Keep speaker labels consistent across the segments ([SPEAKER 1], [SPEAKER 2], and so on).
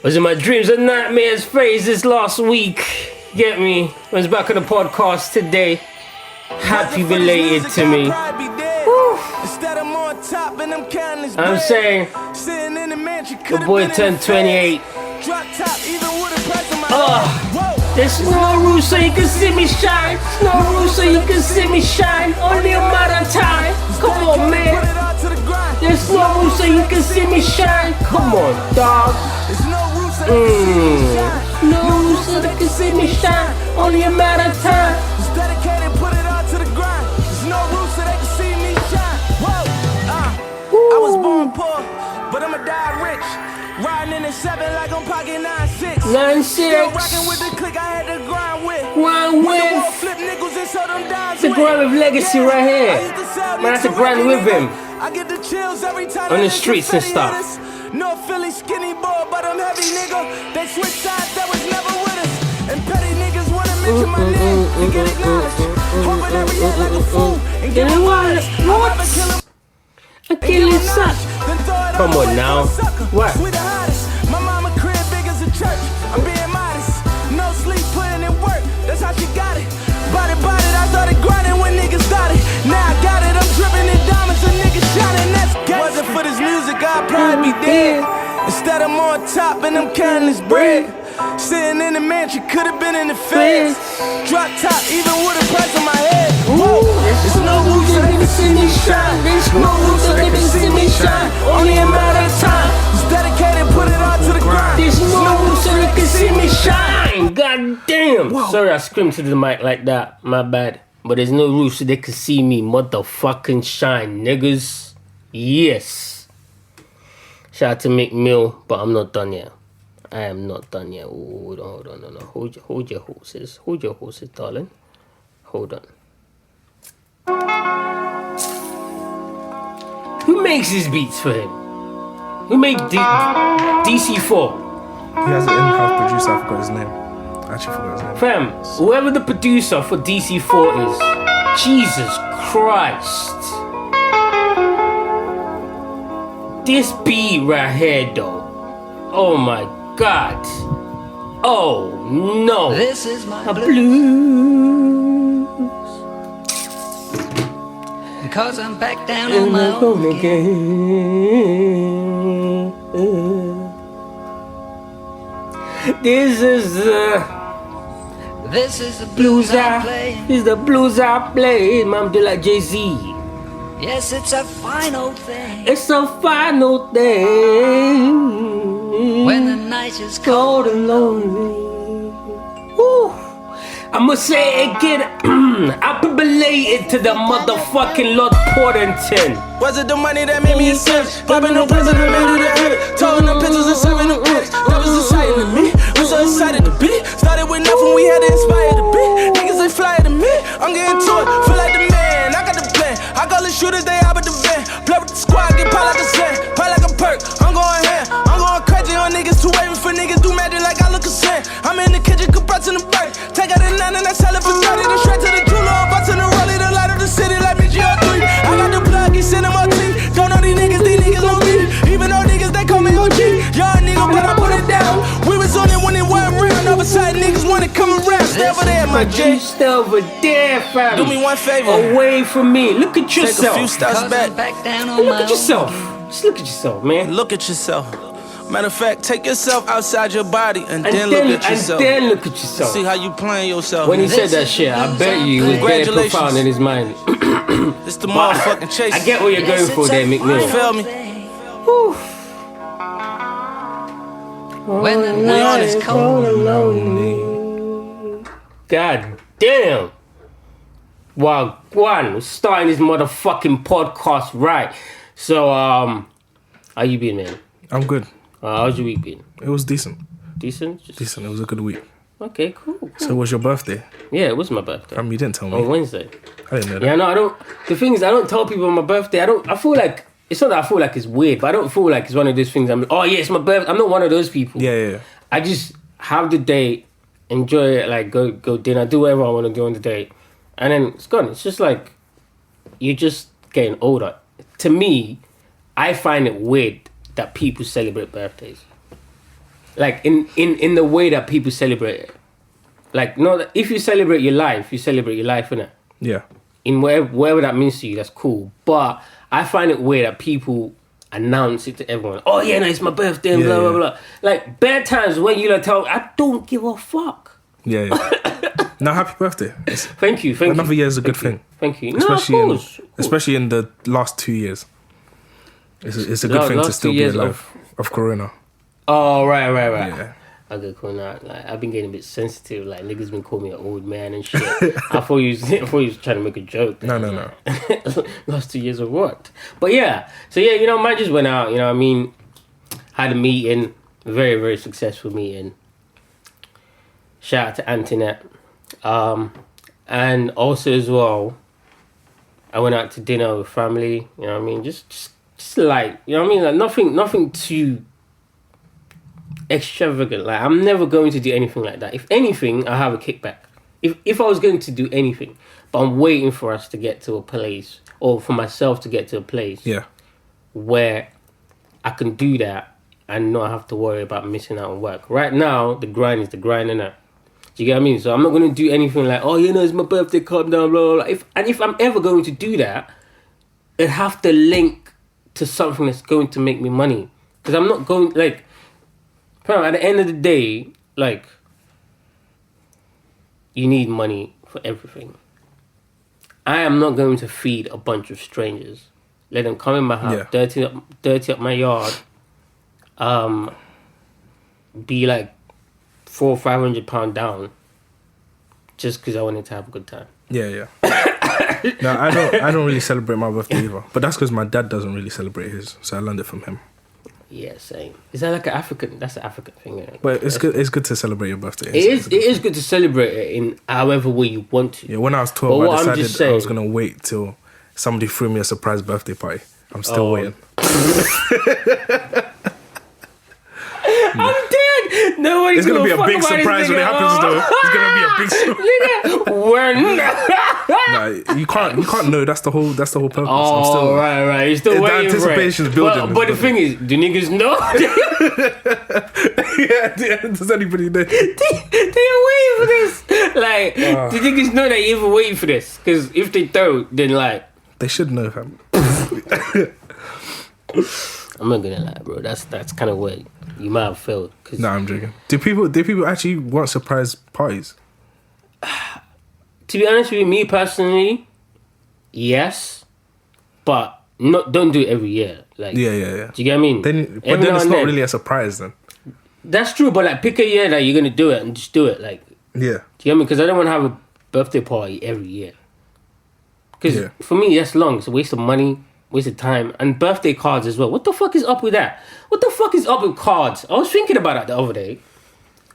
[SPEAKER 1] Was in my dreams and nightmares phrase this last week. Get me? I was back on the podcast today. Happy belated to me. Woo. I'm saying the boy turned 28. There's no roof so you can see me shine. There's no roof so you can see me shine. Only a matter of time. Come on, man. There's no roof so you can see me shine. Come on, dog. No roof so they can see me shine. Only a matter of time. It's dedicated, put it all to the grind. There's no roof so they can see me shine. Whoa. I was born poor, but I'ma die rich. Riding in the 7 like I'm pocket 9-6. 9-6. Still rocking with the click I had to grind with. Flip nickels and sell them dimes. It's a grind with legacy right here. Man, that's a grind with him. I get the chills every time on the streets and stuff. No Philly skinny boy, but I'm heavy nigga. They switch sides, that was never with us. And petty niggas wanna mention my name and get acknowledged. Hoping every head like a fool and get acknowledged. What? I kill it suck. Come on now. What? My mama crib big as a church. I'm being modest. No sleep, putting in work. That's how she got it. Bought it. I started grinding when niggas started. Now I got it. I'm dripping in diamonds and niggas shining. That's gay. Wasn't for this music, I'd probably be dead. Instead I'm on top and I'm counting this bread. Sitting in the mansion, could've been in the feds. Drop top, even with a price on my head. Whoa. There's no roof so they can see me shine. There's no roof so they can see me shine. Only a matter of time. It's dedicated, put it all to the grind. There's no roof so they can see me shine. God damn. Whoa. Sorry I screamed to the mic like that. My bad. But there's no roof so they can see me motherfucking shine, niggas. Yes. Shout out to McMill, but I'm not done yet. I am not done yet. Hold on. No. Hold your horses. Hold your horses, darling. Hold on. Who makes his beats for him? Who made DC4?
[SPEAKER 2] He has an in-house producer. I forgot his name. I actually forgot his name.
[SPEAKER 1] Fam, whoever the producer for DC4 is, Jesus Christ. This beat right here, though. Oh my God. Oh no.
[SPEAKER 3] This is my
[SPEAKER 1] blues.
[SPEAKER 3] Because I'm back down on my own again.
[SPEAKER 1] This is
[SPEAKER 3] the blues I play.
[SPEAKER 1] This is the blues I play. Mom do like Jay-Z.
[SPEAKER 3] Yes, it's a final thing.
[SPEAKER 1] It's a final thing.
[SPEAKER 3] When the night is
[SPEAKER 1] cold and lonely. Woo. I'ma say it again. I've been belated to the motherfucking Lord Portington.
[SPEAKER 4] Was it the money that made me a sin? Popping no present that made it a hit. Talking them pictures and serving them pics. That was exciting to me. I'm so excited to be. Started with nothing, we had to inspire to be. Niggas they fly to me. I'm getting to it, feel like the man. I got the plan. I call the shooters, they out with the van. Play with the squad, get pop like a sand. Pop like a perk. I'm going ham. I'm going crazy on niggas. Too waiting for niggas do magic like I look a sand. I'm in the kitchen, compressing the break. Take out the 9 and I sell it for 30. The straight to the jeweler, I'm busting the rollie, the light of the city like me GR3. I got the plug, he sending my team. Don't know these niggas on me. Even though niggas, they call me OG. Young nigga, but I put it down. We was on it when it wasn't real. Other side niggas wanna come around. Stay over there, my J.
[SPEAKER 1] Stay over there, fam.
[SPEAKER 4] Do me one favor.
[SPEAKER 1] Away from me. Look at yourself.
[SPEAKER 4] Take a few steps back.
[SPEAKER 1] Look at yourself. Just look at yourself, man.
[SPEAKER 4] Look at yourself. Matter of fact, take yourself outside your body and then look at yourself.
[SPEAKER 1] And then look at yourself.
[SPEAKER 4] See how you playing yourself.
[SPEAKER 1] When he said that shit, I bet you it was very profound in his mind.
[SPEAKER 4] It's the motherfucking chase.
[SPEAKER 1] I get what you're going for there, McMill.
[SPEAKER 4] You feel me?
[SPEAKER 3] When the night is cold and lonely.
[SPEAKER 1] God damn. Wow, we're starting this motherfucking podcast right. So, how you been, man?
[SPEAKER 2] I'm good.
[SPEAKER 1] How's your week been?
[SPEAKER 2] It was decent.
[SPEAKER 1] Decent?
[SPEAKER 2] Decent. It was a good week.
[SPEAKER 1] Okay, cool.
[SPEAKER 2] So it was your birthday?
[SPEAKER 1] Yeah, it was my birthday.
[SPEAKER 2] You didn't tell me.
[SPEAKER 1] On Wednesday.
[SPEAKER 2] I didn't know that.
[SPEAKER 1] Yeah, no, I don't. The thing is, I don't tell people on my birthday. I feel like, it's not that I feel like it's weird, but I don't feel like it's one of those things. I'm like, oh yeah, it's my birthday. I'm not one of those people.
[SPEAKER 2] Yeah.
[SPEAKER 1] I just have the day, enjoy it, like go dinner, do whatever I want to do on the day. And then it's gone. It's just like, you're just getting older. To me, I find it weird that people celebrate birthdays. Like in the way that people celebrate it. Like, no, if you celebrate your life, innit?
[SPEAKER 2] Yeah.
[SPEAKER 1] In whatever that means to you, that's cool. But I find it weird that people announce it to everyone. Oh yeah, no, it's my birthday and blah blah blah. Like bad times when you like tell, I don't give a fuck.
[SPEAKER 2] Yeah. Now, happy birthday.
[SPEAKER 1] Thank you.
[SPEAKER 2] Another year is a good thing.
[SPEAKER 1] Thank you.
[SPEAKER 2] Especially in the last 2 years. It's a good thing to still be alive of Corona.
[SPEAKER 1] Oh right.
[SPEAKER 2] Yeah.
[SPEAKER 1] Okay, cool. Now, like, I've been getting a bit sensitive. Like niggas been calling me an old man and shit. I thought you was trying to make a joke.
[SPEAKER 2] No.
[SPEAKER 1] Last 2 years of what? But yeah. So yeah, you know, mine just went out. You know what I mean? Had a meeting, very very successful meeting. Shout out to Antoinette. And also as well, I went out to dinner with family. You know what I mean? Just like, you know what I mean? Like nothing too extravagant. Like, I'm never going to do anything like that. If anything, I have a kickback. If I was going to do anything, but I'm waiting for us to get to a place, or for myself to get to a place, where I can do that and not have to worry about missing out on work. Right now, the grind is the grind, innit? Do you get what I mean? So I'm not going to do anything like, oh, you know, it's my birthday, calm down, blah, blah, blah. If I'm ever going to do that, it'd have to link to something that's going to make me money. Because I'm not going, like, at the end of the day, like, you need money for everything. I am not going to feed a bunch of strangers. Let them come in my house, dirty up my yard, be like £400 or £500 down, just because I wanted to have a good time.
[SPEAKER 2] Yeah. No, I don't really celebrate my birthday either. But that's because my dad doesn't really celebrate his, so I learned it from him.
[SPEAKER 1] Yeah, same. Is that like an African? That's an African thing. Isn't it?
[SPEAKER 2] But it's good. It's good to celebrate your birthday.
[SPEAKER 1] It is good to celebrate it in however way you want to.
[SPEAKER 2] Yeah, when I was 12, I decided I was gonna wait till somebody threw me a surprise birthday party. I'm still waiting.
[SPEAKER 1] I'm dead. Nobody's
[SPEAKER 2] it's gonna be a big surprise when it happens, though. It's gonna be a big surprise.
[SPEAKER 1] When?
[SPEAKER 2] Nah, you can't know. That's the whole purpose.
[SPEAKER 1] Oh, I'm still, right. You're still waiting.
[SPEAKER 2] The anticipation's building.
[SPEAKER 1] But the thing is, do niggas know?
[SPEAKER 2] Yeah. Does anybody know?
[SPEAKER 1] They're waiting for this. Like, do niggas know that you're even waiting for this? Because if they don't, then like,
[SPEAKER 2] they should know, fam.
[SPEAKER 1] I'm not gonna lie, bro. That's kind of weird. You might have failed.
[SPEAKER 2] Nah, I'm joking. Do people actually want surprise parties?
[SPEAKER 1] To be honest with you, me personally, yes, but don't do it every year. Like,
[SPEAKER 2] yeah.
[SPEAKER 1] Do you get what I mean?
[SPEAKER 2] Then it's not really a surprise then.
[SPEAKER 1] That's true, but like pick a year that you're gonna do it and just do it. Like,
[SPEAKER 2] yeah.
[SPEAKER 1] Do you get what I mean? Because I don't want to have a birthday party every year. Because for me, that's long. It's a waste of money. Waste of time. And birthday cards as well. What the fuck is up with that? What the fuck is up with cards? I was thinking about that the other day.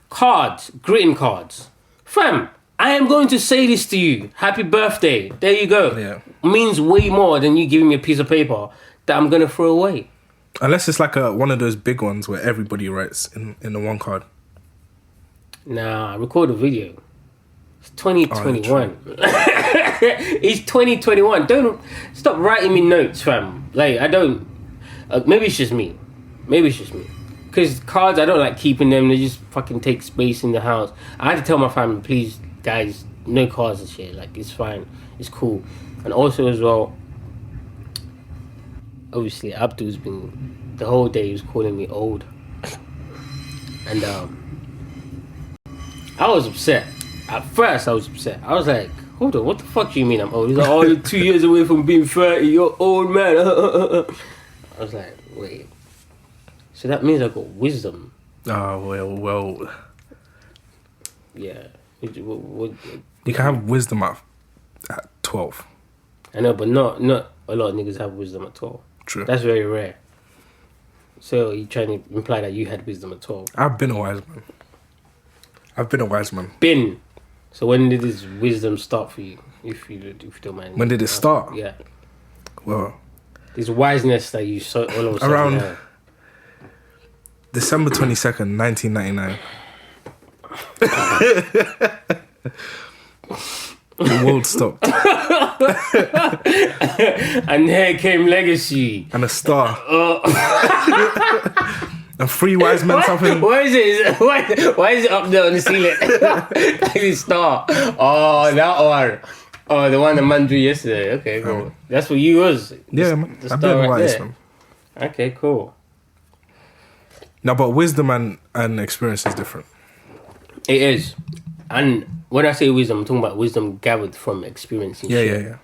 [SPEAKER 1] Cards. Greeting cards. Fam, I am going to say this to you. Happy birthday. There you go.
[SPEAKER 2] Yeah.
[SPEAKER 1] Means way more than you giving me a piece of paper that I'm going to throw away.
[SPEAKER 2] Unless it's like one of those big ones where everybody writes in the one card.
[SPEAKER 1] Nah, record a video. It's 2021. It's 2021. Don't stop writing me notes, fam. Like, I don't. Maybe it's just me. Because cards, I don't like keeping them. They just fucking take space in the house. I had to tell my family, please, guys, no cards and shit. Like, it's fine. It's cool. And also as well, obviously, Abdul's been, the whole day he was calling me old. And I was upset. At first, I was upset. I was like, hold on, what the fuck do you mean I'm old? He's like, oh, you're 2 years away from being 30. You're old, man. I was like, wait. So that means I got wisdom.
[SPEAKER 2] Oh, well.
[SPEAKER 1] Yeah.
[SPEAKER 2] You can have wisdom at 12.
[SPEAKER 1] I know, but not a lot of niggas have wisdom at 12.
[SPEAKER 2] True.
[SPEAKER 1] That's very rare. So you trying to imply that you had wisdom at 12?
[SPEAKER 2] I've been a wise man.
[SPEAKER 1] Been. So when did this wisdom start for you? If you don't mind.
[SPEAKER 2] When did it start?
[SPEAKER 1] Yeah.
[SPEAKER 2] Well,
[SPEAKER 1] this wiseness that you saw all of a sudden.
[SPEAKER 2] Around December 22nd, 1999. The world stopped.
[SPEAKER 1] And here came legacy.
[SPEAKER 2] And a star. And 3 wise men something.
[SPEAKER 1] Where is it? Why is it up there on the ceiling? Like a star. Oh, that one. Oh, the one the man drew yesterday. Okay, cool. That's what you was.
[SPEAKER 2] Yeah, man.
[SPEAKER 1] The
[SPEAKER 2] I've
[SPEAKER 1] star
[SPEAKER 2] been
[SPEAKER 1] right
[SPEAKER 2] wise,
[SPEAKER 1] there.
[SPEAKER 2] man.
[SPEAKER 1] Okay, cool.
[SPEAKER 2] No, but wisdom and experience is different.
[SPEAKER 1] It is. And when I say wisdom, I'm talking about wisdom gathered from experience. And shit.
[SPEAKER 2] Yeah.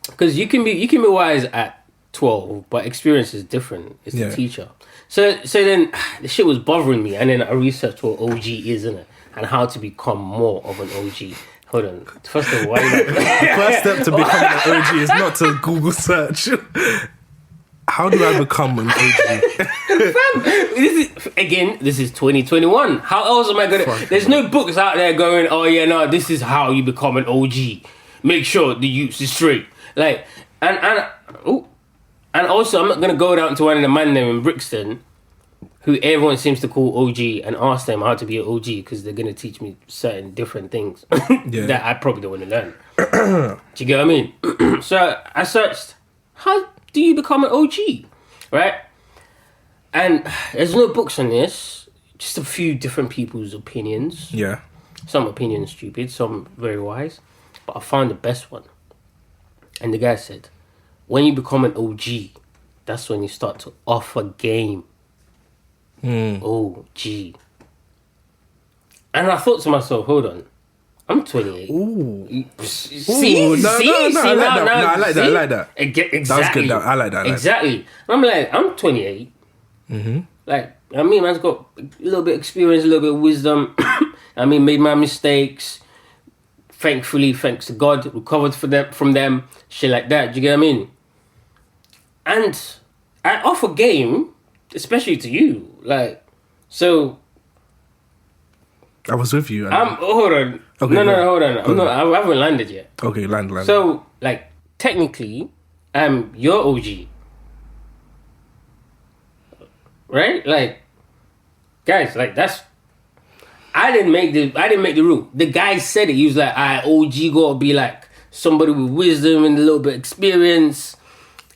[SPEAKER 1] Because you can be wise at 12, but experience is different. It's the teacher. So then the shit was bothering me, and then I researched what OG is, innit? And how to become more of an OG. Hold on. First of all, why not?
[SPEAKER 2] The first step to becoming an OG is not to Google search. How do I become an OG?
[SPEAKER 1] This is 2021. How else am I gonna? There's no books out there going, oh yeah, no, this is how you become an OG. Make sure the use is straight. Like, and also I'm not gonna go down to one of the man there in Brixton, who everyone seems to call OG, and ask them how to be an OG because they're gonna teach me certain different things that I probably don't want to learn. Do you get what I mean? So I searched, how do you become an OG, right? And there's no books on this, just a few different people's opinions.
[SPEAKER 2] Yeah.
[SPEAKER 1] Some opinions stupid, some very wise, but I found the best one. And the guy said, when you become an OG, that's when you start to offer game. OG. And I thought to myself, hold on, I'm 28.
[SPEAKER 2] Ooh.
[SPEAKER 1] See?
[SPEAKER 2] Ooh, no, I like that. I like that.
[SPEAKER 1] Exactly.
[SPEAKER 2] That was good. I like that.
[SPEAKER 1] Exactly. I'm like, I'm 28. Like, I mean, man's got a little bit of experience, a little bit of wisdom. I mean, made my mistakes. Thankfully, thanks to God, recovered from them. Shit like that. Do you get what I mean? And I offer game, especially to you. Like, so...
[SPEAKER 2] I was with you.
[SPEAKER 1] Hold on.
[SPEAKER 2] Okay,
[SPEAKER 1] No, hold on. I haven't landed yet.
[SPEAKER 2] Okay, land.
[SPEAKER 1] So, like, technically, I'm your OG. Right? Like, guys, like, that's... I didn't make the rule. The guy said it. He was like, OG gotta be like somebody with wisdom and a little bit of experience.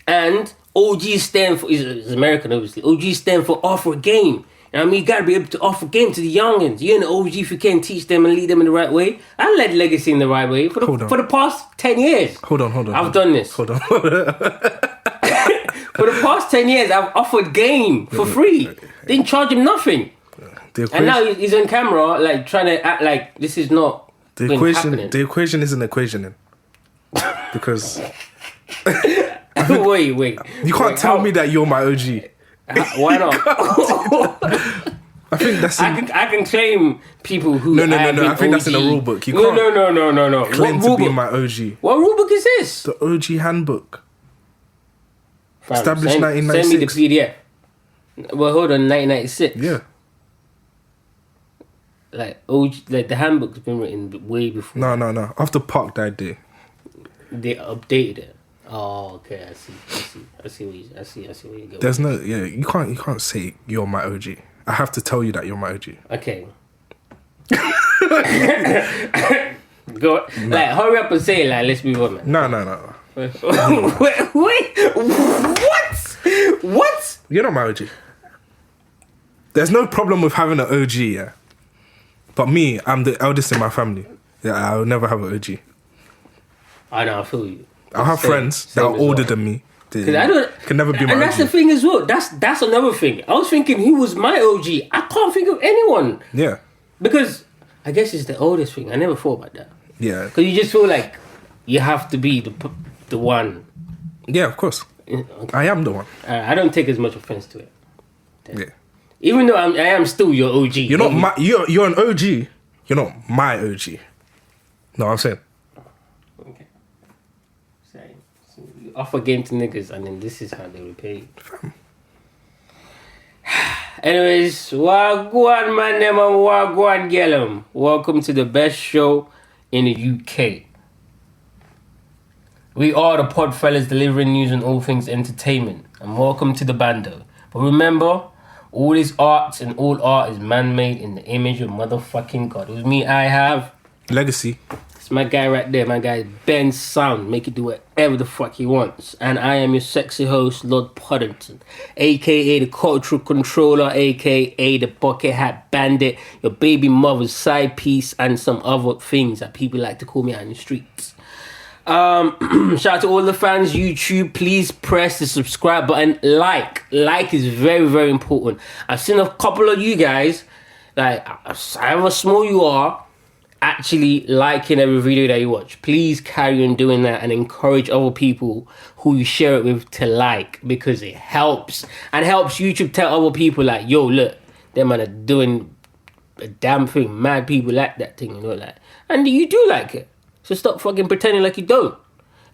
[SPEAKER 1] And OG stand for... He's American, obviously. OG stand for offer game. I mean, you gotta be able to offer game to the youngins. You're an OG if you can teach them and lead them in the right way. I led Legacy in the right way for the past 10 years.
[SPEAKER 2] Hold on.
[SPEAKER 1] I've done this.
[SPEAKER 2] Hold on.
[SPEAKER 1] For the past 10 years, I've offered game for free. Didn't charge him nothing. And now he's on camera, like, trying to act like this is not happening.
[SPEAKER 2] The equation is an equation, then. Because...
[SPEAKER 1] Wait.
[SPEAKER 2] You can't tell me that you're my OG.
[SPEAKER 1] Why not?
[SPEAKER 2] I think that's...
[SPEAKER 1] I can claim people who...
[SPEAKER 2] No. I think that's in the rule book. You can't
[SPEAKER 1] No.
[SPEAKER 2] claim to be my OG.
[SPEAKER 1] What rule book is this?
[SPEAKER 2] The OG handbook.
[SPEAKER 1] Fam,
[SPEAKER 2] Established 1996.
[SPEAKER 1] Send me the PDF. Well, hold on, 1996.
[SPEAKER 2] Yeah.
[SPEAKER 1] Like, OG, like, the handbook's been written way before.
[SPEAKER 2] No. After Park died there.
[SPEAKER 1] They updated it. Oh, okay, I see where you go.
[SPEAKER 2] There's no... Yeah, you can't say you're my OG. I have to tell you that you're my OG.
[SPEAKER 1] Okay. Go. No. Like, hurry up and say it. Like, let's move on, man.
[SPEAKER 2] No.
[SPEAKER 1] Wait. What?
[SPEAKER 2] You're not my OG. There's no problem with having an OG, yeah. But me, I'm the eldest in my family. Yeah, I'll never have an OG.
[SPEAKER 1] I know, I feel you.
[SPEAKER 2] I'll have friends that are older than me.
[SPEAKER 1] I
[SPEAKER 2] can never be my OG.
[SPEAKER 1] And that's the thing as well. That's another thing. I was thinking, who was my OG? I can't think of anyone.
[SPEAKER 2] Yeah.
[SPEAKER 1] Because I guess it's the oldest thing. I never thought about that.
[SPEAKER 2] Yeah.
[SPEAKER 1] Because you just feel like you have to be the one.
[SPEAKER 2] Yeah, of course. Okay. I am the one.
[SPEAKER 1] I don't take as much offense to it.
[SPEAKER 2] Yeah.
[SPEAKER 1] Even though I am still your OG.
[SPEAKER 2] You're not my... You're an OG. You're not my OG. No, I'm saying.
[SPEAKER 1] Okay. So you offer game to niggas and then this is how they repay you. Anyways, wagwan man them and wagwan girl. Welcome to the best show in the UK. We are the pod fellas delivering news and all things entertainment. And welcome to the bando. But remember, all is art and all art is man-made in the image of motherfucking God. With me, I have...
[SPEAKER 2] Legacy.
[SPEAKER 1] It's my guy right there. My guy Ben Sound. Make it do whatever the fuck he wants. And I am your sexy host, Lord Puddington, aka the Cultural Controller, aka the Bucket Hat Bandit, your baby mother's side piece, and some other things that people like to call me out in the streets. Shout out to all the fans, YouTube. Please press the subscribe button. Like is very, very important. I've seen a couple of you guys, like however small you are, actually liking every video that you watch. Please carry on doing that and encourage other people who you share it with to like, because it helps and helps YouTube tell other people like, yo, look, them man are doing a damn thing. Mad people like that thing, you know, like, and you do like it. So stop fucking pretending like you don't.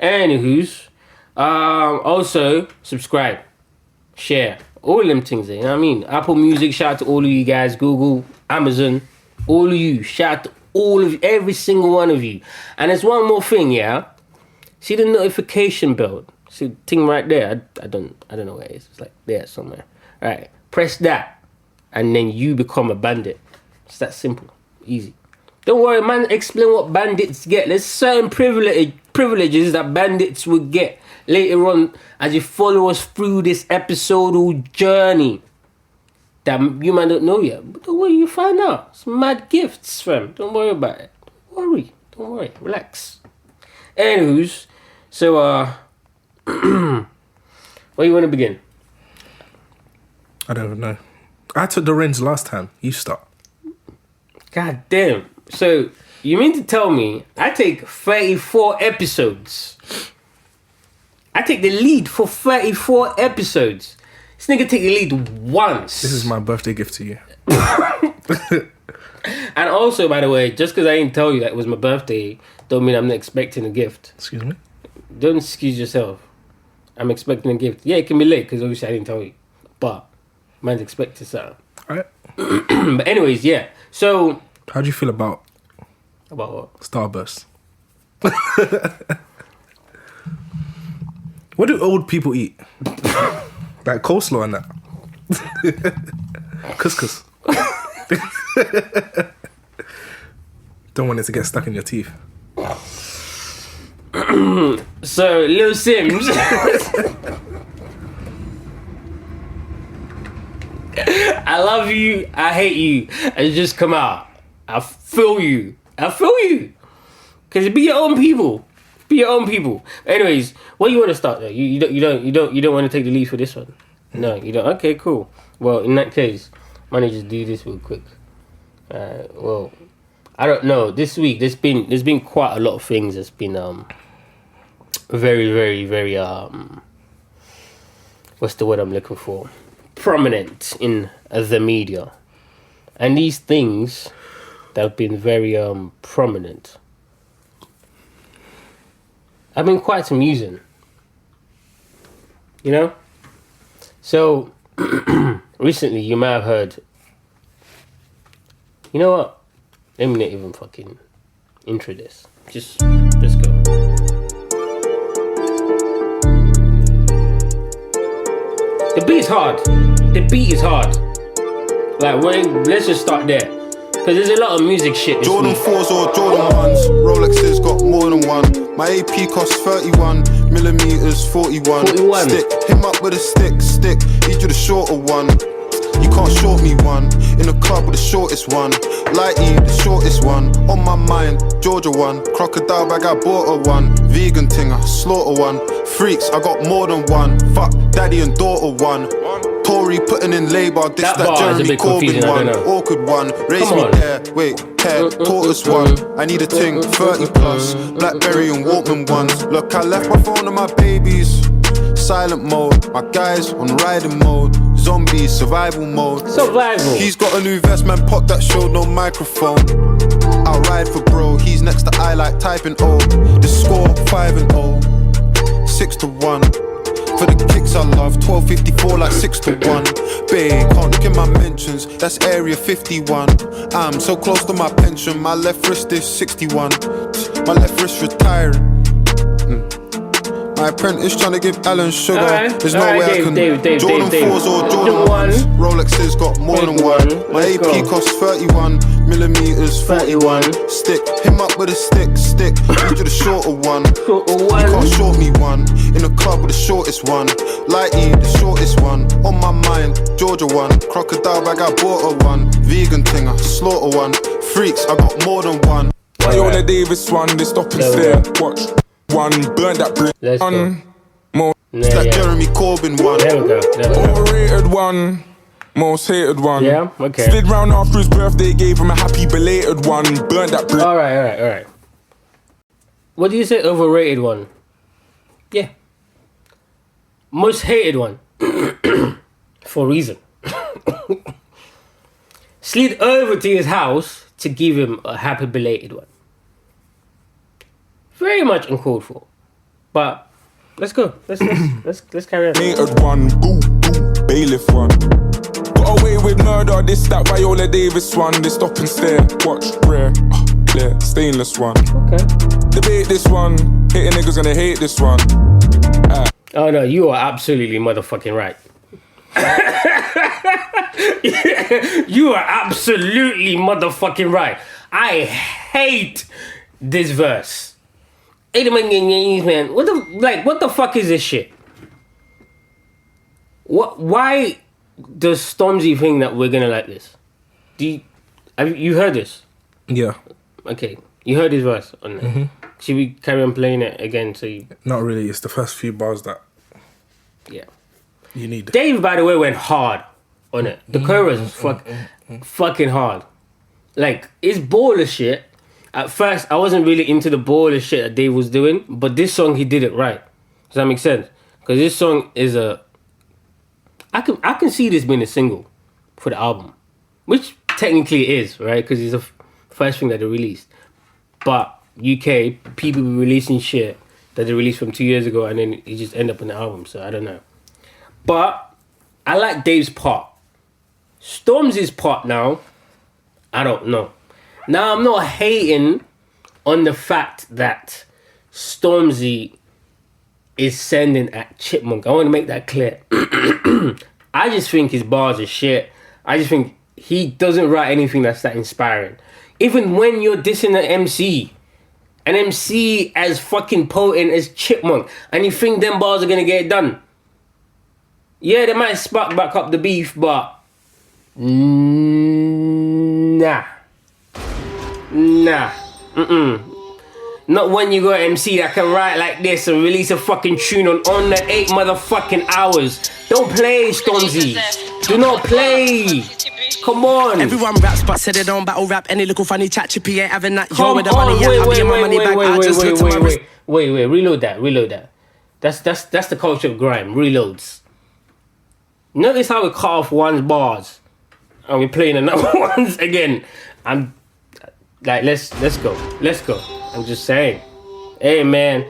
[SPEAKER 1] Anywho's, also subscribe, share, all them things there, you know what I mean? Apple Music, shout out to all of you guys. Google, Amazon, all of you. Shout out to all of you, every single one of you. And there's one more thing, yeah? See the notification bell? See the thing right there? I don't know where it is. It's like there somewhere. All right, press that, and then you become a bandit. It's that simple, easy. Don't worry, man, explain what bandits get. There's certain privileges that bandits will get later on as you follow us through this episodal journey that you might not know yet. But don't worry, you find out. Some mad gifts, fam. Don't worry about it. Don't worry. Relax. Anywho's, so, where you want to begin?
[SPEAKER 2] I don't even know. I took the reins last time. You start.
[SPEAKER 1] God damn. So, you mean to tell me I take 34 episodes? I take the lead for 34 episodes. This nigga take the lead once.
[SPEAKER 2] This is my birthday gift to you.
[SPEAKER 1] And also, by the way, just because I didn't tell you that it was my birthday, don't mean I'm not expecting a gift.
[SPEAKER 2] Excuse me?
[SPEAKER 1] Don't excuse yourself. I'm expecting a gift. Yeah, it can be late because obviously I didn't tell you. But man's expecting something.
[SPEAKER 2] Alright.
[SPEAKER 1] But anyways, yeah. So...
[SPEAKER 2] How do you feel about
[SPEAKER 1] what?
[SPEAKER 2] Starburst? What do old people eat? Like coleslaw and that. Couscous. Don't want it to get stuck in your teeth.
[SPEAKER 1] So, Lil Sims. I love you, I hate you. It's just come out. I feel you. Cause be your own people. Anyways, where you want to start though? You don't want to take the lead for this one? No, you don't. Okay, cool. Well, in that case, why don't you just do this real quick? Well, I don't know. This week there's been quite a lot of things that's been very, very, very what's the word I'm looking for? Prominent in the media. And these things that have been very prominent have been quite amusing. You know? So, recently you might have heard... You know what? Let me not even fucking intro this. Just, let's go. The beat is hard. Like, let's just start there. Because there's a lot of music shit this
[SPEAKER 5] Jordan
[SPEAKER 1] week.
[SPEAKER 5] 4s or Jordan 1s. Rolexes got more than one. My AP costs 31 millimeters, 41. Stick him up with a stick. Each of the shorter one. You can't short me one. In the club with the shortest one. Lighty, the shortest one. On my mind, Georgia one. Crocodile bag, I bought her one. Vegan ting, I slaughter one. Freaks, I got more than one. Fuck, daddy and daughter one. Tory putting in labour, this that Jeremy Corbyn one. Awkward one, raise me there, wait, care, tortoise one. I need a ting, 30 plus. Blackberry and Walkman ones. Look, I left my phone and my babies. Silent mode, my guys on riding mode. Zombies, survival mode. He's got a new vest, man, pop that showed no microphone. I'll ride for bro, he's next to I like typing O. The score 5-0, 6-1. For the kicks I love, 12.54 like 6-1. Babe, can't look in my mentions, that's area 51. I'm so close to my pension, my left wrist is 61. My left wrist retiring. I apprentice trying to give Alan sugar.
[SPEAKER 1] Alright,
[SPEAKER 5] There's no
[SPEAKER 1] alright,
[SPEAKER 5] way I can
[SPEAKER 1] Dave.
[SPEAKER 5] Jordan 4s or Jordan 1s. Rolexes got more than one. My
[SPEAKER 1] Let's
[SPEAKER 5] AP
[SPEAKER 1] go.
[SPEAKER 5] costs 31 millimeters, 41. Stick him up with a stick. Need you the shorter one. You can't short me one. In the club with the shortest one. Lighty, the shortest one. On my mind, Georgia one. Crocodile bag, I bought her one. Vegan thing, I slaughter one. Freaks, I got more than one.
[SPEAKER 6] Viola Davis one, they stop and stare. Watch one, burn that bridge.
[SPEAKER 1] Let's go.
[SPEAKER 6] One more.
[SPEAKER 5] It's that Jeremy Corbyn one.
[SPEAKER 1] There we go.
[SPEAKER 6] Overrated one, most hated one.
[SPEAKER 1] Yeah, okay.
[SPEAKER 6] Slid round after his birthday, gave him a happy belated one. Burn that bridge.
[SPEAKER 1] All right. What do you say? Overrated one? Yeah. Most hated one. For a reason. Slid over to his house to give him a happy belated one. Very much uncalled for. But let's go. Let's carry on.
[SPEAKER 6] Hated one, boo, bailiff one. Got away with murder, this, that Viola Davis one. They stop and stare, watch, rare, clear, stainless one.
[SPEAKER 1] Okay.
[SPEAKER 6] Debate this one, hating niggas gonna hate this one.
[SPEAKER 1] Oh no, you are absolutely motherfucking right. You are absolutely motherfucking right. I hate this verse. Man, what the fuck is this shit? Why does Stormzy think that we're gonna like this? Have you heard this?
[SPEAKER 2] Yeah.
[SPEAKER 1] Okay, you heard his verse on it. Mm-hmm. Should we carry on playing it again? So you...
[SPEAKER 2] Not really. It's the first few bars that
[SPEAKER 1] Yeah.
[SPEAKER 2] you need.
[SPEAKER 1] Dave, by the way, went hard on it. The chorus was fucking hard. Like, it's baller shit. At first, I wasn't really into the baller shit that Dave was doing, but this song, he did it right. Does that make sense? Because this song is I can see this being a single for the album, which technically it is, right? Because it's the first thing that they released. But UK, people be releasing shit that they released from 2 years ago, and then it just end up in the album, so I don't know. But I like Dave's part. Stormzy's part now, I don't know. Now, I'm not hating on the fact that Stormzy is sending at Chipmunk. I want to make that clear. I just think his bars are shit. I just think he doesn't write anything that's that inspiring. Even when you're dissing an MC as fucking potent as Chipmunk, and you think them bars are going to get it done. Yeah, they might spark back up the beef, but nah. Not when you got an MC that can write like this and release a fucking tune on the 8 motherfucking hours. Don't play, Stormzy. Do not play. Come on.
[SPEAKER 4] Everyone raps but said they don't battle rap. Any little funny chat chippy ain't having that. Yo with the money, yeah, I'll be in my money back. I just looked to my wrist.
[SPEAKER 1] Wait, reload that. That's the culture of grime. Reloads. Notice how we cut off one's bars and we're playing another ones again. I'm like, let's go. I'm just saying. Hey man,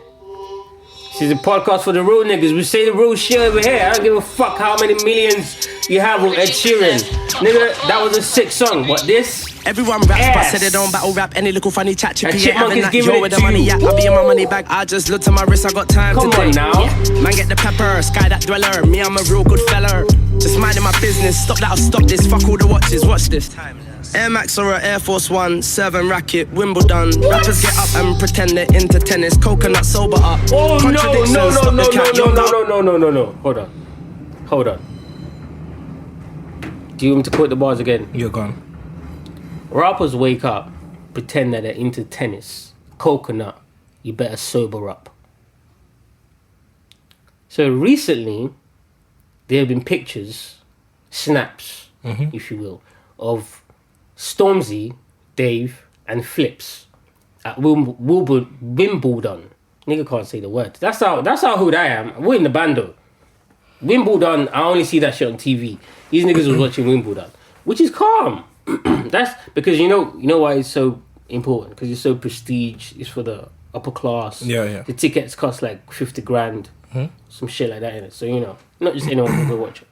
[SPEAKER 1] this is a podcast for the real niggas. We say the real shit over here. I don't give a fuck how many millions you have with Ed Sheeran. Nigga, that was a sick song. But this?
[SPEAKER 4] Everyone raps but said they don't battle rap. Any little funny chat chippy ain't
[SPEAKER 1] Chipmunk
[SPEAKER 4] having
[SPEAKER 1] is
[SPEAKER 4] that.
[SPEAKER 1] giving
[SPEAKER 4] Yo
[SPEAKER 1] it
[SPEAKER 4] with
[SPEAKER 1] to
[SPEAKER 4] the money,
[SPEAKER 1] you.
[SPEAKER 4] yeah, I'll be in my money bag. I just looked to my wrist, I got time
[SPEAKER 1] Come
[SPEAKER 4] today.
[SPEAKER 1] on now.
[SPEAKER 4] Yeah. Man get the pepper, sky that dweller. Me, I'm a real good fella. Just minding my business. Stop that, I'll stop this. Fuck all the watches, watch this. Air Max or a Air Force One, 7 racket, Wimbledon. Rappers get up and pretend they're into tennis. Coconut sober up.
[SPEAKER 1] Oh no. Hold on. Do you want me to quote the bars again?
[SPEAKER 2] You're gone.
[SPEAKER 1] Rappers wake up, pretend that they're into tennis. Coconut, you better sober up. So recently, there have been pictures, snaps, if you will, of Stormzy, Dave, and Flips at Wimbledon. Nigga can't say the word. That's how hood I am. We're in the bando. Wimbledon, I only see that shit on TV. These niggas was watching Wimbledon, which is calm. That's because you know why it's so important, because it's so prestige. It's for the upper class.
[SPEAKER 2] Yeah.
[SPEAKER 1] The tickets cost like 50 grand, some shit like that in it. So not just anyone can go watch it.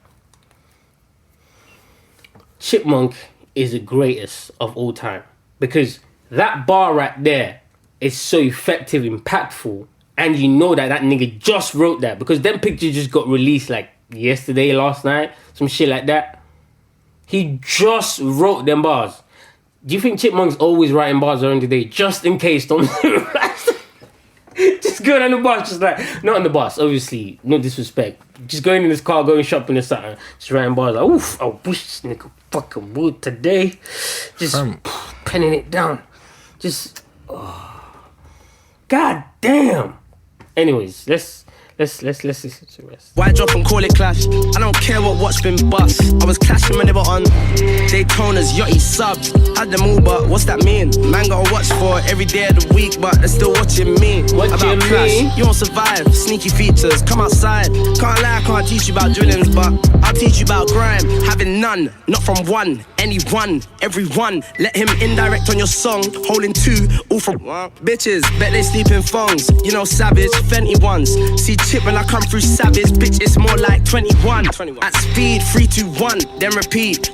[SPEAKER 1] Chipmunk is the greatest of all time because that bar right there is so effective, impactful, and you know that nigga just wrote that because them pictures just got released like yesterday, last night, some shit like that. He just wrote them bars. Do you think Chipmunk's always writing bars during the day just in case Stormzy just going on the bus, just like, not on the bus, obviously, no disrespect. Just going in his car, going shopping or something, just writing bars like, oof, I wish this nigga fucking would today. Just penning it down. Just, God damn. Anyways, let's listen to the rest.
[SPEAKER 4] Why drop and call it clash? I don't care what watch been bust. I was clashing when they were on Daytona's yachty subs. Had them all, but what's that mean? Man gotta watch for every day of the week, but they're still watching me. About clash, you won't survive. Sneaky features, come outside. Can't lie, I can't teach you about drillings, but I'll teach you about grime. Having none, not from one, anyone, everyone. Let him indirect on your song, holding two, all from bitches. Bet they sleep in phones, you know, savage, Fenty ones. See chip when I come through savage, bitch, it's more like 21. At speed, 3, 2, 1, then repeat.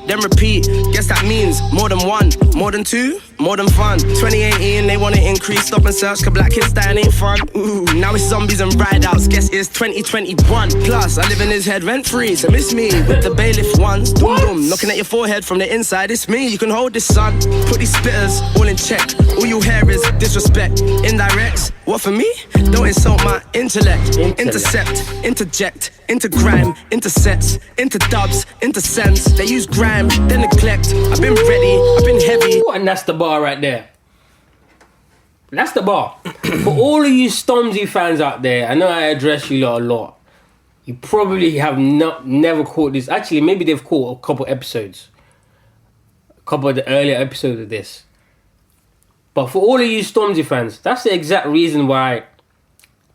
[SPEAKER 4] Guess that means more than one, more than two, more than fun. 2018, they wanna increase, stop and search, cause black kids dying ain't fun. Ooh, now it's zombies and ride-outs, guess it's 2021. Plus, I live in his head rent-free, so miss me with the bailiff ones. Doom doom, knocking at your forehead from the inside, it's me, you can hold this, son. Put these spitters all in check, all you hear is disrespect. Indirects, what for me? Don't insult my intellect. Intercept, interject, into grime, intersets, into dubs, into sense. They use grime, then neglect. I've been ready, I've been heavy.
[SPEAKER 1] Ooh, and that's the bar right there. That's the bar. For all of you Stormzy fans out there, I know I address you lot a lot. You probably have never caught this. Actually, maybe they've caught a couple episodes. A couple of the earlier episodes of this. But for all of you Stormzy fans, that's the exact reason why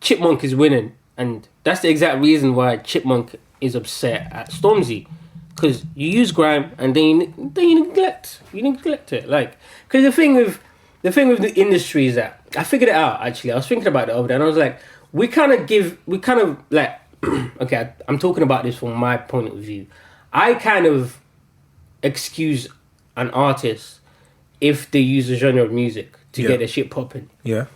[SPEAKER 1] Chipmunk is winning. And that's the exact reason why Chipmunk is upset at Stormzy. Because you use grime and then you neglect it. Like, because the thing with the industry is that I figured it out. Actually, I was thinking about it over there, and I was like, we kind of like, okay, I'm talking about this from my point of view. I kind of excuse an artist if they use a genre of music to get their shit popping. Yeah.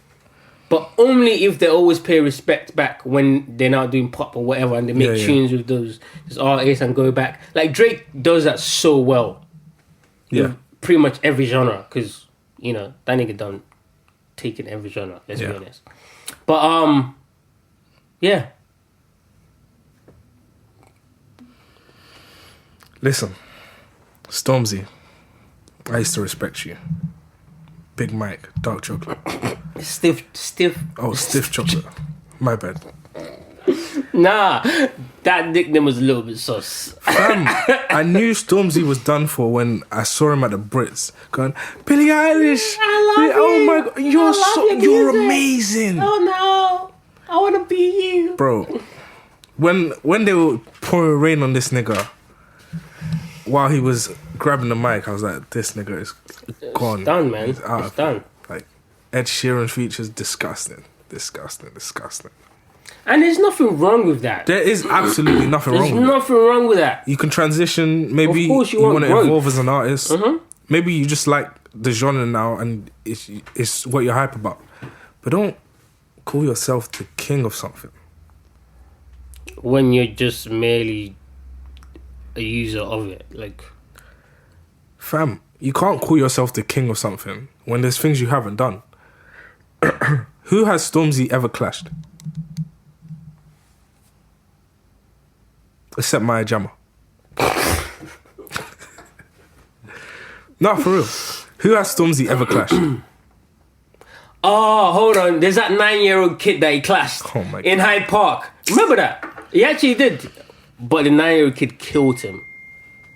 [SPEAKER 1] But only if they always pay respect back when they're not doing pop or whatever, and they make tunes with those artists and go back. Like Drake does that so well. Yeah. With pretty much every genre, because you know that nigga done taking every genre. Let's be honest. But yeah.
[SPEAKER 2] Listen, Stormzy, I used to respect you. Big Mike, dark chocolate.
[SPEAKER 1] Stiff.
[SPEAKER 2] Oh, stiff chocolate. My bad.
[SPEAKER 1] Nah, that nickname was a little bit sus.
[SPEAKER 2] Fam, I knew Stormzy was done for when I saw him at the Brits going, Billie Eilish.
[SPEAKER 1] I love
[SPEAKER 2] oh
[SPEAKER 1] you.
[SPEAKER 2] my god, you're amazing.
[SPEAKER 1] Oh no, I want to be you,
[SPEAKER 2] bro. When they were pouring rain on this nigga while he was grabbing the mic, I was like, this nigga is gone.
[SPEAKER 1] It's done, man. It's done.
[SPEAKER 2] Like, Ed Sheeran features, disgusting.
[SPEAKER 1] And there's nothing wrong with that.
[SPEAKER 2] There is absolutely nothing wrong with
[SPEAKER 1] There's nothing wrong with that.
[SPEAKER 2] You can transition, maybe
[SPEAKER 1] Of course
[SPEAKER 2] you want to
[SPEAKER 1] growth.
[SPEAKER 2] evolve as an artist.
[SPEAKER 1] Mm-hmm.
[SPEAKER 2] Maybe you just like the genre now and it's what you're hype about. But don't call yourself the king of something.
[SPEAKER 1] When you're just merely a user of it. Like,
[SPEAKER 2] fam, you can't call yourself the king of something when there's things you haven't done. Who has Stormzy ever clashed? Except Maya Jama. No, for real. Who has Stormzy ever clashed?
[SPEAKER 1] oh, hold on. There's that 9-year-old kid that he clashed in Hyde Park. Remember that? He actually did. But the 9-year-old kid killed him.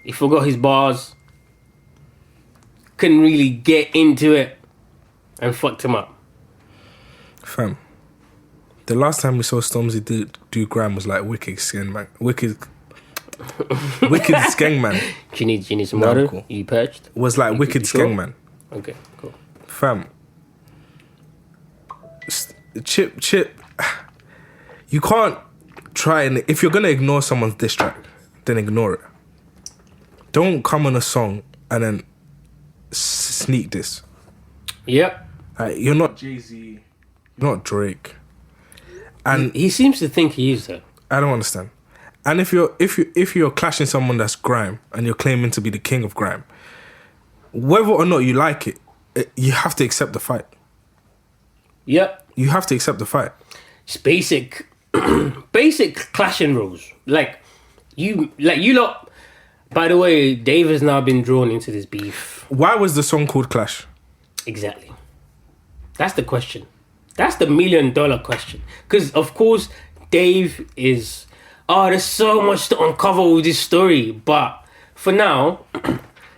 [SPEAKER 1] He forgot his bars. Couldn't really get into it. And fucked him up.
[SPEAKER 2] Fam. The last time we saw Stormzy do grime was like Wicked Skeng Man.
[SPEAKER 1] Do you need some water? Cool. You perched?
[SPEAKER 2] Was like Wicked Skeng Man.
[SPEAKER 1] Okay, cool.
[SPEAKER 2] Fam. Chip. You can't try and... If you're going to ignore someone's diss track, then ignore it. Don't come on a song and then sneak this.
[SPEAKER 1] Yep.
[SPEAKER 2] You're not Jay-Z. You're not Drake. And
[SPEAKER 1] he seems to think he is though.
[SPEAKER 2] I don't understand. And if you're clashing someone that's grime and you're claiming to be the king of grime, whether or not you like it, you have to accept the fight.
[SPEAKER 1] Yep.
[SPEAKER 2] You have to accept the fight.
[SPEAKER 1] It's basic clashing rules. Like you lot. By the way, Dave has now been drawn into this beef.
[SPEAKER 2] Why was the song called Clash?
[SPEAKER 1] Exactly. That's the question. That's the $1 million question. Because of course, Dave is. Oh, there's so much to uncover with this story. But for now,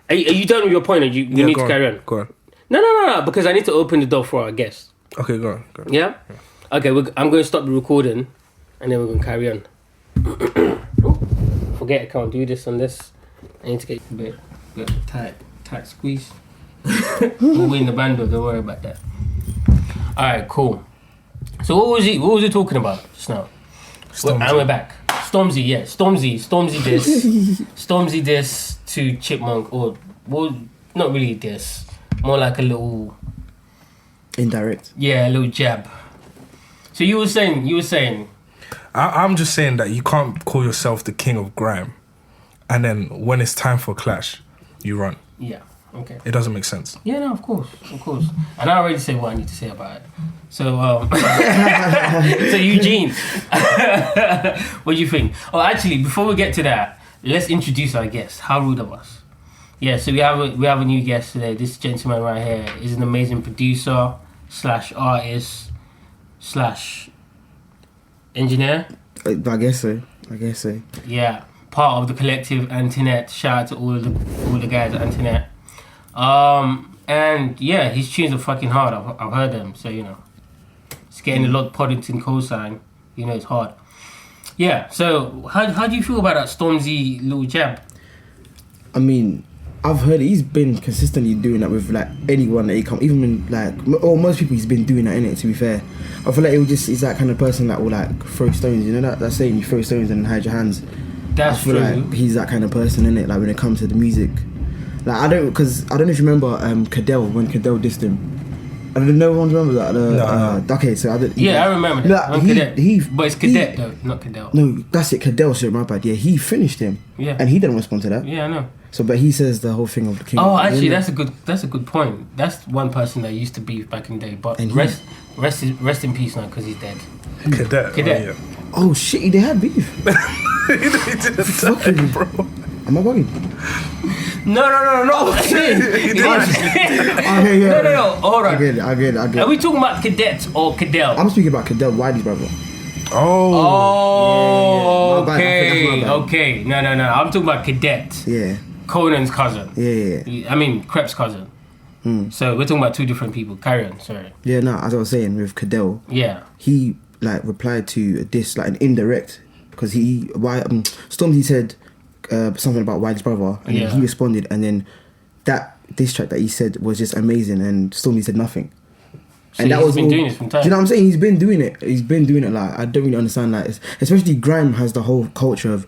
[SPEAKER 1] are you done with your point? Or we need to carry on?
[SPEAKER 2] Go on.
[SPEAKER 1] No. Because I need to open the door for our guest.
[SPEAKER 2] Okay, go on.
[SPEAKER 1] Yeah? Okay, I'm going to stop the recording and then we're going to carry on. Forget I can't do this on this. I need to get a bit tight squeeze. We'll win the band though, don't worry about that. Alright, cool. So what was he talking about just now? And we're back. Stormzy, yeah. Stormzy this to Chipmunk, or well, not really this. More like a little
[SPEAKER 7] indirect.
[SPEAKER 1] Yeah, a little jab. So you were saying
[SPEAKER 2] I'm just saying that you can't call yourself the king of grime and then when it's time for a clash, you run.
[SPEAKER 1] Yeah, okay.
[SPEAKER 2] It doesn't make sense.
[SPEAKER 1] Yeah, no, of course. And I already said what I need to say about it. So, so Eugene, what do you think? Oh, actually, before we get to that, let's introduce our guest. How rude of us. Yeah, so we have a new guest today. This gentleman right here is an amazing producer / artist / engineer.
[SPEAKER 7] I guess so.
[SPEAKER 1] Yeah, part of the collective Antoinette. Shout out to all the guys at Antoinette. And yeah, his tunes are fucking hard. I've heard them, so you know, it's getting a lot of Poddington cosign. You know, it's hard. Yeah. So how do you feel about that Stormzy little jab?
[SPEAKER 7] I mean, I've heard he's been consistently doing that with like anyone that he come, even when like, or most people he's been doing that, innit, to be fair. I feel like he's that kind of person that will like throw stones, you know that saying, you throw stones and hide your hands.
[SPEAKER 1] That's
[SPEAKER 7] I feel
[SPEAKER 1] true.
[SPEAKER 7] like he's that kind of person, innit, like when it comes to the music. Like I don't know if you remember Cadell, when Cadell dissed him. I don't know if one remembers that.
[SPEAKER 2] No.
[SPEAKER 7] Okay, so I
[SPEAKER 1] remember that. But it's Cadet though, not Cadell.
[SPEAKER 7] No, that's it, Cadell, sorry, my bad. Yeah, he finished him.
[SPEAKER 1] Yeah.
[SPEAKER 7] And he didn't respond to that.
[SPEAKER 1] Yeah, I know.
[SPEAKER 7] So, but he says the whole thing of the king.
[SPEAKER 1] Oh, actually, that's a good point. That's one person that used to beef back in the day. But rest in peace now because he's dead.
[SPEAKER 2] Cadet.
[SPEAKER 7] Oh shit, they had beef.
[SPEAKER 2] He didn't fucking, bro.
[SPEAKER 7] Am I bugging?
[SPEAKER 1] No.
[SPEAKER 2] He did.
[SPEAKER 7] Okay, yeah.
[SPEAKER 1] No. Hold on.
[SPEAKER 7] I get it.
[SPEAKER 1] Are we talking about Cadet or Cadell?
[SPEAKER 7] I'm speaking about Cadell Wiley's brother.
[SPEAKER 1] Oh,
[SPEAKER 7] yeah.
[SPEAKER 1] Okay. No. I'm talking about Cadet.
[SPEAKER 7] Yeah.
[SPEAKER 1] Conan's cousin.
[SPEAKER 7] Yeah.
[SPEAKER 1] I mean, Crep's cousin. So we're talking about two different people. Carry on, sorry.
[SPEAKER 7] Yeah, no, as I was saying with Cadell.
[SPEAKER 1] Yeah.
[SPEAKER 7] He like replied to this like an indirect because Stormzy said something about Wiley's brother and then he responded, and then that diss track that he said was just amazing, and Stormzy said nothing.
[SPEAKER 1] So and that was been doing this from time.
[SPEAKER 7] Do you know what I'm saying? He's been doing it. Like I don't really understand that. Especially grime has the whole culture of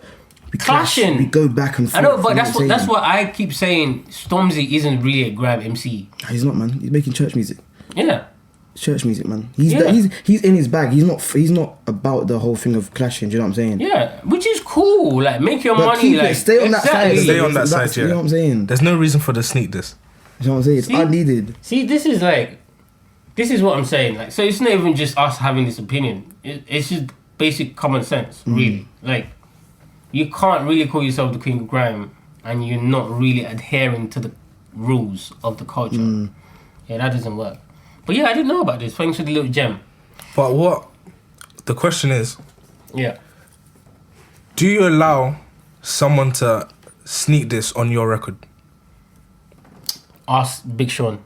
[SPEAKER 1] clashing.
[SPEAKER 7] We go back and forth.
[SPEAKER 1] I know, but that's what I keep saying. Stormzy isn't really a grime MC.
[SPEAKER 7] He's not, man. He's making church music.
[SPEAKER 1] Yeah.
[SPEAKER 7] Church music, man. He's in his bag. He's not about the whole thing of clashing. Do you know what I'm saying?
[SPEAKER 1] Yeah, which is cool. Like, make your money. Like,
[SPEAKER 7] stay on that side.
[SPEAKER 2] Stay on that side. Yeah.
[SPEAKER 7] You know what I'm saying?
[SPEAKER 2] There's no reason for the sneak this.
[SPEAKER 7] You know what I'm saying? It's unneeded.
[SPEAKER 1] See, this is what I'm saying. Like, so it's not even just us having this opinion. It's just basic common sense, really. Like, you can't really call yourself the king of grime and you're not really adhering to the rules of the culture. Yeah, that doesn't work. But yeah, I didn't know about this. Thanks for the little gem.
[SPEAKER 2] But what the question is,
[SPEAKER 1] yeah,
[SPEAKER 2] do you allow someone to sneak this on your record?
[SPEAKER 1] Ask Big Sean.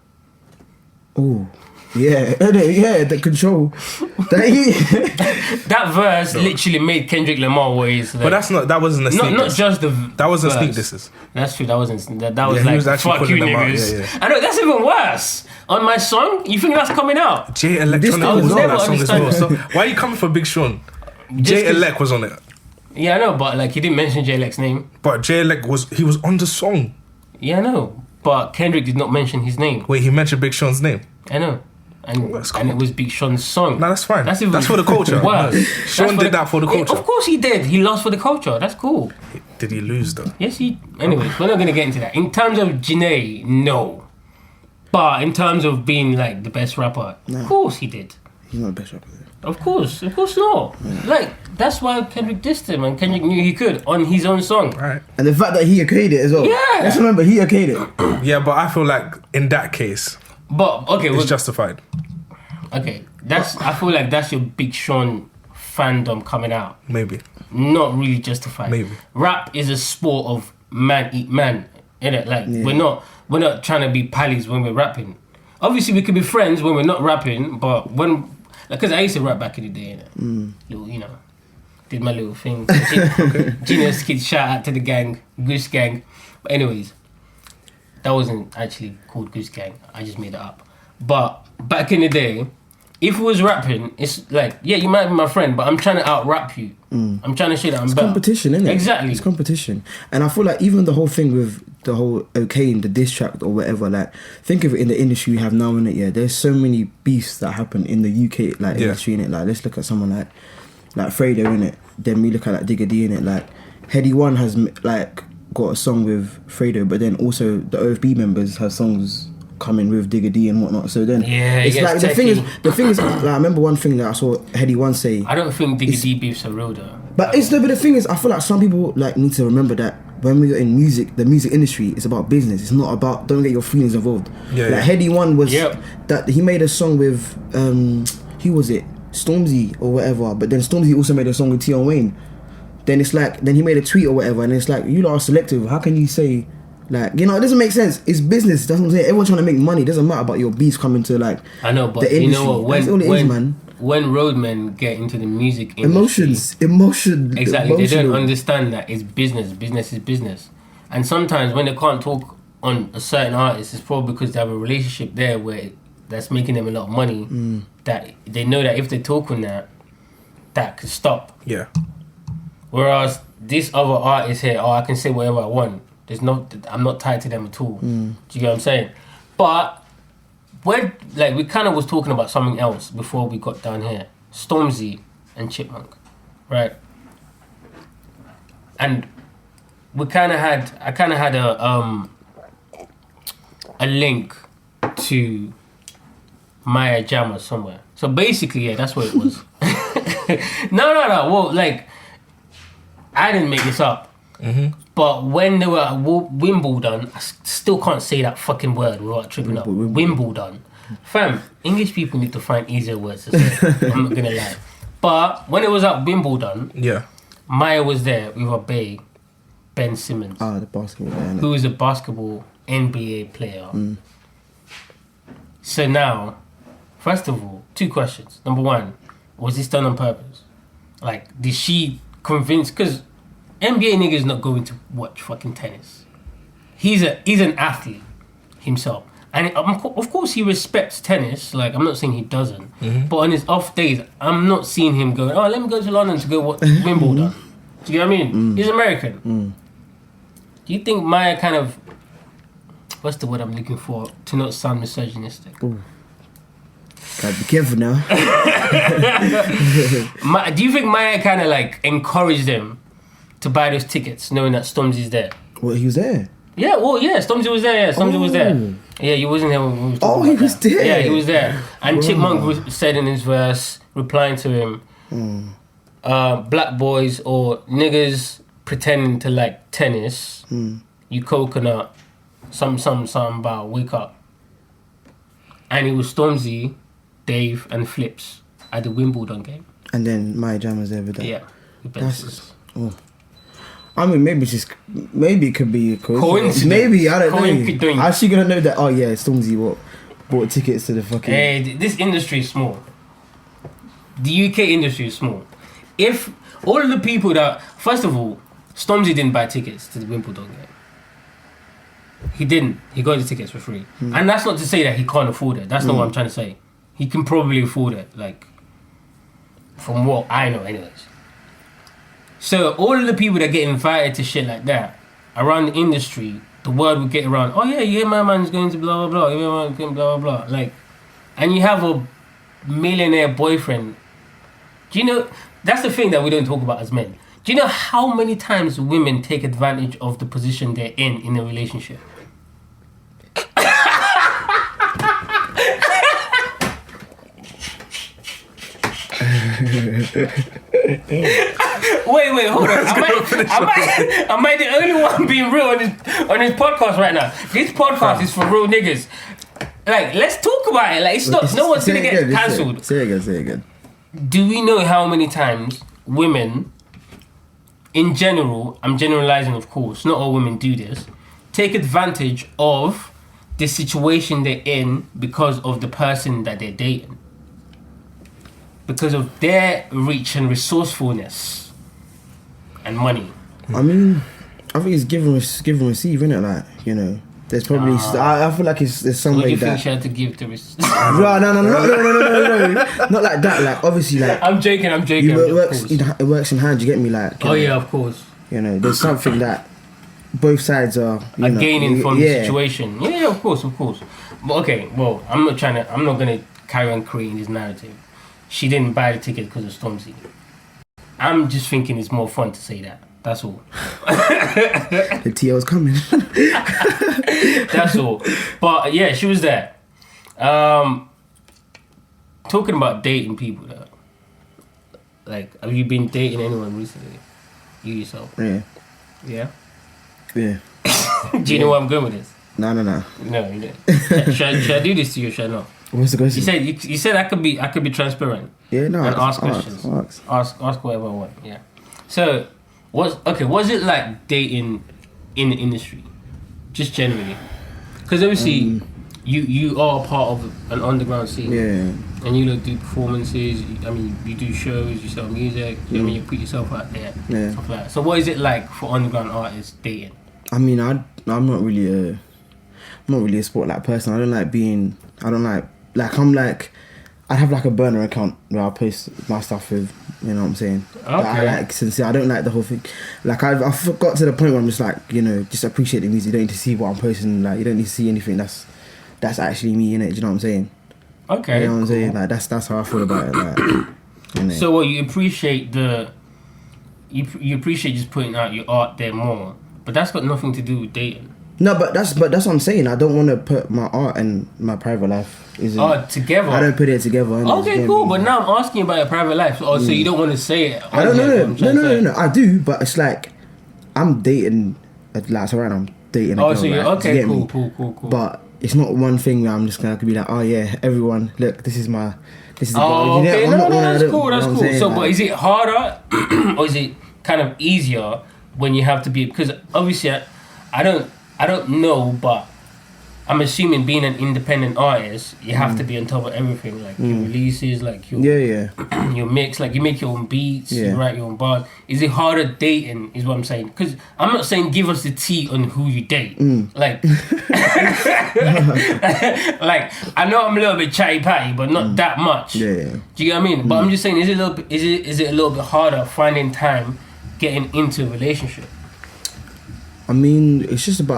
[SPEAKER 7] Oh, yeah, the control.
[SPEAKER 1] That verse literally made Kendrick Lamar what he is. Like,
[SPEAKER 2] but that wasn't a sneak.
[SPEAKER 1] Not just the.
[SPEAKER 2] That wasn't
[SPEAKER 1] verse.
[SPEAKER 2] sneak disses.
[SPEAKER 1] That's true. That wasn't. That was like fuck you niggas.
[SPEAKER 2] Yeah.
[SPEAKER 1] I know that's even worse. On my song, you think that's coming out?
[SPEAKER 2] J Electronic was on that song as well. So why are you coming for Big Sean? J Elec was on it.
[SPEAKER 1] Yeah, I know, but like he didn't mention J Elec's name.
[SPEAKER 2] But J Elec was on the song.
[SPEAKER 1] Yeah, I know, but Kendrick did not mention his name.
[SPEAKER 2] Wait, he mentioned Big Sean's name.
[SPEAKER 1] I know. and
[SPEAKER 2] that's cool.
[SPEAKER 1] and it was Big Sean's song.
[SPEAKER 2] No, that's fine.
[SPEAKER 1] That's
[SPEAKER 2] for the culture.
[SPEAKER 1] Wow.
[SPEAKER 2] Sean did that for the culture.
[SPEAKER 1] Of course he did. He lost for the culture. That's cool.
[SPEAKER 2] Did he lose though?
[SPEAKER 1] Yes, he. Anyways, we're not gonna get into that. In terms of Janae, no. But in terms of being like the best rapper, of course he did.
[SPEAKER 7] He's not the best rapper.
[SPEAKER 1] Of course not. Like that's why Kendrick dissed him, and Kendrick knew he could on his own song.
[SPEAKER 2] Right.
[SPEAKER 7] And the fact that he okayed it as well.
[SPEAKER 1] Yeah.
[SPEAKER 7] Let's remember, he okayed it.
[SPEAKER 2] Yeah, but I feel like in that case,
[SPEAKER 1] But okay,
[SPEAKER 2] it's justified.
[SPEAKER 1] Okay, I feel like that's your Big Sean fandom coming out.
[SPEAKER 2] Maybe.
[SPEAKER 1] Not really justified.
[SPEAKER 2] Maybe.
[SPEAKER 1] Rap is a sport of man eat man, innit? Like we're not trying to be pals when we're rapping. Obviously, we could be friends when we're not rapping, but when because I used to rap back in the day, innit? Little, you know, did my little thing. Genius Kid, shout out to the gang, Goose Gang. But anyways, that wasn't actually called Goose Gang. I just made it up. But back in the day, if it was rapping, it's like, yeah, you might be my friend, but I'm trying to out-rap you. I'm trying to show that I'm better.
[SPEAKER 7] Competition, isn't it?
[SPEAKER 1] Exactly.
[SPEAKER 7] It's competition. And I feel like even the whole thing with the whole okaying the diss track or whatever, like, think of it in the industry we have now, innit? Yeah, there's so many beefs that happen in the UK, like, industry, innit? Like, let's look at someone like Fredo, innit? Then we look at, like, Digga D, innit? Like, Heady One has, like, got a song with Fredo, but then also the OFB members have songs coming with Digga D and whatnot. So then it's like the thing is like, I remember one thing that I saw Heady One say.
[SPEAKER 1] I don't think Digga D beefs are real though.
[SPEAKER 7] But the thing is, I feel like some people like need to remember that when we're in music, the music industry is about business. It's not about, don't get your feelings involved. Heady One was that he made a song with who was it? Stormzy or whatever. But then Stormzy also made a song with Tion Wayne. Then it's like, then he made a tweet or whatever, and it's like, you lot are selective. How can you say, like, you know, it doesn't make sense. It's business. That's what I'm saying. Everyone's trying to make money. It doesn't matter about your beefs coming to, like,
[SPEAKER 1] I know, but
[SPEAKER 7] the industry.
[SPEAKER 1] you know what? When
[SPEAKER 7] Man.
[SPEAKER 1] roadmen get into the music industry,
[SPEAKER 7] emotion.
[SPEAKER 1] Exactly. They don't understand that it's business. Business is business. And sometimes when they can't talk on a certain artist, it's probably because they have a relationship there where that's making them a lot of money. That they know that if they talk on that could stop.
[SPEAKER 2] Yeah.
[SPEAKER 1] Whereas this other artist here, I can say whatever I want. I'm not tied to them at all. Do you get what I'm saying? But when, like, we kind of was talking about something else before we got down here. Stormzy and Chipmunk, right? And I kind of had a link to Maya Jama somewhere. So basically, yeah, that's what it was. No. Well, like, I didn't make this up. But when they were at Wimbledon, I still can't say that fucking word without tripping up. Wimbledon. Fam, English people need to find easier words to say. I'm not gonna lie. But when it was at Wimbledon, Maya was there with her bae, Ben Simmons.
[SPEAKER 7] The basketball player.
[SPEAKER 1] Who is a basketball NBA player. So now, first of all, 2 questions. Number 1, was this done on purpose? Like, did she convince... Because NBA nigga's not going to watch fucking tennis. He's an athlete himself. And of course he respects tennis. Like, I'm not saying he doesn't. But on his off days, I'm not seeing him going, let me go to London to go watch Wimbledon. Do you know what I mean? He's American. Do you think Maya kind of... What's the word I'm looking for? To not sound misogynistic.
[SPEAKER 7] Ooh. Gotta be careful now.
[SPEAKER 1] Do you think Maya kind of like encouraged them to buy those tickets, knowing that Stormzy's there?
[SPEAKER 7] Well, he was there.
[SPEAKER 1] Yeah, Stormzy was there. Stormzy was there. Yeah, he wasn't there when we was talking
[SPEAKER 7] he
[SPEAKER 1] about
[SPEAKER 7] was
[SPEAKER 1] that.
[SPEAKER 7] there.
[SPEAKER 1] Yeah, he was there. And Chipmunk said in his verse, replying to him, black boys or niggas pretending to like tennis, you coconut, something about wake up. And it was Stormzy, Dave, and Flips at the Wimbledon game.
[SPEAKER 7] And then Maya Jama was there with that.
[SPEAKER 1] Yeah.
[SPEAKER 7] I mean, maybe it could be a
[SPEAKER 1] coincidence.
[SPEAKER 7] Maybe, I don't know. How's she gonna know that? Oh yeah, Stormzy bought tickets to the fucking...
[SPEAKER 1] Hey, this industry is small. The UK industry is small. If all of the people that... First of all, Stormzy didn't buy tickets to the Wimbledon game. He didn't. He got the tickets for free. And that's not to say that he can't afford it. That's not what I'm trying to say. He can probably afford it, like, from what I know anyways. So all of the people that get invited to shit like that, around the industry, the word would get around, oh yeah, my man's going to blah, blah, blah, your man's going blah, blah, blah. Like, and you have a millionaire boyfriend, do you know, that's the thing that we don't talk about as men. Do you know how many times women take advantage of the position they're in a relationship? Wait, hold on. Am I the only one being real on this podcast right now? This podcast is for real niggas. Like, let's talk about it. Like, it's not. No one's gonna get cancelled.
[SPEAKER 7] Say it again.
[SPEAKER 1] Do we know how many times women, in general, I'm generalizing, of course, not all women do this, take advantage of the situation they're in because of the person that they're dating, because of their reach and resourcefulness and money?
[SPEAKER 7] I mean, I think it's give and receive, innit? Like, you know, there's probably I feel like there's some
[SPEAKER 1] What do
[SPEAKER 7] way
[SPEAKER 1] you think
[SPEAKER 7] that.
[SPEAKER 1] she had to give to receive?
[SPEAKER 7] No, not like that. Like, obviously, like,
[SPEAKER 1] I'm joking.
[SPEAKER 7] it works in hand. You get me? Like,
[SPEAKER 1] Oh yeah, of course.
[SPEAKER 7] you know, there's something that both sides are
[SPEAKER 1] Gaining from the situation. Yeah, of course. But okay, well, I'm not gonna carry on creating this narrative. She didn't buy the ticket because of Stormzy. I'm just thinking it's more fun to say that. That's all.
[SPEAKER 7] The TL's coming.
[SPEAKER 1] That's all. But yeah, she was there. Talking about dating people though. Like, have you been dating anyone recently? You yourself?
[SPEAKER 7] Yeah.
[SPEAKER 1] Yeah?
[SPEAKER 7] Yeah.
[SPEAKER 1] Do you know where I'm going with this?
[SPEAKER 7] No.
[SPEAKER 1] No, you don't. Should I do this to you or should I not?
[SPEAKER 7] What's the question?
[SPEAKER 1] You said I could be transparent.
[SPEAKER 7] Yeah, no.
[SPEAKER 1] And ask questions. Ask whatever I want. Yeah. So, what's it like dating in the industry, just generally? Because obviously, you are a part of an underground scene.
[SPEAKER 7] Yeah.
[SPEAKER 1] And you do performances. I mean, you do shows. You sell music. I mean, you put yourself out there.
[SPEAKER 7] Yeah.
[SPEAKER 1] Stuff like that. So, what is it like for underground artists dating?
[SPEAKER 7] I mean, I'm not really a spotlight person. I don't like I have like a burner account where I post my stuff with, you know what I'm saying?
[SPEAKER 1] Okay.
[SPEAKER 7] I like sincere. I don't like the whole thing. Like, I got to the point where I'm just like, you know, just appreciate the music. You don't need to see what I'm posting. Like, you don't need to see anything that's actually me in it. Do you know what I'm saying?
[SPEAKER 1] Okay.
[SPEAKER 7] You know what I'm saying? Like, that's how I feel about it. Like, you know.
[SPEAKER 1] So, you appreciate you appreciate just putting out your art there more, but that's got nothing to do with dating.
[SPEAKER 7] No, but that's what I'm saying. I don't want to put my art and my private life
[SPEAKER 1] together.
[SPEAKER 7] I don't put it together.
[SPEAKER 1] Okay, cool. But now I'm asking about your private life. So you don't want to say it?
[SPEAKER 7] I don't know. No. I do, but it's like I'm dating. Like, so right now I'm dating. A girl,
[SPEAKER 1] so you're okay. Cool.
[SPEAKER 7] But it's not one thing where I'm just gonna be like, oh yeah, everyone, look, this is the girl.
[SPEAKER 1] Oh, okay.
[SPEAKER 7] You know,
[SPEAKER 1] That's cool. That's cool.
[SPEAKER 7] Saying,
[SPEAKER 1] So,
[SPEAKER 7] like,
[SPEAKER 1] but is it harder or is it kind of easier when you have to be? Because obviously, I don't know, but I'm assuming being an independent artist, you have to be on top of everything, like your releases, like your your mix, like you make your own beats, you write your own bars. Is it harder dating? Is what I'm saying. Because I'm not saying give us the tea on who you date. Like, like I know I'm a little bit chatty patty, but not that much.
[SPEAKER 7] Yeah.
[SPEAKER 1] Do you get what I mean? But I'm just saying, is it a little bit harder finding time getting into a relationship?
[SPEAKER 7] I mean, I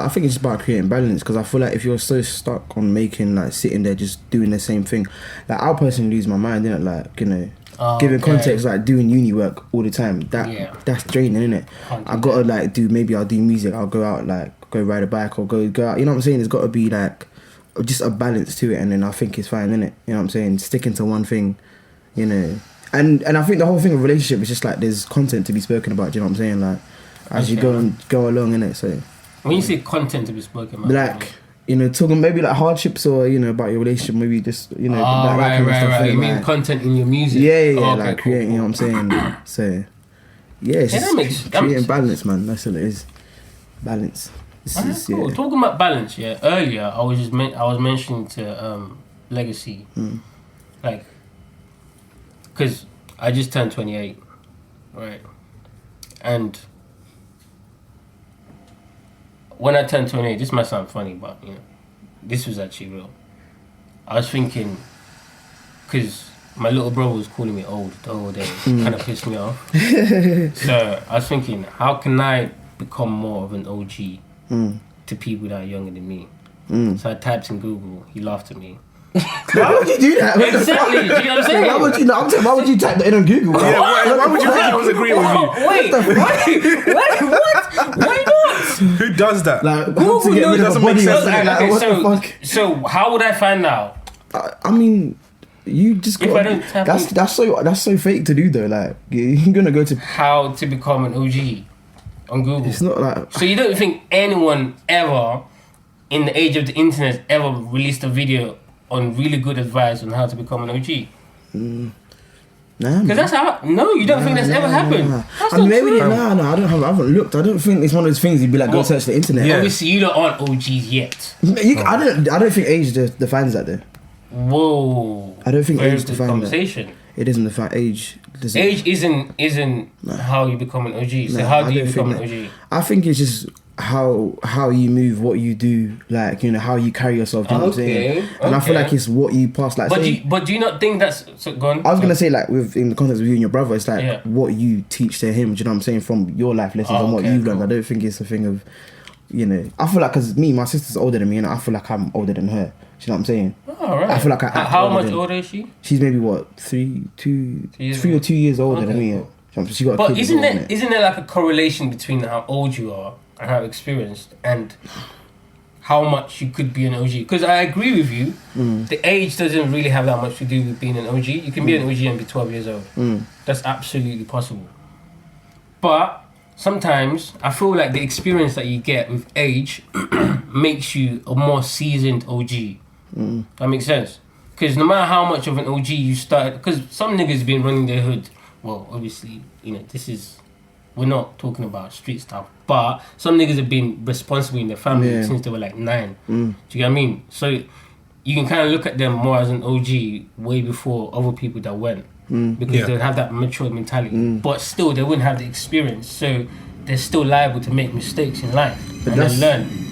[SPEAKER 7] think it's about creating balance, because I feel like if you're so stuck on making, like, sitting there just doing the same thing, like, I'll personally lose my mind, innit? Like, you know, giving context, like doing uni work all the time, that's draining, innit? I gotta like I'll do music, I'll go out, like go ride a bike or go out, you know what I'm saying? There's gotta be like just a balance to it, and then I think it's fine, innit? You know what I'm saying? Sticking to one thing, you know. And I think the whole thing of relationship is just like there's content to be spoken about, do you know what I'm saying? Like, as you go along, innit? So
[SPEAKER 1] when you say content to be spoken about,
[SPEAKER 7] like, you know, talking maybe like hardships or, you know, about your relationship, maybe just, you know,
[SPEAKER 1] right. You mean content in your music?
[SPEAKER 7] Yeah, like creating, cool. You know what I'm saying? So yeah, it's just creating balance, man. That's all it is. Balance.
[SPEAKER 1] Cool. Yeah. Talking about balance, earlier I was mentioning to Legacy, like, because I just turned 28, right? And when I turned 28, this might sound funny, but, you know, this was actually real. I was thinking, because my little brother was calling me old the whole day, kind of pissed me off. So I was thinking, how can I become more of an OG to people that are younger than me? So I typed in Google, he laughed at me.
[SPEAKER 7] Why would you do that? What the
[SPEAKER 1] Exactly.
[SPEAKER 7] fuck?
[SPEAKER 1] Do you know what I'm saying?
[SPEAKER 7] Why would you? No, I'm saying, why would you type that in on Google?
[SPEAKER 2] Yeah, why would you think he was agreeing with you?
[SPEAKER 1] Wait, what? Why not?
[SPEAKER 2] Who does that?
[SPEAKER 7] Like, how
[SPEAKER 1] Google
[SPEAKER 7] to get rid of a
[SPEAKER 2] doesn't make
[SPEAKER 7] body or
[SPEAKER 2] sense.
[SPEAKER 7] something, like,
[SPEAKER 1] Okay,
[SPEAKER 7] what the fuck?
[SPEAKER 1] so how would I find out?
[SPEAKER 7] I mean, you just
[SPEAKER 1] If
[SPEAKER 7] got.
[SPEAKER 1] I don't tap in-
[SPEAKER 7] That's so fake to do though. Like you're gonna go to.
[SPEAKER 1] How to become an OG on Google.
[SPEAKER 7] It's not like.
[SPEAKER 1] So you don't think anyone ever, in the age of the internet, ever released a video on really good advice on how to become an OG?
[SPEAKER 7] Nah,
[SPEAKER 1] Because that's how. No, you don't think that's ever happened.
[SPEAKER 7] Nah.
[SPEAKER 1] That's
[SPEAKER 7] I mean,
[SPEAKER 1] not
[SPEAKER 7] maybe
[SPEAKER 1] true.
[SPEAKER 7] I haven't looked. I don't think it's one of those things you'd be like, go
[SPEAKER 1] Well,
[SPEAKER 7] search the internet.
[SPEAKER 2] yeah.
[SPEAKER 1] Obviously, you don't aren't OGs yet.
[SPEAKER 7] I don't think age defines that though.
[SPEAKER 1] Whoa.
[SPEAKER 7] I don't think
[SPEAKER 1] Very
[SPEAKER 7] age
[SPEAKER 1] good
[SPEAKER 7] defines that.
[SPEAKER 1] conversation.
[SPEAKER 7] It doesn't define age. Doesn't,
[SPEAKER 1] Age isn't how you become an OG. So
[SPEAKER 7] Nah,
[SPEAKER 1] how
[SPEAKER 7] I
[SPEAKER 1] do you
[SPEAKER 7] don't
[SPEAKER 1] become an
[SPEAKER 7] think
[SPEAKER 1] OG?
[SPEAKER 7] I think it's just how you move, what you do, like how you carry yourself. Do you know what I'm saying? And I feel
[SPEAKER 1] okay.
[SPEAKER 7] like it's what you pass. Like, say,
[SPEAKER 1] But do you not think that's so gone?
[SPEAKER 7] I was gonna say like in the context of you and your brother, it's like
[SPEAKER 1] Yeah.
[SPEAKER 7] what you teach to him. Do you know what I'm saying? From your life lessons and what
[SPEAKER 1] okay,
[SPEAKER 7] you've learned.
[SPEAKER 1] cool.
[SPEAKER 7] I don't think it's a thing of, I feel like because my sister's older than me, and I feel like I'm older than her. Do you know what I'm saying?
[SPEAKER 1] All right.
[SPEAKER 7] I feel like I act
[SPEAKER 1] How
[SPEAKER 7] older
[SPEAKER 1] much
[SPEAKER 7] than-
[SPEAKER 1] older is she?
[SPEAKER 7] She's maybe what 3 or 2 years older than
[SPEAKER 1] Okay,
[SPEAKER 7] me.
[SPEAKER 1] cool.
[SPEAKER 7] She got a
[SPEAKER 1] But
[SPEAKER 7] kid as
[SPEAKER 1] isn't
[SPEAKER 7] well,
[SPEAKER 1] there
[SPEAKER 7] innit?
[SPEAKER 1] isn't there like a correlation between how old you are and how experienced and how much you could be an OG? Because I agree with you, the age doesn't really have that much to do with being an OG. You can be an OG and be 12 years old. That's absolutely possible. But sometimes I feel like the experience that you get with age makes you a more seasoned OG. That makes sense. Because no matter how much of an OG you started, because some niggas been running their hood. Well, obviously, we're not talking about street stuff, but some niggas have been responsible in their family
[SPEAKER 7] Yeah.
[SPEAKER 1] since they were like 9. Do you get what I mean? So you can kind of look at them more as an OG way before other people that went. Because
[SPEAKER 2] Yeah.
[SPEAKER 1] they would have that mature mentality. But still, they wouldn't have the experience. So they're still liable to make mistakes in life
[SPEAKER 7] But
[SPEAKER 1] and then
[SPEAKER 7] that's-
[SPEAKER 1] learn.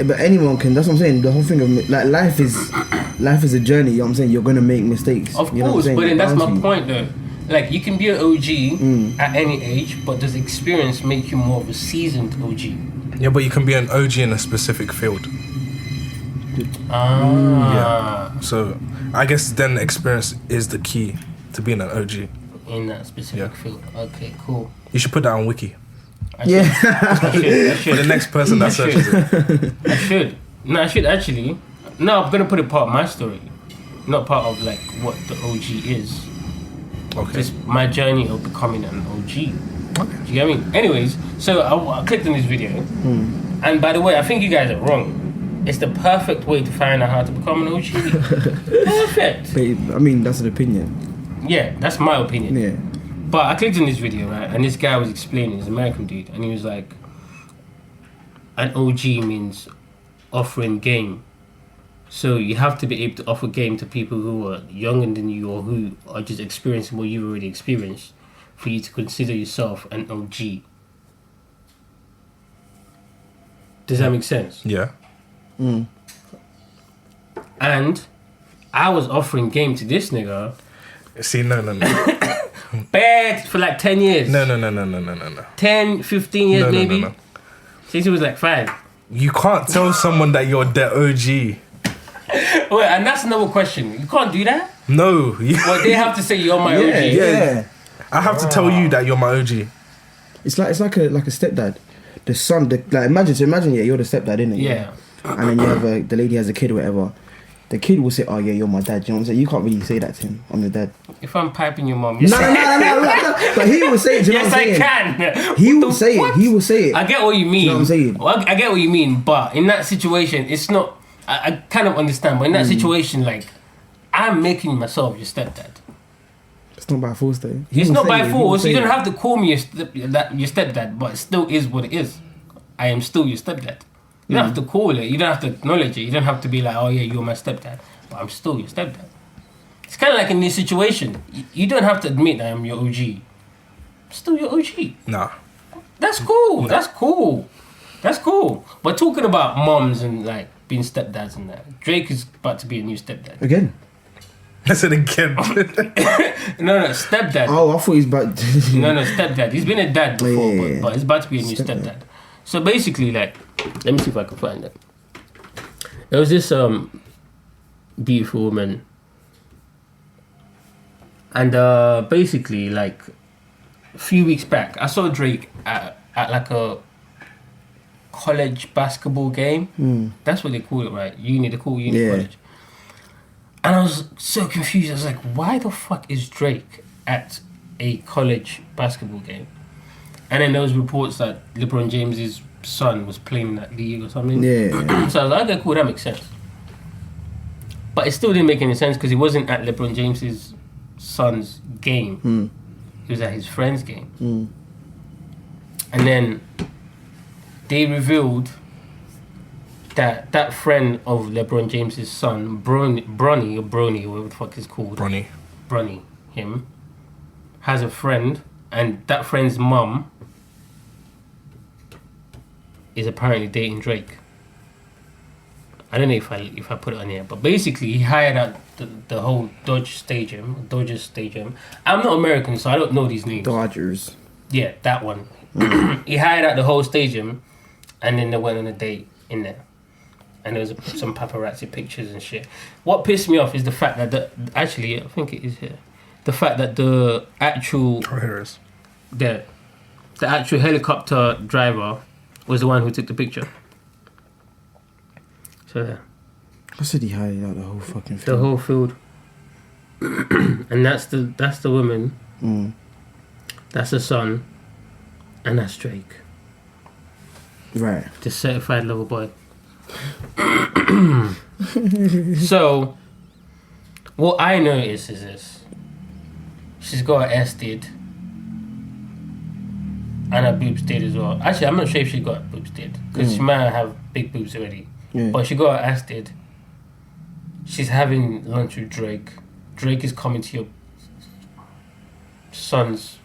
[SPEAKER 7] But anyone can. That's what I'm saying. The whole thing of like life is a journey. You know what I'm saying? You're gonna make mistakes.
[SPEAKER 1] Of
[SPEAKER 7] you know what I'm
[SPEAKER 1] course,
[SPEAKER 7] saying?
[SPEAKER 1] but then
[SPEAKER 7] You're
[SPEAKER 1] that's
[SPEAKER 7] bound
[SPEAKER 1] my
[SPEAKER 7] to.
[SPEAKER 1] point though. Like, you can be an OG at any age, but does experience make you more of a seasoned OG?
[SPEAKER 2] Yeah, but you can be an OG in a specific field.
[SPEAKER 1] Ah,
[SPEAKER 2] So I guess then experience is the key to being an OG.
[SPEAKER 1] in that specific
[SPEAKER 2] Yeah.
[SPEAKER 1] field. Okay, cool.
[SPEAKER 2] You should put that on Wiki
[SPEAKER 7] Yeah.
[SPEAKER 1] I
[SPEAKER 2] for the
[SPEAKER 1] should.
[SPEAKER 2] next person that searches it.
[SPEAKER 1] I should. No, I should actually. No, I'm gonna put it part of my story, not part of like what the OG is.
[SPEAKER 2] Okay.
[SPEAKER 1] Just my journey of becoming an OG. Do you get me? Anyways, so I clicked on this video, and by the way, I think you guys are wrong. It's the perfect way to find out how to become an OG. Perfect.
[SPEAKER 7] But, I mean, that's an opinion.
[SPEAKER 1] Yeah, that's my opinion.
[SPEAKER 7] Yeah.
[SPEAKER 1] But I clicked on this video, right, and this guy was explaining, this American dude, and he was like, an OG means offering game. So you have to be able to offer game to people who are younger than you or who are just experiencing what you've already experienced for you to consider yourself an OG. Does that make sense?
[SPEAKER 2] Yeah.
[SPEAKER 1] And I was offering game to this nigga
[SPEAKER 2] See, no.
[SPEAKER 1] bad for like 10 years.
[SPEAKER 2] No.
[SPEAKER 1] 10, 15 years
[SPEAKER 2] No.
[SPEAKER 1] maybe. Since he was like 5.
[SPEAKER 2] You can't tell someone that you're the OG.
[SPEAKER 1] Wait, and that's another question. You can't do that?
[SPEAKER 2] No.
[SPEAKER 1] Well, they have to say you're my
[SPEAKER 7] Yeah.
[SPEAKER 1] OG.
[SPEAKER 7] Yeah.
[SPEAKER 2] I have to tell you that you're my OG.
[SPEAKER 7] It's like a stepdad. The son, imagine, yeah, you're the stepdad, innit?
[SPEAKER 1] Yeah.
[SPEAKER 7] And then you have the lady has a kid or whatever. The kid will say, "Oh yeah, you're my dad." You know what I'm saying? You can't really say that to him. I'm your dad.
[SPEAKER 1] If I'm piping your mom,
[SPEAKER 7] No. But he will say it. Do you know
[SPEAKER 1] yes,
[SPEAKER 7] what I'm
[SPEAKER 1] I
[SPEAKER 7] saying?
[SPEAKER 1] can.
[SPEAKER 7] He
[SPEAKER 1] What
[SPEAKER 7] will
[SPEAKER 1] the
[SPEAKER 7] say
[SPEAKER 1] what?
[SPEAKER 7] it. He will say it.
[SPEAKER 1] I get what you mean.
[SPEAKER 7] You know what I'm saying?
[SPEAKER 1] Well, I get what you mean, but in that situation, it's not. I kind of understand, but in that situation, like, I'm making myself your stepdad.
[SPEAKER 7] It's not by force though.
[SPEAKER 1] It's not by
[SPEAKER 7] He will
[SPEAKER 1] force.
[SPEAKER 7] say
[SPEAKER 1] You don't
[SPEAKER 7] it.
[SPEAKER 1] have to call me your stepdad, but it still is what it is. I am still your stepdad. You don't have to call it. You don't have to acknowledge it. You don't have to be like, oh yeah, you're my stepdad, but I'm still your stepdad. It's kind of like in this situation. You don't have to admit that I'm your OG. I'm still your OG.
[SPEAKER 2] Nah.
[SPEAKER 1] That's cool. That's cool. That's cool. But talking about moms and like being stepdads and that, Drake is about to be a new stepdad.
[SPEAKER 7] Again.
[SPEAKER 2] I said again.
[SPEAKER 1] No, stepdad.
[SPEAKER 7] Oh, I thought he's about.
[SPEAKER 1] No, stepdad. He's been a dad before,
[SPEAKER 7] Yeah.
[SPEAKER 1] but he's about to be a new stepdad. So basically, like, let me see if I can find it. There was this beautiful woman. And basically, like, a few weeks back, I saw Drake at like a college basketball game. That's what they call it, right? They call uni college. And I was so confused. I was like, why the fuck is Drake at a college basketball game? And then there was reports that LeBron James's son was playing in that league or something.
[SPEAKER 7] Yeah.
[SPEAKER 1] So I was like, okay, cool, that makes sense. But it still didn't make any sense because he wasn't at LeBron James's son's game. He was at his friend's game. And then they revealed that that friend of LeBron James's son, Bronny, or whatever the fuck it's called. Bronny, him, has a friend, and that friend's mum is apparently dating Drake. I don't know if I put it on here, but basically he hired out the whole Dodgers Stadium. I'm not American, so I don't know these names.
[SPEAKER 7] Dodgers.
[SPEAKER 1] Yeah, that one. He hired out the whole stadium, and then they went on a date in there. And there was some paparazzi pictures and shit. What pissed me off is the fact that actually, I think it is here. The fact that the actual the actual helicopter driver was the one who took the picture. So yeah.
[SPEAKER 7] I said he hired out the whole fucking field.
[SPEAKER 1] The whole field. And that's the woman. That's the son. And that's Drake.
[SPEAKER 7] Right.
[SPEAKER 1] The certified lover boy. So what I noticed is this. She's got her ass did. And her boobs did as well. Actually, I'm not sure if she got her boobs did. Because she might have big boobs already.
[SPEAKER 7] Yeah.
[SPEAKER 1] But she got her ass did. She's having lunch with Drake. Drake is coming to your son's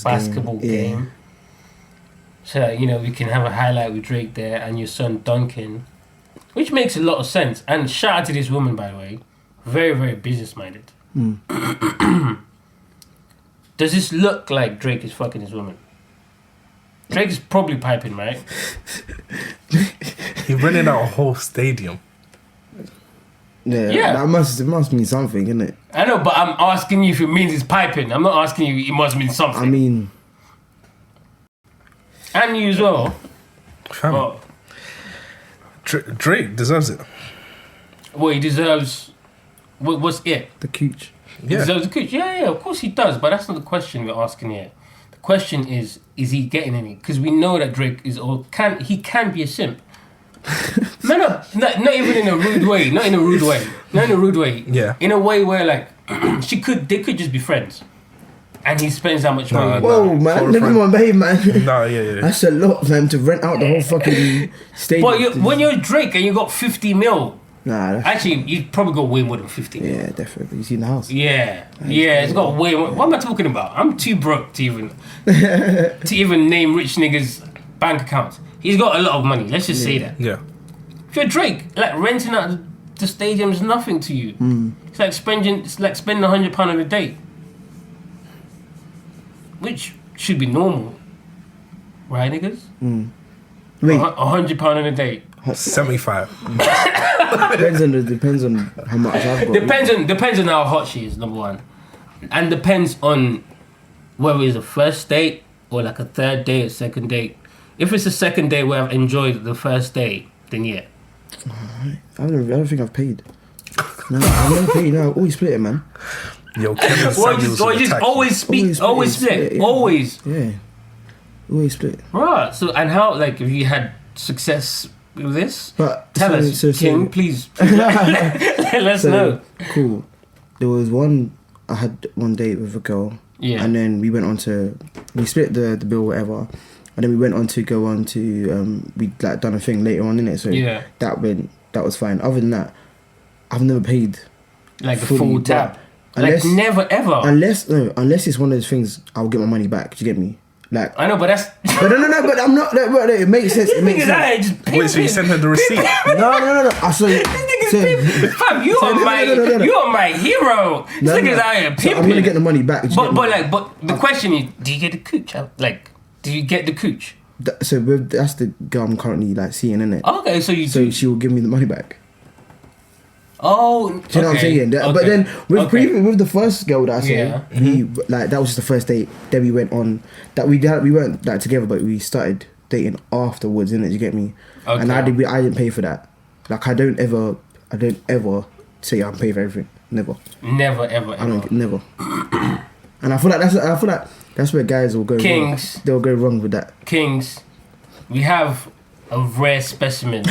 [SPEAKER 1] basketball game. So that, we can have a highlight with Drake there and your son Duncan. Which makes a lot of sense. And shout out to this woman, by the way. Very, very business-minded. Does this look like Drake is fucking his woman? Drake is probably piping, right?
[SPEAKER 2] He's renting out a whole stadium.
[SPEAKER 7] Yeah. It must mean something, isn't it?
[SPEAKER 1] I know, but I'm asking you if it means he's piping. I'm not asking you it must mean something.
[SPEAKER 7] I mean...
[SPEAKER 1] And you as well.
[SPEAKER 2] Fam. Drake deserves it.
[SPEAKER 1] Well, he deserves... What's it?
[SPEAKER 7] The cooch.
[SPEAKER 1] He deserves the cooch. Yeah, of course he does. But that's not the question we're asking here. The question is he getting any? Because we know that Drake is he can be a simp. No, not even in a rude way. Not in a rude way.
[SPEAKER 2] Yeah.
[SPEAKER 1] In a way where like they could just be friends. And he spends that much money.
[SPEAKER 7] Whoa, man, never mind, babe, man.
[SPEAKER 2] No, yeah.
[SPEAKER 7] That's a lot, man, to rent out the whole fucking stadium.
[SPEAKER 1] But when you're Drake and you got 50 mil.
[SPEAKER 7] Nah.
[SPEAKER 1] Actually, you probably got way more than 50 mil.
[SPEAKER 7] Yeah, definitely. You seen the house?
[SPEAKER 1] Yeah, it's got way more. What am I talking about? I'm too broke to even name rich niggas' bank accounts. He's got a lot of money. Let's just say that.
[SPEAKER 2] Yeah.
[SPEAKER 1] If you're Drake, like renting out the stadium is nothing to you. It's like spending £100 on a date, which should be normal, right, niggas?
[SPEAKER 7] Wait,
[SPEAKER 1] £100 on a date.
[SPEAKER 2] 75.
[SPEAKER 7] depends on how much I've got.
[SPEAKER 1] Depends on how hot she is, number one, and depends on whether it's a first date or like a third date, a second date. If it's a second date where I've enjoyed the first date, then yeah.
[SPEAKER 7] I don't think I've paid. No, I've never paid. No, always split it, man.
[SPEAKER 2] Yo, Kevin Samuels
[SPEAKER 1] always split.
[SPEAKER 7] Yeah.
[SPEAKER 1] Always.
[SPEAKER 7] Yeah, always split.
[SPEAKER 1] Right. So and how have you had success with this?
[SPEAKER 7] But
[SPEAKER 1] tell us, King, please. Let us know.
[SPEAKER 7] Cool. There was I had one date with a girl.
[SPEAKER 1] Yeah.
[SPEAKER 7] And then we split the bill, whatever. And then we went on to go on to we like done a thing later on in it. So
[SPEAKER 1] yeah.
[SPEAKER 7] that was fine. Other than that, I've never paid
[SPEAKER 1] like a full tab.
[SPEAKER 7] Unless,
[SPEAKER 1] like never ever.
[SPEAKER 7] Unless it's one of those things, I'll get my money back. Do you get me? Like
[SPEAKER 1] I know, but that's.
[SPEAKER 7] But no. But I'm not. Like, bro, it makes sense. It makes sense.
[SPEAKER 2] Wait, so you sent her the receipt?
[SPEAKER 7] No. I saw you.
[SPEAKER 1] Fam, you are my hero. This nigga's out here pimping.
[SPEAKER 7] So I'm gonna get the money back.
[SPEAKER 1] But the question is, do you get the cooch? Like, do you get the cooch?
[SPEAKER 7] So that's the girl I'm currently like seeing, innit?
[SPEAKER 1] Okay, so
[SPEAKER 7] she will give me the money back.
[SPEAKER 1] Oh,
[SPEAKER 7] Do you know what I'm
[SPEAKER 1] okay,
[SPEAKER 7] saying? But
[SPEAKER 1] okay,
[SPEAKER 7] then with
[SPEAKER 1] okay.
[SPEAKER 7] with the first girl that I saw,
[SPEAKER 1] Yeah.
[SPEAKER 7] we like that was just the first date. Then we went on that we weren't like together, but we started dating afterwards. Innit? You get me?
[SPEAKER 1] Okay.
[SPEAKER 7] And I didn't pay for that. Like I don't ever say I'm paying for everything. Never.
[SPEAKER 1] Never, ever,
[SPEAKER 7] I
[SPEAKER 1] ever.
[SPEAKER 7] don't never. And I feel like that's where guys will go
[SPEAKER 1] Kings.
[SPEAKER 7] wrong. They'll go wrong with that.
[SPEAKER 1] Kings, we have a rare specimen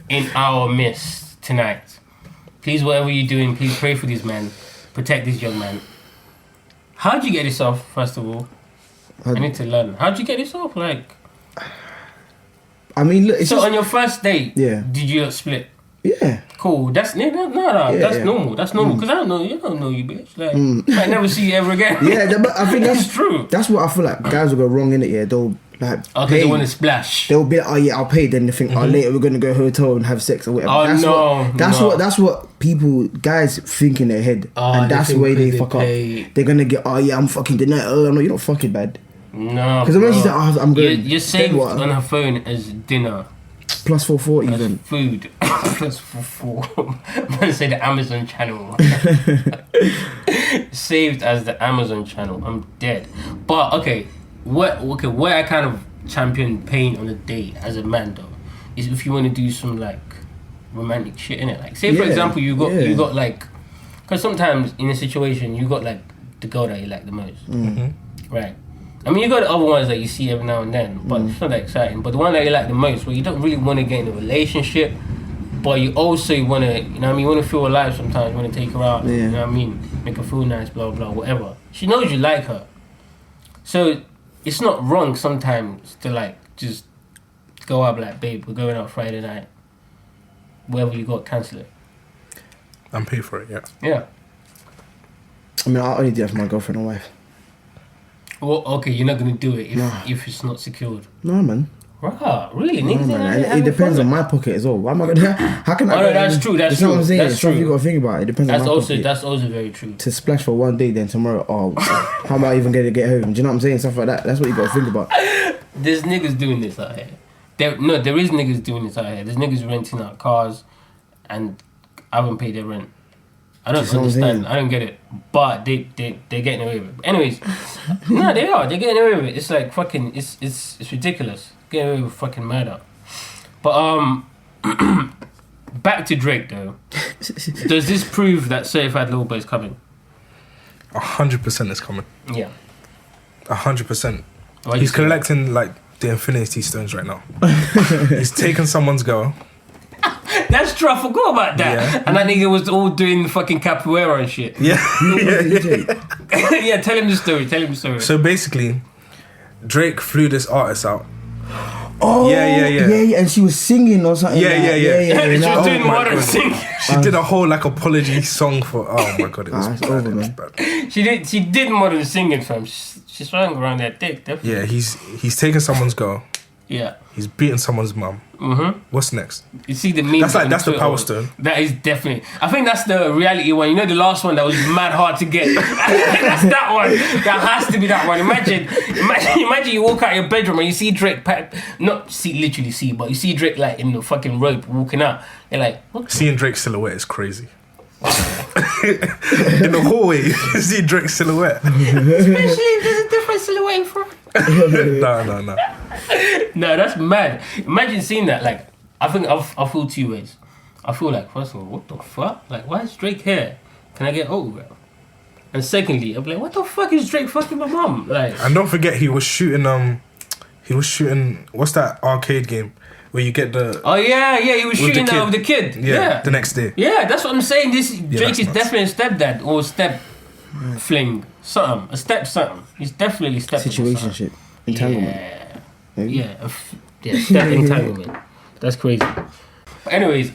[SPEAKER 1] in our midst tonight. Please, whatever you're doing, please pray for this man. Protect this young man. How'd you get this off, first of all? I need to learn. How'd you get this off? Like,
[SPEAKER 7] I mean, look. It's
[SPEAKER 1] so
[SPEAKER 7] just,
[SPEAKER 1] on your first date,
[SPEAKER 7] Yeah.
[SPEAKER 1] did you split?
[SPEAKER 7] yeah.
[SPEAKER 1] Cool. That's that's
[SPEAKER 7] yeah.
[SPEAKER 1] normal. That's normal because I don't know you, bitch. Like, I might never see you ever again.
[SPEAKER 7] Yeah, but I think that's
[SPEAKER 1] It's true.
[SPEAKER 7] That's what I feel like guys will go wrong in it. Yeah, they'll like.
[SPEAKER 1] Okay,
[SPEAKER 7] pay.
[SPEAKER 1] they want to splash.
[SPEAKER 7] They'll be like, oh yeah, I'll pay. Then they think, oh later we're gonna go hotel and have sex or whatever.
[SPEAKER 1] Oh,
[SPEAKER 7] That's what people guys think in their head,
[SPEAKER 1] Oh,
[SPEAKER 7] and
[SPEAKER 1] they
[SPEAKER 7] that's the
[SPEAKER 1] think
[SPEAKER 7] way they
[SPEAKER 1] because
[SPEAKER 7] fuck
[SPEAKER 1] they pay.
[SPEAKER 7] up. They're gonna get, oh yeah, I'm fucking tonight. Oh no, you're not fucking bad.
[SPEAKER 1] No,
[SPEAKER 7] Because when she said, oh, I'm going,
[SPEAKER 1] You're saved
[SPEAKER 7] then what?
[SPEAKER 1] on her phone as dinner.
[SPEAKER 7] Plus 440
[SPEAKER 1] As
[SPEAKER 7] even.
[SPEAKER 1] food. Plus four. I'm gonna say the Amazon channel. Saved as the Amazon channel. I'm dead. But okay, where I kind of champion paying on a date as a man though is if you want to do some like romantic shit in it. Like say for
[SPEAKER 7] Yeah,
[SPEAKER 1] example you got
[SPEAKER 7] yeah.
[SPEAKER 1] like, because sometimes in a situation you got like the girl that you like the most, right? I mean, you got the other ones that you see every now and then, but it's not that exciting. But the one that you like the most, where you don't really want to get in a relationship, but you also want to, you know what I mean, you want to feel alive sometimes, you want to take her out, you know what I mean, make her feel nice, blah, blah, whatever. She knows you like her. So it's not wrong sometimes to like, just go out like, babe, we're going out Friday night. Wherever you got, cancel it.
[SPEAKER 2] I'm paying for it, yeah.
[SPEAKER 1] Yeah.
[SPEAKER 7] I mean, I only do that for my girlfriend or wife.
[SPEAKER 1] Well, okay, you're not going to do it if it's not secured.
[SPEAKER 7] No, man.
[SPEAKER 1] Right, really?
[SPEAKER 7] No,
[SPEAKER 1] Niggas
[SPEAKER 7] man.
[SPEAKER 1] ain't
[SPEAKER 7] And it depends on my pocket as well. Why am I gonna? How can I?
[SPEAKER 1] Oh, no, that's true. That's
[SPEAKER 7] you know what I'm
[SPEAKER 1] true.
[SPEAKER 7] saying?
[SPEAKER 1] That's
[SPEAKER 7] It's something
[SPEAKER 1] true.
[SPEAKER 7] you gotta think about. It depends on my pocket.
[SPEAKER 1] That's also very true.
[SPEAKER 7] To splash for one day, then tomorrow, oh, how am I even gonna get home? Do you know what I'm saying? Stuff like that. That's what you gotta think about.
[SPEAKER 1] There's niggas doing this out here. There is niggas doing this out here. There's niggas renting out cars and haven't paid their rent. I don't
[SPEAKER 7] That's what I'm saying.
[SPEAKER 1] understand. I don't get it. But they're getting away with it. Anyways, no, they are. They're getting away with it. It's like fucking. It's ridiculous. Getting away with fucking murder. But back to Drake though. Does this prove that Certified Lover Boy is coming?
[SPEAKER 2] 100% is coming.
[SPEAKER 1] Yeah.
[SPEAKER 2] 100%.
[SPEAKER 1] Why you
[SPEAKER 2] He's
[SPEAKER 1] say that?
[SPEAKER 2] collecting like the Infinity Stones right now. He's taking someone's girl.
[SPEAKER 1] That's true. I forgot about that.
[SPEAKER 2] Yeah.
[SPEAKER 1] And that nigga was all doing fucking capoeira and shit.
[SPEAKER 2] Yeah.
[SPEAKER 1] Yeah, tell him the story.
[SPEAKER 2] So basically, Drake flew this artist out.
[SPEAKER 7] Oh,
[SPEAKER 2] Yeah.
[SPEAKER 7] and she was singing or something.
[SPEAKER 2] Yeah,
[SPEAKER 7] like,
[SPEAKER 2] yeah.
[SPEAKER 1] She was
[SPEAKER 7] Nah,
[SPEAKER 1] doing
[SPEAKER 2] my
[SPEAKER 1] modern
[SPEAKER 2] God.
[SPEAKER 1] singing.
[SPEAKER 2] She did a whole like apology song for. Oh my god, it was
[SPEAKER 7] it's
[SPEAKER 2] bad.
[SPEAKER 7] over,
[SPEAKER 2] It was
[SPEAKER 7] man.
[SPEAKER 2] bad.
[SPEAKER 1] She did modern singing, fam. She swung around that dick, definitely.
[SPEAKER 2] Yeah, he's taking someone's girl.
[SPEAKER 1] Yeah.
[SPEAKER 2] He's beating someone's mum.
[SPEAKER 1] Mm-hmm.
[SPEAKER 2] What's next?
[SPEAKER 1] You see the meme.
[SPEAKER 2] That's the Power Stone.
[SPEAKER 1] That is definitely. I think that's the reality one. You know the last one that was mad hard to get. That's that one. That has to be that one. Imagine you walk out your bedroom and you see Drake. Literally see, but you see Drake like in the fucking robe walking out. You're like, what?
[SPEAKER 2] Seeing Drake's silhouette is crazy. In the hallway, you see Drake's silhouette.
[SPEAKER 1] Especially if there's a different silhouette in front.
[SPEAKER 2] No.
[SPEAKER 1] No, that's mad. Imagine seeing that. Like, I think I feel two ways. I feel like, first of all, what the fuck? Like, why is Drake here? Can I get over it? And secondly, I'm like, what the fuck is Drake fucking my mum? Like,
[SPEAKER 2] And don't forget, he was shooting. What's that arcade game where you get the?
[SPEAKER 1] oh yeah, he was
[SPEAKER 2] With the
[SPEAKER 1] shooting that
[SPEAKER 2] kid.
[SPEAKER 1] with the kid.
[SPEAKER 2] Yeah, the next day.
[SPEAKER 1] Yeah, that's what I'm saying. Drake
[SPEAKER 2] that's
[SPEAKER 1] is
[SPEAKER 2] nuts.
[SPEAKER 1] definitely a stepdad or step fling something. A step something. He's definitely stepping.
[SPEAKER 7] Situationship, entanglement.
[SPEAKER 1] Yeah, step entanglement. That's crazy. But anyways, we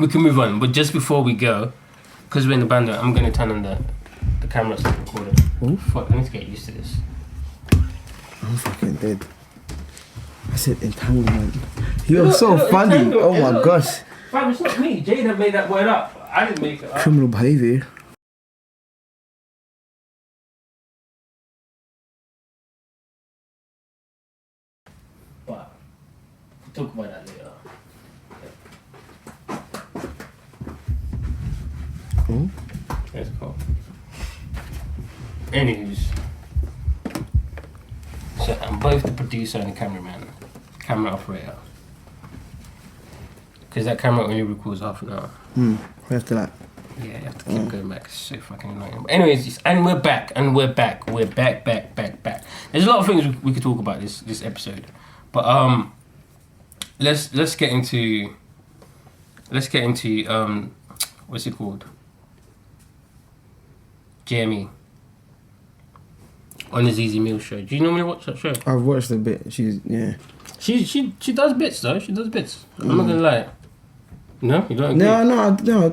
[SPEAKER 1] can move on. But just before we go, because we're in the band, I'm gonna turn on the camera so I can record it. Oh fuck! I need to get used to this.
[SPEAKER 7] I'm fucking dead. I said entanglement. You're so funny. Oh my gosh.
[SPEAKER 1] Fam, it's not me. Jade have made that word up. I didn't make it up.
[SPEAKER 7] Criminal behavior.
[SPEAKER 1] But we'll talk about that later. Let's go. Anyways, so I'm both the producer and the camera operator. Because that camera only records half an hour.
[SPEAKER 7] We have to like.
[SPEAKER 1] Yeah, you have to keep going back. It's so fucking annoying. But anyways, and we're back. We're back. There's a lot of things we could talk about this episode, but let's get into what's it called? Jamie on the Zeze Millz show. Do you normally watch that show?
[SPEAKER 7] I've watched a bit. She
[SPEAKER 1] does bits though. She does bits. I'm not gonna lie. No, you don't agree?
[SPEAKER 7] No.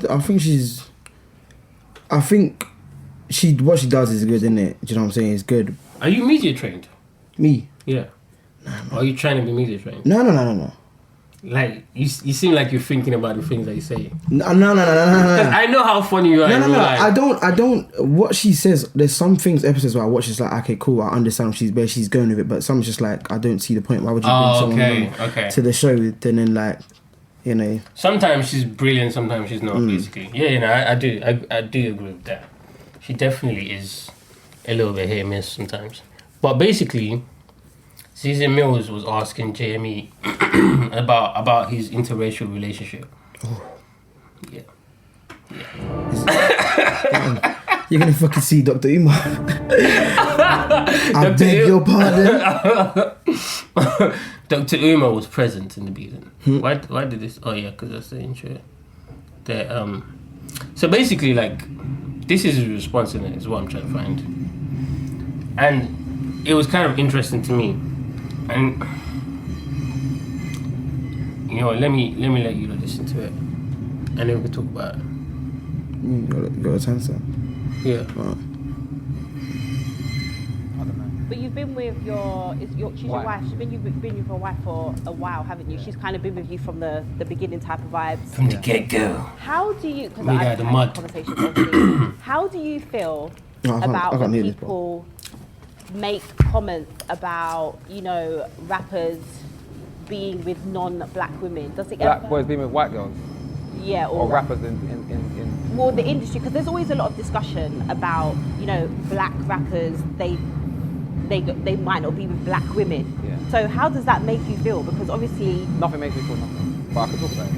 [SPEAKER 7] I think what she does is good, isn't it? Do you know what I'm saying? It's good.
[SPEAKER 1] Are you media trained?
[SPEAKER 7] Me?
[SPEAKER 1] Yeah. Or are you trying to be media trained?
[SPEAKER 7] No.
[SPEAKER 1] Like you seem like you're thinking about the things that you say.
[SPEAKER 7] No.
[SPEAKER 1] I know how funny you are.
[SPEAKER 7] No. I don't. What she says, there's some episodes where I watch, it's like, okay, cool, I understand where she's going with it, but some just like, I don't see the point. Why would you bring someone to the show? Then like, you know. Sometimes
[SPEAKER 1] she's brilliant, sometimes she's not. Basically, I do agree with that. She definitely is a little bit hit and miss sometimes, but basically, Zeze Millz was asking Jamie about his interracial relationship.
[SPEAKER 7] Oh.
[SPEAKER 1] Yeah.
[SPEAKER 7] You're gonna fucking see Dr. Umar. I beg your pardon.
[SPEAKER 1] Dr. Umar was present in the meeting. Why did this? Oh yeah, because that's the intro. So basically, like, this is his response in it, is what I'm trying to find. And it was kind of interesting to me. And you know what, let me let you listen to it, and then we can talk about it.
[SPEAKER 7] You got a timestamp?
[SPEAKER 1] Yeah.
[SPEAKER 7] Right.
[SPEAKER 8] But you've been with she's your wife. You've been with your wife for a while, haven't you? She's kind of been with you from the beginning type of vibes.
[SPEAKER 1] From the get-go.
[SPEAKER 8] How do you? Because I've had conversations obviously. How do you feel about when people make comments about, you know, rappers being with non-black women? Does it
[SPEAKER 9] black boys being with white girls?
[SPEAKER 8] Yeah,
[SPEAKER 9] or rappers in
[SPEAKER 8] more the industry, because there's always a lot of discussion about, you know, black rappers, they might not be with black women.
[SPEAKER 9] Yeah.
[SPEAKER 8] So how does that make you feel? Because obviously
[SPEAKER 9] nothing makes me feel nothing, but I can talk about it.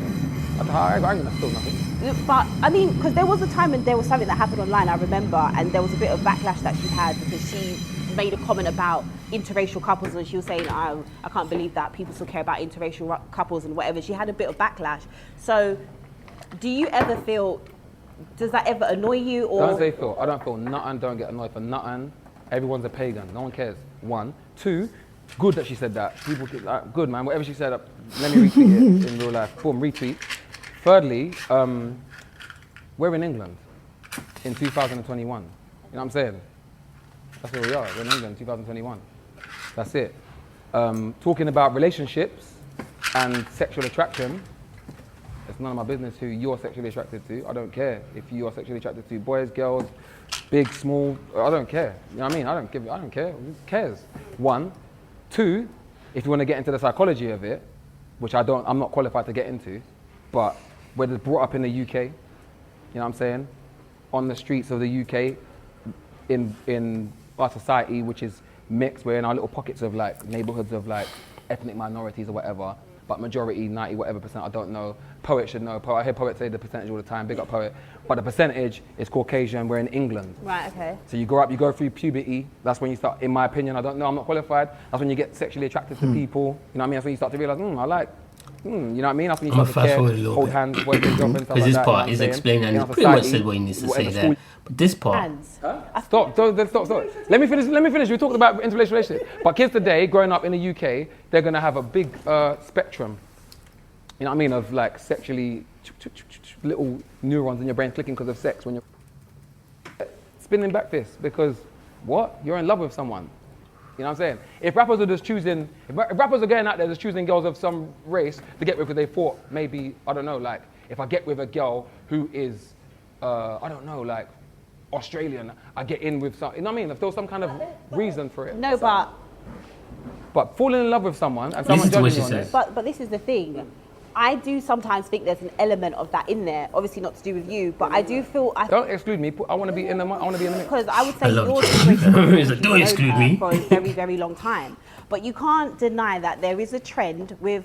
[SPEAKER 9] I ain't gonna feel nothing.
[SPEAKER 8] But I mean, because there was a time when there was something that happened online, I remember, and there was a bit of backlash that she had because she made a comment about interracial couples, and she was saying, oh, I can't believe that people still care about interracial couples and whatever. She had a bit of backlash. So do you ever feel, does that ever annoy you? Or
[SPEAKER 9] Don't say feel. I don't feel nothing, don't get annoyed for nothing. Everyone's a pagan, no one cares. 1, 2, good that she said that. People, good man, whatever she said, let me retweet it in real life. Boom, retweet. Thirdly, we're in England in 2021. You know what I'm saying? That's where we are, we're in England, 2021. That's it. Talking about relationships and sexual attraction, it's none of my business who you're sexually attracted to. I don't care if you are sexually attracted to boys, girls, big, small, I don't care. You know what I mean? I don't care. Who cares? 1. 2, if you want to get into the psychology of it, which I'm not qualified to get into, but we're brought up in the UK, you know what I'm saying? On the streets of the UK, in our society, which is mixed, we're in our little pockets of like neighborhoods of like ethnic minorities or whatever, but majority, 90 whatever percent, I don't know. Poet should know. I hear poets say the percentage all the time, big up poet. But the percentage is Caucasian, we're in England.
[SPEAKER 8] Right, okay.
[SPEAKER 9] So you grow up, you go through puberty, that's when you start, in my opinion, I don't know, I'm not qualified, that's when you get sexually attracted to people, you know what I mean? That's when you start to realize, I like, you know what I mean? That's when you start to care, hold hands, boyfriend, girlfriend, stuff like that.
[SPEAKER 1] Because this part is explaining, and he pretty much said what he needs to say there. But this part...
[SPEAKER 9] Stop. Let me finish. We talked about interracial relationships. But kids today, growing up in the UK, they're going to have a big spectrum, you know what I mean, of like sexually little neurons in your brain clicking because of sex when you're spinning back this, because what? You're in love with someone. You know what I'm saying? If rappers are just choosing, if rappers are going out there just choosing girls of some race to get with because they thought maybe, I don't know, like, if I get with a girl who is, I don't know, like, Australian, I get in with some, you know what I mean? If there was some kind of reason for it.
[SPEAKER 8] No, but
[SPEAKER 9] falling in love with someone and someone judging you on it.
[SPEAKER 8] But this is the thing. I do sometimes think there's an element of that in there. Obviously, not to do with you, but I do feel.
[SPEAKER 9] Don't exclude me. I want to be in the. I want to be in the mix.
[SPEAKER 8] Because I would say
[SPEAKER 10] love
[SPEAKER 8] your
[SPEAKER 10] you.
[SPEAKER 8] situation
[SPEAKER 10] He's like, "Don't exclude me."
[SPEAKER 8] for a very, very long time. But you can't deny that there is a trend with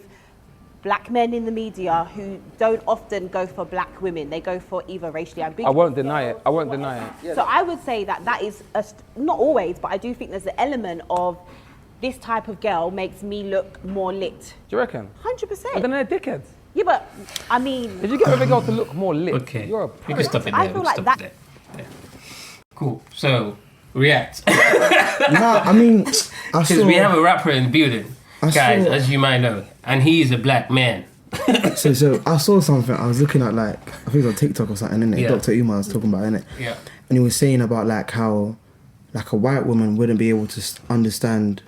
[SPEAKER 8] black men in the media who don't often go for black women. They go for either racially ambiguous.
[SPEAKER 9] I won't deny it. I won't deny it.
[SPEAKER 8] So I would say that is not always, but I do think there's an element of this type of girl makes me look more lit.
[SPEAKER 9] Do you reckon?
[SPEAKER 8] 100%.
[SPEAKER 9] But then they're dickheads.
[SPEAKER 8] Yeah, but I mean,
[SPEAKER 9] If you get every girl to look more lit,
[SPEAKER 10] Okay.
[SPEAKER 9] you're a
[SPEAKER 10] We can stop it there.
[SPEAKER 8] I feel
[SPEAKER 10] we
[SPEAKER 8] like
[SPEAKER 10] can
[SPEAKER 8] that-
[SPEAKER 10] stop it there. Yeah. Cool. So, react.
[SPEAKER 7] Nah, I mean, I
[SPEAKER 10] Because
[SPEAKER 7] saw.
[SPEAKER 10] we have a rapper in the building,
[SPEAKER 7] I
[SPEAKER 10] guys,
[SPEAKER 7] saw-
[SPEAKER 10] as you might know. And he's a black man.
[SPEAKER 7] So I saw something. I was looking at like I think it was on TikTok or something, innit?
[SPEAKER 10] Yeah.
[SPEAKER 7] Dr. Umar was talking about, innit?
[SPEAKER 10] Yeah.
[SPEAKER 7] And he was saying about like how like a white woman wouldn't be able to understand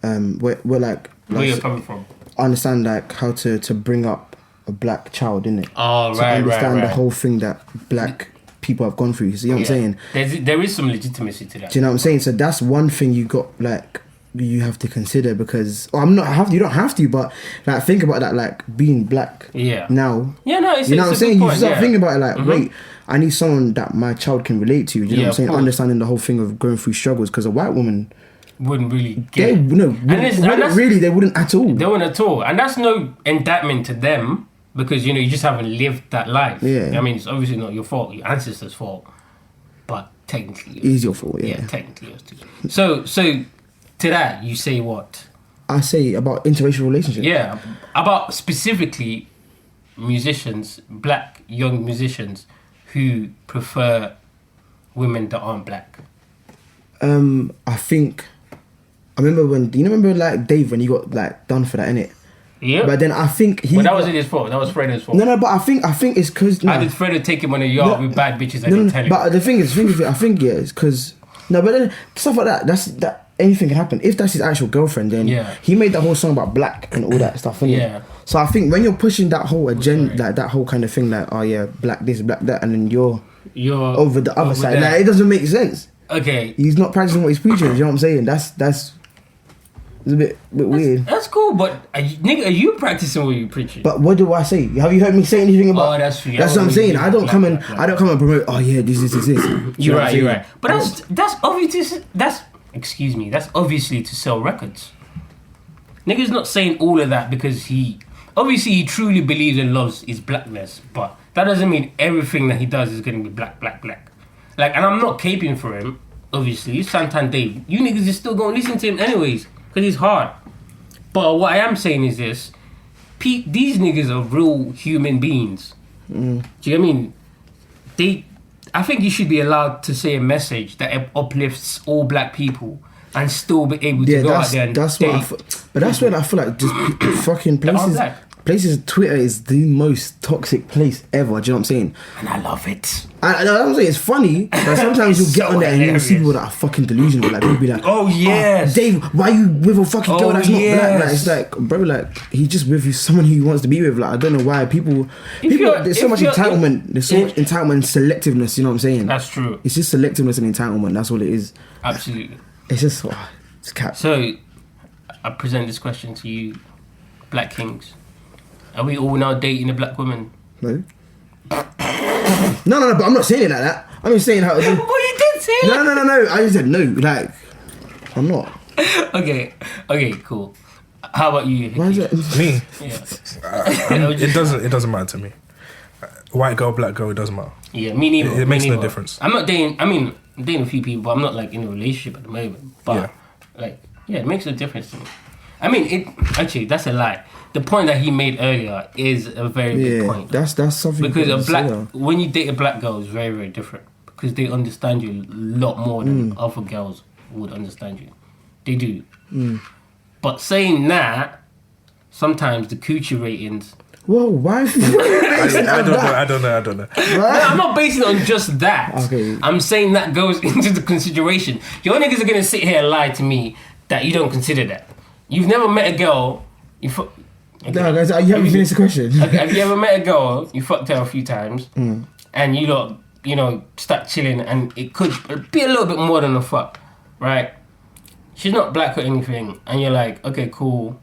[SPEAKER 7] where like
[SPEAKER 10] Where you're coming from.
[SPEAKER 7] understand like how to bring up a black child, innit?
[SPEAKER 10] Oh,
[SPEAKER 7] to
[SPEAKER 10] right,
[SPEAKER 7] understand
[SPEAKER 10] right,
[SPEAKER 7] the
[SPEAKER 10] right.
[SPEAKER 7] whole thing that black people have gone through. You see what I'm saying?
[SPEAKER 10] There is some legitimacy to that.
[SPEAKER 7] Do you know what I'm saying? So that's one thing you got like you have to consider because you don't have to, but like think about that, like being black
[SPEAKER 10] Yeah.
[SPEAKER 7] now.
[SPEAKER 10] Yeah, no, it's
[SPEAKER 7] You know
[SPEAKER 10] it's
[SPEAKER 7] what I'm
[SPEAKER 10] a
[SPEAKER 7] saying?
[SPEAKER 10] good
[SPEAKER 7] You
[SPEAKER 10] point,
[SPEAKER 7] start
[SPEAKER 10] yeah.
[SPEAKER 7] thinking about it like,
[SPEAKER 10] Mhm.
[SPEAKER 7] wait, I need someone that my child can relate to. Do you know
[SPEAKER 10] Yeah,
[SPEAKER 7] what I'm saying?
[SPEAKER 10] of course.
[SPEAKER 7] Understanding the whole thing of going through struggles because a white woman,
[SPEAKER 10] Wouldn't really
[SPEAKER 7] they
[SPEAKER 10] get it.
[SPEAKER 7] wouldn't at all.
[SPEAKER 10] They wouldn't at all. And that's no indictment to them because, you just haven't lived that life.
[SPEAKER 7] Yeah.
[SPEAKER 10] I mean, it's obviously not your fault, your ancestors' fault. But technically...
[SPEAKER 7] It's your fault, yeah.
[SPEAKER 10] technically yours too. So, to that, you say what?
[SPEAKER 7] I say about interracial relationships.
[SPEAKER 10] Yeah, about specifically musicians, black young musicians who prefer women that aren't black.
[SPEAKER 7] I think I remember like Dave when he got like done for that, innit?
[SPEAKER 10] Yeah.
[SPEAKER 7] But then I think he.
[SPEAKER 10] But that wasn't his fault. That was Fredo's fault.
[SPEAKER 7] No, but I think it's because.
[SPEAKER 10] How did Fredo take him on a yard with bad bitches and didn't tell him?
[SPEAKER 7] But the thing is, I think yeah, it's because but then stuff like that. Anything can happen. If that's his actual girlfriend, then he made that whole song about black and all that stuff, innit?
[SPEAKER 10] Yeah.
[SPEAKER 7] So I think when you're pushing that whole agenda, like that whole kind of thing, like oh yeah, black this, black that, and then you're over the other side,
[SPEAKER 10] there.
[SPEAKER 7] like it doesn't make sense.
[SPEAKER 10] Okay.
[SPEAKER 7] He's not practicing what he's preaching. You know what I'm saying? That's it's a bit weird.
[SPEAKER 10] That's cool, but are you practicing what you're preaching?
[SPEAKER 7] But what do I say? Have you heard me say anything about?
[SPEAKER 10] Oh, that's true.
[SPEAKER 7] That's what I'm saying. I don't come and promote. Oh yeah, this.
[SPEAKER 10] You're right. But that's obvious. That's obviously to sell records. Nigga's not saying all of that because he truly believes and loves his blackness, but that doesn't mean everything that he does is going to be black. Like, and I'm not caping for him. Obviously, Santan Dave. You niggas is still going to listen to him anyways because he's hard. But what I am saying is this: these niggas are real human beings. Do you know what I mean? I think you should be allowed to say a message that uplifts all black people and still be able to go out there and
[SPEAKER 7] that's what but that's when I feel like just fucking places. Twitter is the most toxic place ever. Do you know what I'm saying?
[SPEAKER 10] And I love it.
[SPEAKER 7] I know what I'm saying. It's funny, but sometimes you'll get on there and you'll see people that are fucking delusional. Like they'll be like,
[SPEAKER 10] "Oh yes,
[SPEAKER 7] Dave, why you with a fucking girl that's not black?" Like, it's like, bro, like he's just with someone who he wants to be with. Like I don't know why people. There's so much entitlement. There's so much entitlement and selectiveness. You know what I'm saying?
[SPEAKER 10] That's true.
[SPEAKER 7] It's just selectiveness and entitlement. That's what it is.
[SPEAKER 10] Absolutely.
[SPEAKER 7] It's just it's cap.
[SPEAKER 10] So I present this question to you, Black Kings. Are we all now dating a black woman?
[SPEAKER 7] No. No, but I'm not saying it like that. I'm just saying how.
[SPEAKER 10] Well, you did say it.
[SPEAKER 7] No. I just said no. Like, I'm not.
[SPEAKER 10] Okay, cool. How about you?
[SPEAKER 7] Why is it?
[SPEAKER 2] Me?
[SPEAKER 10] Yeah.
[SPEAKER 2] It doesn't matter to me. White girl, black girl, it doesn't matter.
[SPEAKER 10] Yeah, me neither.
[SPEAKER 2] It makes no difference.
[SPEAKER 10] I'm not dating. I'm dating a few people, but I'm not like in a relationship at the moment. But it makes no difference to me. I mean, that's a lie. The point that he made earlier is a very good point.
[SPEAKER 7] That's something.
[SPEAKER 10] Because when you date a black girl, it's very, very different. Because they understand you a lot more than other girls would understand you. They do. But saying that, sometimes the coochie ratings.
[SPEAKER 7] Whoa, why?
[SPEAKER 2] I don't know.
[SPEAKER 10] No, I'm not basing it on just that.
[SPEAKER 7] Okay.
[SPEAKER 10] I'm saying that goes into the consideration. Your niggas are gonna sit here and lie to me that you don't consider that. You've never met a girl.
[SPEAKER 7] No, guys, you haven't finished the question.
[SPEAKER 10] Okay, have you ever met a girl? You fucked her a few times, and you lot, start chilling, and it could be a little bit more than a fuck, right? She's not black or anything, and you're like, okay, cool.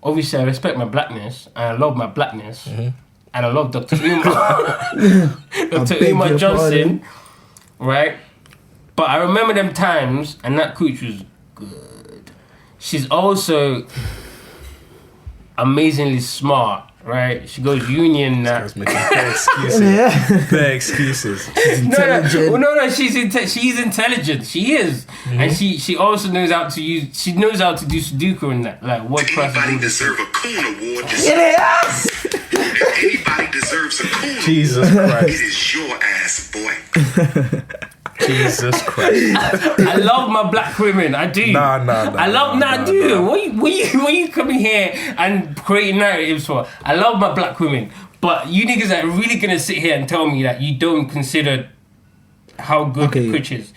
[SPEAKER 10] obviously I respect my blackness and I love my blackness and I love Dr. Umar Dr. Umar Johnson, right? But I remember them times and that cooch was good. She's also amazingly smart, right? She goes union now.
[SPEAKER 2] Making bare excuses. Bare excuses.
[SPEAKER 10] No, she's intelligent. She is, and she also knows how to use. She knows how to do Sudoku and that. Like what?
[SPEAKER 11] Anybody deserve a coon award? If anybody deserves a coon
[SPEAKER 2] Jesus
[SPEAKER 11] award,
[SPEAKER 2] Christ.
[SPEAKER 11] it is your ass, boy.
[SPEAKER 2] Jesus Christ.
[SPEAKER 10] I love my black women. I do.
[SPEAKER 2] Nah.
[SPEAKER 10] I love. I do. What you coming here and creating narratives for? I love my black women, but you niggas are really gonna sit here and tell me that you don't consider how good the coach is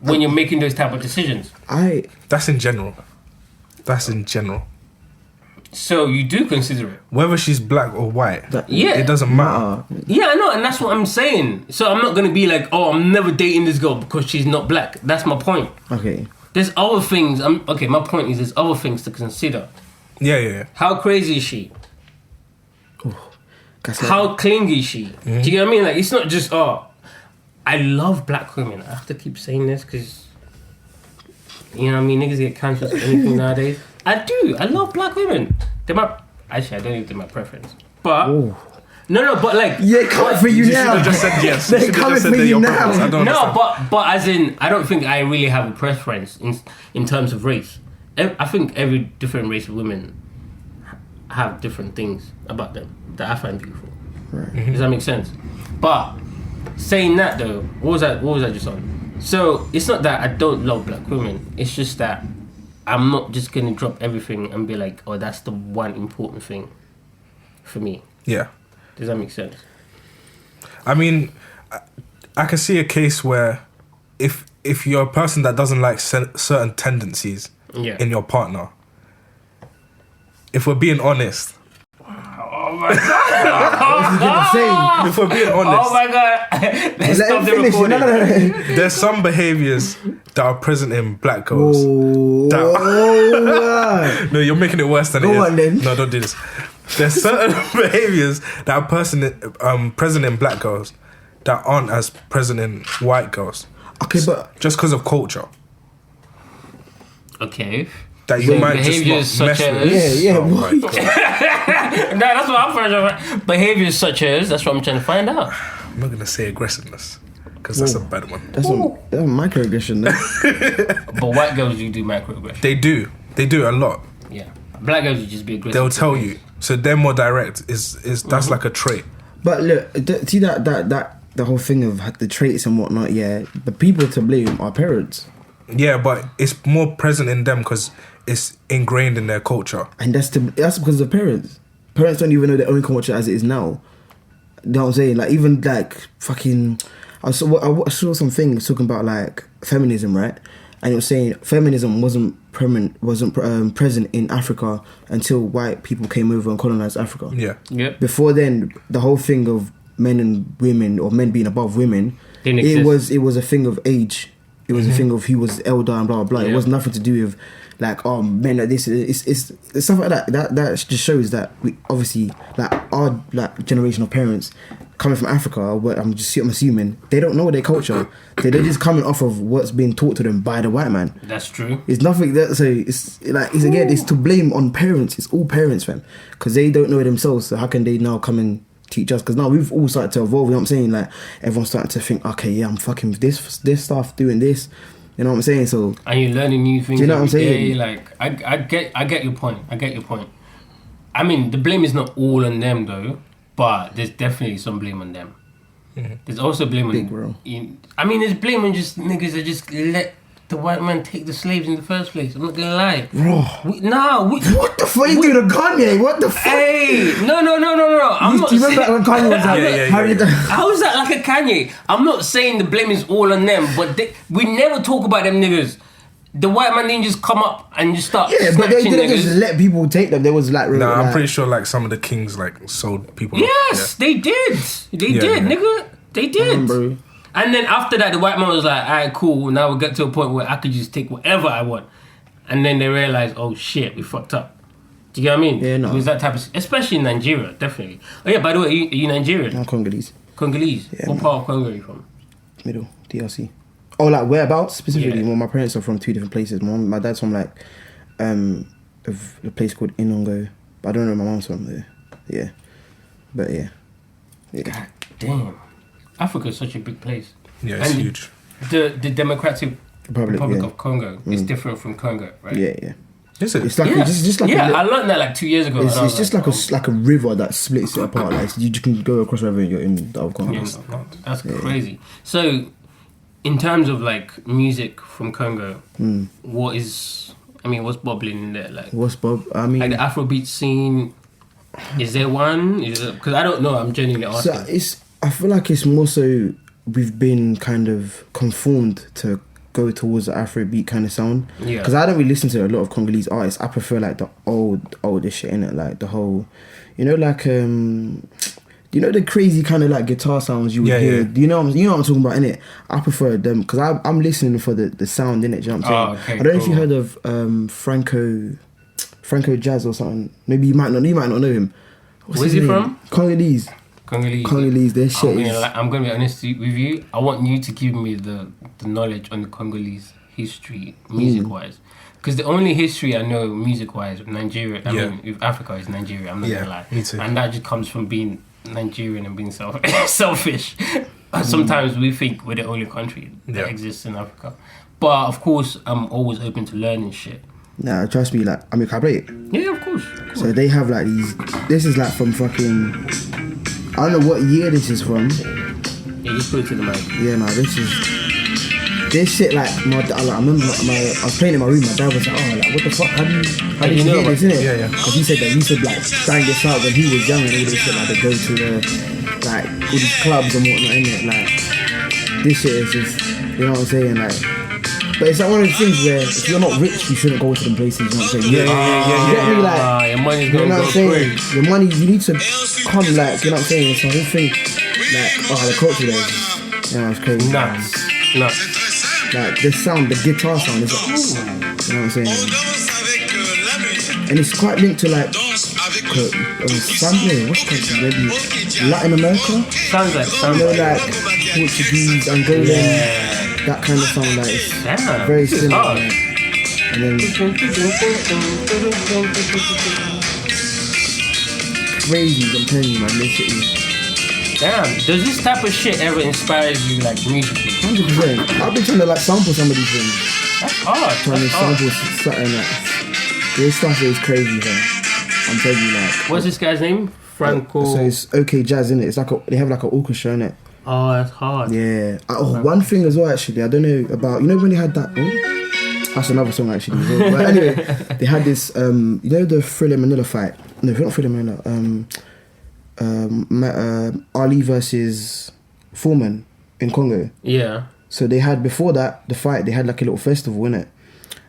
[SPEAKER 10] when you're making those type of decisions.
[SPEAKER 2] That's in general.
[SPEAKER 10] So you do consider it,
[SPEAKER 2] whether she's black or white.
[SPEAKER 10] Yeah,
[SPEAKER 2] it doesn't matter.
[SPEAKER 10] Yeah, I know, and that's what I'm saying. So I'm not gonna be like, oh, I'm never dating this girl because she's not black. That's my point.
[SPEAKER 7] Okay.
[SPEAKER 10] There's other things. My point is there's other things to consider.
[SPEAKER 2] Yeah.
[SPEAKER 10] How crazy is she? How clingy is she? Do you get what I mean? Like, it's not just, I love black women. I have to keep saying this because, you know what I mean? Niggas get cancelled for anything nowadays. I do. I love black women. Actually, I don't think they're my preference. But, no, but like...
[SPEAKER 7] Yeah, coming for you now.
[SPEAKER 2] You should have just said yes.
[SPEAKER 7] They're coming for you now.
[SPEAKER 10] But as in, I don't think I really have a preference in terms of race. I think every different race of women have different things about them that I find beautiful. Right. Does that make sense? But saying that though, what was I just on? So it's not that I don't love black women. It's just that I'm not just gonna drop everything and be like, oh, that's the one important thing for me.
[SPEAKER 2] Yeah.
[SPEAKER 10] Does that make sense?
[SPEAKER 2] I mean, I can see a case where if you're a person that doesn't like certain tendencies in your partner, if we're being honest.
[SPEAKER 10] Oh my god!
[SPEAKER 2] If we're being honest.
[SPEAKER 10] Oh my god! Let's stop the recording.
[SPEAKER 2] There's some behaviours that are present in black girls. No, you're making it worse than it is.
[SPEAKER 7] Go on then.
[SPEAKER 2] No, don't do this. There's certain behaviours that are present in black girls that aren't as present in white girls.
[SPEAKER 7] Okay, but
[SPEAKER 2] just because of culture.
[SPEAKER 10] Okay.
[SPEAKER 2] That you might just not mess with.
[SPEAKER 7] Yeah.
[SPEAKER 2] Oh my God.
[SPEAKER 10] No, that's what I'm trying to. Behaviors such as. That's what I'm trying to find out.
[SPEAKER 2] I'm not gonna say aggressiveness because that's a bad one.
[SPEAKER 7] That's a microaggression.
[SPEAKER 10] But white girls, you do microaggression.
[SPEAKER 2] They do a lot.
[SPEAKER 10] Yeah. Black girls, you just be aggressive.
[SPEAKER 2] They'll tell you. So they're more direct. Is that's like a trait.
[SPEAKER 7] But look, see that the whole thing of the traits and whatnot. Yeah, the people to blame are parents.
[SPEAKER 2] Yeah, but it's more present in them because it's ingrained in their culture.
[SPEAKER 7] And that's because of parents. Parents don't even know their own culture as it is now. You know what I'm saying? Like, even like fucking... I saw some things talking about like feminism, right? And it was saying feminism wasn't present in Africa until white people came over and colonized Africa.
[SPEAKER 2] Yeah.
[SPEAKER 10] Yep.
[SPEAKER 7] Before then, the whole thing of men and women, or men being above women, it was a thing of age. It was a thing of who was elder and blah blah blah. It was nothing to do with like, oh, men are this. It's stuff like that. That just shows that we obviously, like, our like generation of parents coming from Africa, I'm assuming they don't know their culture. They're just coming off of what's being taught to them by the white man.
[SPEAKER 10] That's true.
[SPEAKER 7] It's nothing that, so it's like, it's to blame on parents. It's all parents, fam, because they don't know it themselves. So how can they now come and teach us? Because now we've all started to evolve. You know what I'm saying? Like, everyone's starting to think, okay, yeah, I'm fucking with this stuff, doing this. You know what I'm saying? So,
[SPEAKER 10] and you're learning new things.
[SPEAKER 7] Do you know what I'm
[SPEAKER 10] Day.
[SPEAKER 7] saying?
[SPEAKER 10] Like, I get your point. I mean, the blame is not all on them though, but there's definitely some blame on them. Mm-hmm. There's also blame on. There's blame on just niggas that just let the white man take the slaves in the first place. I'm not gonna lie.
[SPEAKER 7] Bro. What the fuck you doing to Kanye? What the fuck?
[SPEAKER 10] Hey, no. I'm not.
[SPEAKER 7] Do you remember when Kanye was like,
[SPEAKER 10] how is that like a Kanye? I'm not saying the blame is all on them, but we never talk about them niggas. The white man didn't just come up and just start.
[SPEAKER 7] Yeah, but they didn't just let people take them. There was like,
[SPEAKER 2] I'm pretty sure like some of the kings like sold people.
[SPEAKER 10] Yes, they did. They did, nigga. They did.
[SPEAKER 7] Bro.
[SPEAKER 10] And then after that, the white man was like, alright, cool, now we get to a point where I could just take whatever I want. And then they realized, oh shit, we fucked up. Do you get what I mean?
[SPEAKER 7] Yeah, no.
[SPEAKER 10] It was that type of, especially in Nigeria, definitely. Oh yeah, by the way, are you Nigerian?
[SPEAKER 7] I'm Congolese.
[SPEAKER 10] Congolese.
[SPEAKER 7] Yeah,
[SPEAKER 10] What
[SPEAKER 7] man.
[SPEAKER 10] part of Congo are you from?
[SPEAKER 7] Middle, DRC. Oh, like whereabouts specifically?
[SPEAKER 10] Yeah.
[SPEAKER 7] Well, my parents are from 2 different places. My dad's from like a place called Inongo, but I don't know where my mom's from there. Yeah, but yeah.
[SPEAKER 10] God damn. Africa is such a big place.
[SPEAKER 2] Yeah, it's
[SPEAKER 10] And
[SPEAKER 2] huge.
[SPEAKER 10] The Democratic Republic
[SPEAKER 7] yeah.
[SPEAKER 10] of Congo is different from Congo, right?
[SPEAKER 7] Yeah.
[SPEAKER 2] Is it?
[SPEAKER 7] It's like
[SPEAKER 10] Yeah,
[SPEAKER 7] it's just like
[SPEAKER 10] yeah.
[SPEAKER 7] a,
[SPEAKER 10] I learned that like 2 years ago.
[SPEAKER 7] it's,
[SPEAKER 10] and I
[SPEAKER 7] it's
[SPEAKER 10] was
[SPEAKER 7] just like a river that splits it apart. Like you can go across the river and you're in the other Congo.
[SPEAKER 10] yeah, no, that's crazy. So, in terms of like music from Congo, what's bubbling in there? Like,
[SPEAKER 7] What's Bob? I mean,
[SPEAKER 10] like the Afrobeat scene. Is there one? Because I don't know. I'm genuinely asking.
[SPEAKER 7] so I feel like it's more so we've been kind of conformed to go towards the Afrobeat kind of sound.
[SPEAKER 10] Yeah.
[SPEAKER 7] Because I don't really listen to a lot of Congolese artists. I prefer like the older shit in it, like the whole, like the crazy kind of like guitar sounds you would hear.
[SPEAKER 2] Yeah.
[SPEAKER 7] You know what I'm talking about, innit? I prefer them because I'm listening for the sound in it. You know what I'm saying?
[SPEAKER 10] Oh, okay,
[SPEAKER 7] I don't know if you
[SPEAKER 10] cool.
[SPEAKER 7] heard of Franco Jazz or something. Maybe you might not know him. What's
[SPEAKER 10] Where's
[SPEAKER 7] his
[SPEAKER 10] he
[SPEAKER 7] name?
[SPEAKER 10] from?
[SPEAKER 7] Congolese. Their shit is.
[SPEAKER 10] I'm gonna be honest with you. I want you to give me the knowledge on the Congolese history, music wise, because the only history I know music wise with Nigeria, I mean with Africa, is Nigeria. I'm not gonna lie,
[SPEAKER 2] me too.
[SPEAKER 10] and that just comes from being Nigerian and being selfish. Sometimes we think we're the only country that exists in Africa, but of course I'm always open to learning shit.
[SPEAKER 7] Nah, trust me. Like, I mean, can I play it?
[SPEAKER 10] Yeah, of course.
[SPEAKER 7] So they have like these. This is like from fucking. I don't know what year this is from.
[SPEAKER 10] Yeah, just put it to the mic.
[SPEAKER 7] Yeah, no, this shit like I remember I was playing in my room. My dad was like, "Oh, like what the fuck? How do you
[SPEAKER 10] know
[SPEAKER 7] hear this, innit?"
[SPEAKER 2] Yeah.
[SPEAKER 7] Because he said that he should like bang this out when he was young and all this shit. Like they go to like all these clubs and whatnot, innit? Like this shit is just, you know what I'm saying, like. But it's like one of those things where if you're not rich, you shouldn't go to them places. You know what I'm saying?
[SPEAKER 2] Yeah.
[SPEAKER 7] You get me, like,
[SPEAKER 10] your money's
[SPEAKER 7] you know
[SPEAKER 10] gonna
[SPEAKER 7] what
[SPEAKER 10] go
[SPEAKER 7] I'm saying?
[SPEAKER 10] straight.
[SPEAKER 7] Your money, you need to come, like, you know what I'm saying? It's the whole thing, like, the culture there, it's crazy.
[SPEAKER 10] Nuts.
[SPEAKER 7] Like, the sound, the guitar sound, is like, you know what I'm saying? And it's quite linked to, like, sampling, what's country, maybe Latin America?
[SPEAKER 10] Sounds like
[SPEAKER 7] like, Portuguese, Angolan, that kind of sound, like, it's very similar.
[SPEAKER 10] hard.
[SPEAKER 7] Like, and then crazy, I'm telling you, man, this shit is
[SPEAKER 10] Damn, does this type of shit ever inspire you, like, musically?
[SPEAKER 7] 100%. I've been trying to like sample some of these things.
[SPEAKER 10] That's hard.
[SPEAKER 7] Trying to
[SPEAKER 10] That's hard.
[SPEAKER 7] sample something like this stuff is crazy, man. I'm telling you, like.
[SPEAKER 10] What's this guy's name? Franco.
[SPEAKER 7] So it's OK Jazz, innit? It's like they have like an orchestra in it.
[SPEAKER 10] Oh, that's hard.
[SPEAKER 7] Yeah. One thing as well, actually, I don't know about. You know when they had that. Oh, that's another song actually. As well. But anyway, they had this. You know the Thriller Manila fight. No, not Thriller Manila. Ali versus Foreman in Congo.
[SPEAKER 10] Yeah.
[SPEAKER 7] So they had, before that, the fight, they had like a little festival, innit?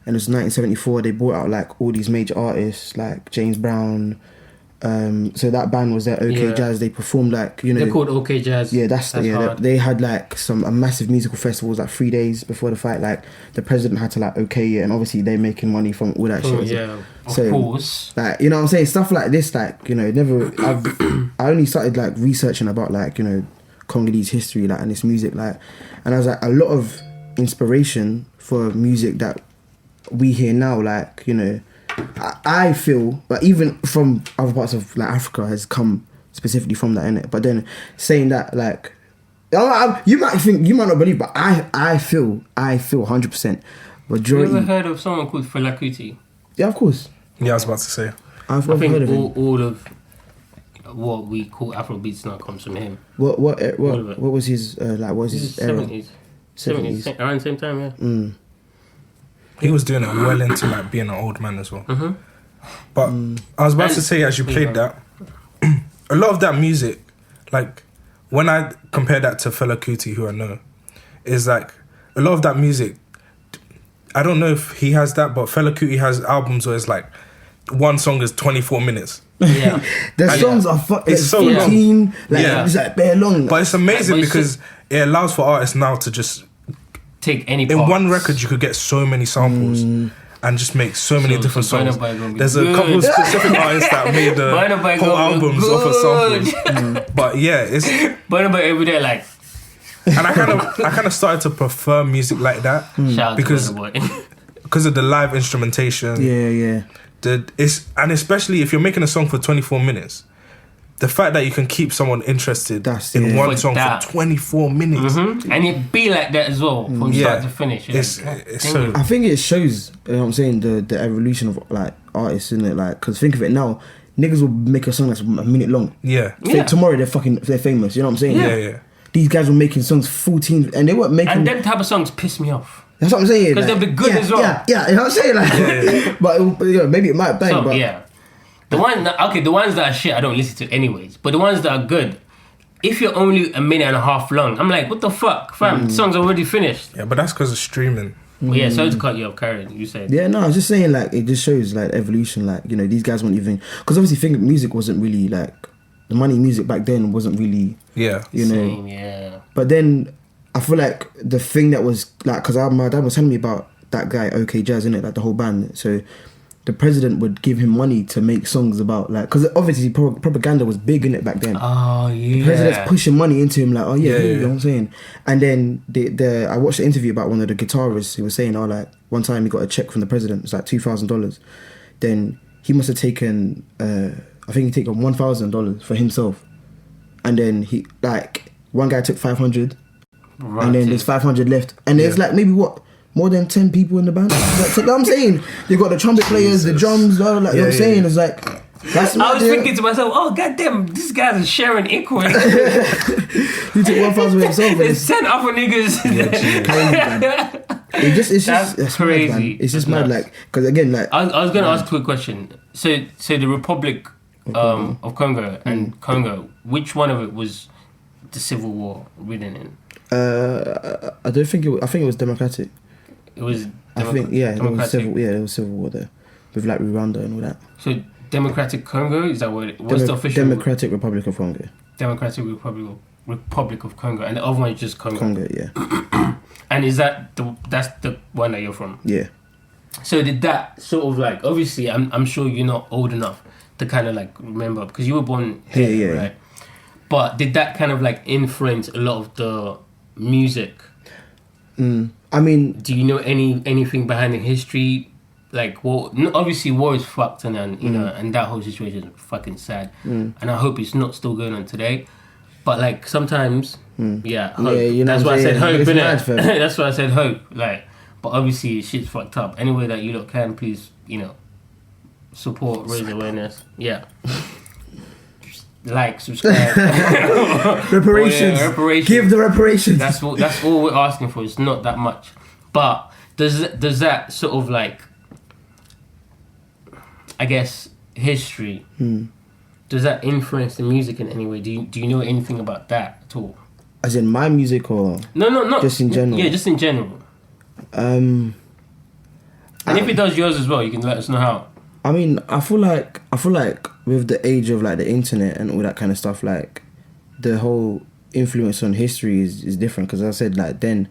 [SPEAKER 7] And it was 1974, they brought out like all these major artists, like James Brown. So that band was there, OK Jazz. They performed like, you know.
[SPEAKER 10] They're called OK Jazz.
[SPEAKER 7] Yeah, that's
[SPEAKER 10] hard.
[SPEAKER 7] they had like a massive musical festivals like 3 days before the fight. Like the president had to like okay it, and obviously they're making money from all that shit.
[SPEAKER 10] Yeah, of
[SPEAKER 7] So,
[SPEAKER 10] course.
[SPEAKER 7] like, you know what I'm saying? Stuff like this, like, you know, I only started like researching about like, you know, Congolese history, like, and this music, like, and I was like, a lot of inspiration for music that we hear now, like, you know, I feel, but even from other parts of like Africa has come specifically from that, innit? But then saying that, like, you might not believe, but I feel 100% majority.
[SPEAKER 10] You ever heard of someone called Fela Kuti?
[SPEAKER 7] Yeah, of course.
[SPEAKER 2] Yeah, I was about to say.
[SPEAKER 7] I've
[SPEAKER 10] I
[SPEAKER 7] heard
[SPEAKER 10] think
[SPEAKER 7] of him.
[SPEAKER 10] all of what we call Afrobeats now comes from him.
[SPEAKER 7] What was his like? What was his era?
[SPEAKER 10] 70s, around the same time, yeah.
[SPEAKER 7] Mm.
[SPEAKER 2] He was doing it well into like being an old man as well.
[SPEAKER 10] Mm-hmm.
[SPEAKER 2] But I was about to say, as you played that, a lot of that music, like when I compare that to Fela Kuti, who I know, is like a lot of that music. I don't know if he has that, but Fela Kuti has albums where it's like one song is 24 minutes.
[SPEAKER 10] Yeah,
[SPEAKER 7] the songs are
[SPEAKER 2] it's so
[SPEAKER 7] 15,
[SPEAKER 2] long.
[SPEAKER 7] like, it's like bare long.
[SPEAKER 2] But it's amazing because it allows for artists now to just
[SPEAKER 10] take any
[SPEAKER 2] in
[SPEAKER 10] parts.
[SPEAKER 2] one record you could get so many samples, and just make so many different songs.
[SPEAKER 10] Burna Boy gonna be
[SPEAKER 2] There's a
[SPEAKER 10] good.
[SPEAKER 2] couple of specific artists that made
[SPEAKER 10] Burna Boy
[SPEAKER 2] whole
[SPEAKER 10] gonna be
[SPEAKER 2] albums off of
[SPEAKER 10] good.
[SPEAKER 2] samples. But yeah, it's
[SPEAKER 10] Burna Boy every day, like,
[SPEAKER 2] and I kind of started to prefer music like that
[SPEAKER 10] shout out
[SPEAKER 2] because
[SPEAKER 10] to Burna Boy.
[SPEAKER 2] because of the live instrumentation.
[SPEAKER 7] Yeah.
[SPEAKER 2] And especially if you're making a song for 24 minutes. The fact that you can keep someone interested in one song for 24 minutes.
[SPEAKER 10] And it be like that as well, from start to finish.
[SPEAKER 2] It's so...
[SPEAKER 7] I think it shows, you know what I'm saying, the evolution of like artists, isn't it? Like, because think of it now, niggas will make a song that's a minute long.
[SPEAKER 2] Yeah.
[SPEAKER 7] Tomorrow they're famous, you know what I'm saying?
[SPEAKER 2] Yeah.
[SPEAKER 7] These guys were making songs 14, and they weren't making...
[SPEAKER 10] And them type of songs piss me off.
[SPEAKER 7] That's what I'm saying.
[SPEAKER 10] Because they'll be good as well.
[SPEAKER 7] Yeah, you know what I'm saying? Like, but you know, maybe it might bang, but...
[SPEAKER 10] Yeah. The ones that are shit, I don't listen to anyways. But the ones that are good, if you're only a minute and a half long, I'm like, what the fuck, fam? The song's already finished.
[SPEAKER 2] Yeah, but that's because of streaming.
[SPEAKER 10] Well, yeah, sorry to cut you off, Karen. You said.
[SPEAKER 7] Yeah, no, I was just saying, like, it just shows, like, evolution. Like, you know, these guys weren't even... Because obviously, music wasn't really, like... The money music back then wasn't really...
[SPEAKER 2] Yeah.
[SPEAKER 7] You know...
[SPEAKER 10] Same, yeah.
[SPEAKER 7] But then, I feel like the thing that was, like... Because my dad was telling me about that guy, OK Jazz, innit? Like, the whole band. So... The president would give him money to make songs about, like, because obviously propaganda was big in it back then.
[SPEAKER 10] Oh yeah.
[SPEAKER 7] The president's pushing money into him, like, oh yeah, you know what I'm saying. And then I watched the interview about one of the guitarists. He was saying, oh, like, one time he got a check from the president. It's like $2,000. Then he must have taken, I think he taken $1,000 for himself, and then he, like, one guy took 500, and then there's 500 left, and there's like maybe more than 10 people in the band. Like, you know what I'm saying? You got the trumpet players, the drums, like, you know what I'm saying? It's like...
[SPEAKER 10] I was thinking to myself, oh, goddamn, these guys are sharing equally.
[SPEAKER 7] He took 1,000 for himself.
[SPEAKER 10] There's 10 other niggas.
[SPEAKER 7] It's
[SPEAKER 10] That's crazy.
[SPEAKER 7] Mad, man. It's just mad, like... Because again, like...
[SPEAKER 10] I was going to ask a quick question. So the Republic of Congo and Congo, which one of it was the civil war ridden in?
[SPEAKER 7] I don't think I think it was democratic.
[SPEAKER 10] It was.
[SPEAKER 7] I think it was civil. Yeah, there was civil war there, with like Rwanda and all that.
[SPEAKER 10] So Democratic Congo, is that what? What's the official?
[SPEAKER 7] Democratic Republic of Congo.
[SPEAKER 10] Democratic Republic of Congo, and the other one is just Congo.
[SPEAKER 7] Congo, yeah.
[SPEAKER 10] And is that that's the one that you're from?
[SPEAKER 7] Yeah.
[SPEAKER 10] So did that sort of like, obviously I'm sure you're not old enough to kind of like remember because you were born here, right? But did that kind of like influence a lot of the music?
[SPEAKER 7] I mean,
[SPEAKER 10] do you know anything behind the history? Like, well, obviously war is fucked and you know, and that whole situation is fucking sad. And I hope it's not still going on today. But like sometimes, hope.
[SPEAKER 7] Yeah, you know
[SPEAKER 10] that's why I said hope,
[SPEAKER 7] innit?
[SPEAKER 10] That's why I said hope. Like, but obviously shit's fucked up. Any way that you lot can, please, you know, support, raise awareness. Yeah. Like, subscribe.
[SPEAKER 7] reparations.
[SPEAKER 10] Reparations.
[SPEAKER 7] Give the reparations.
[SPEAKER 10] That's all we're asking for. It's not that much. But does that sort of like, I guess, history, does that influence the music in any way? Do you know anything about that at all?
[SPEAKER 7] As in my music or
[SPEAKER 10] no,
[SPEAKER 7] just in general?
[SPEAKER 10] Yeah, just in general. And if it does yours as well, you can let us know how.
[SPEAKER 7] I mean, I feel like with the age of like the internet and all that kind of stuff, like the whole influence on history is different. Because I said, like, then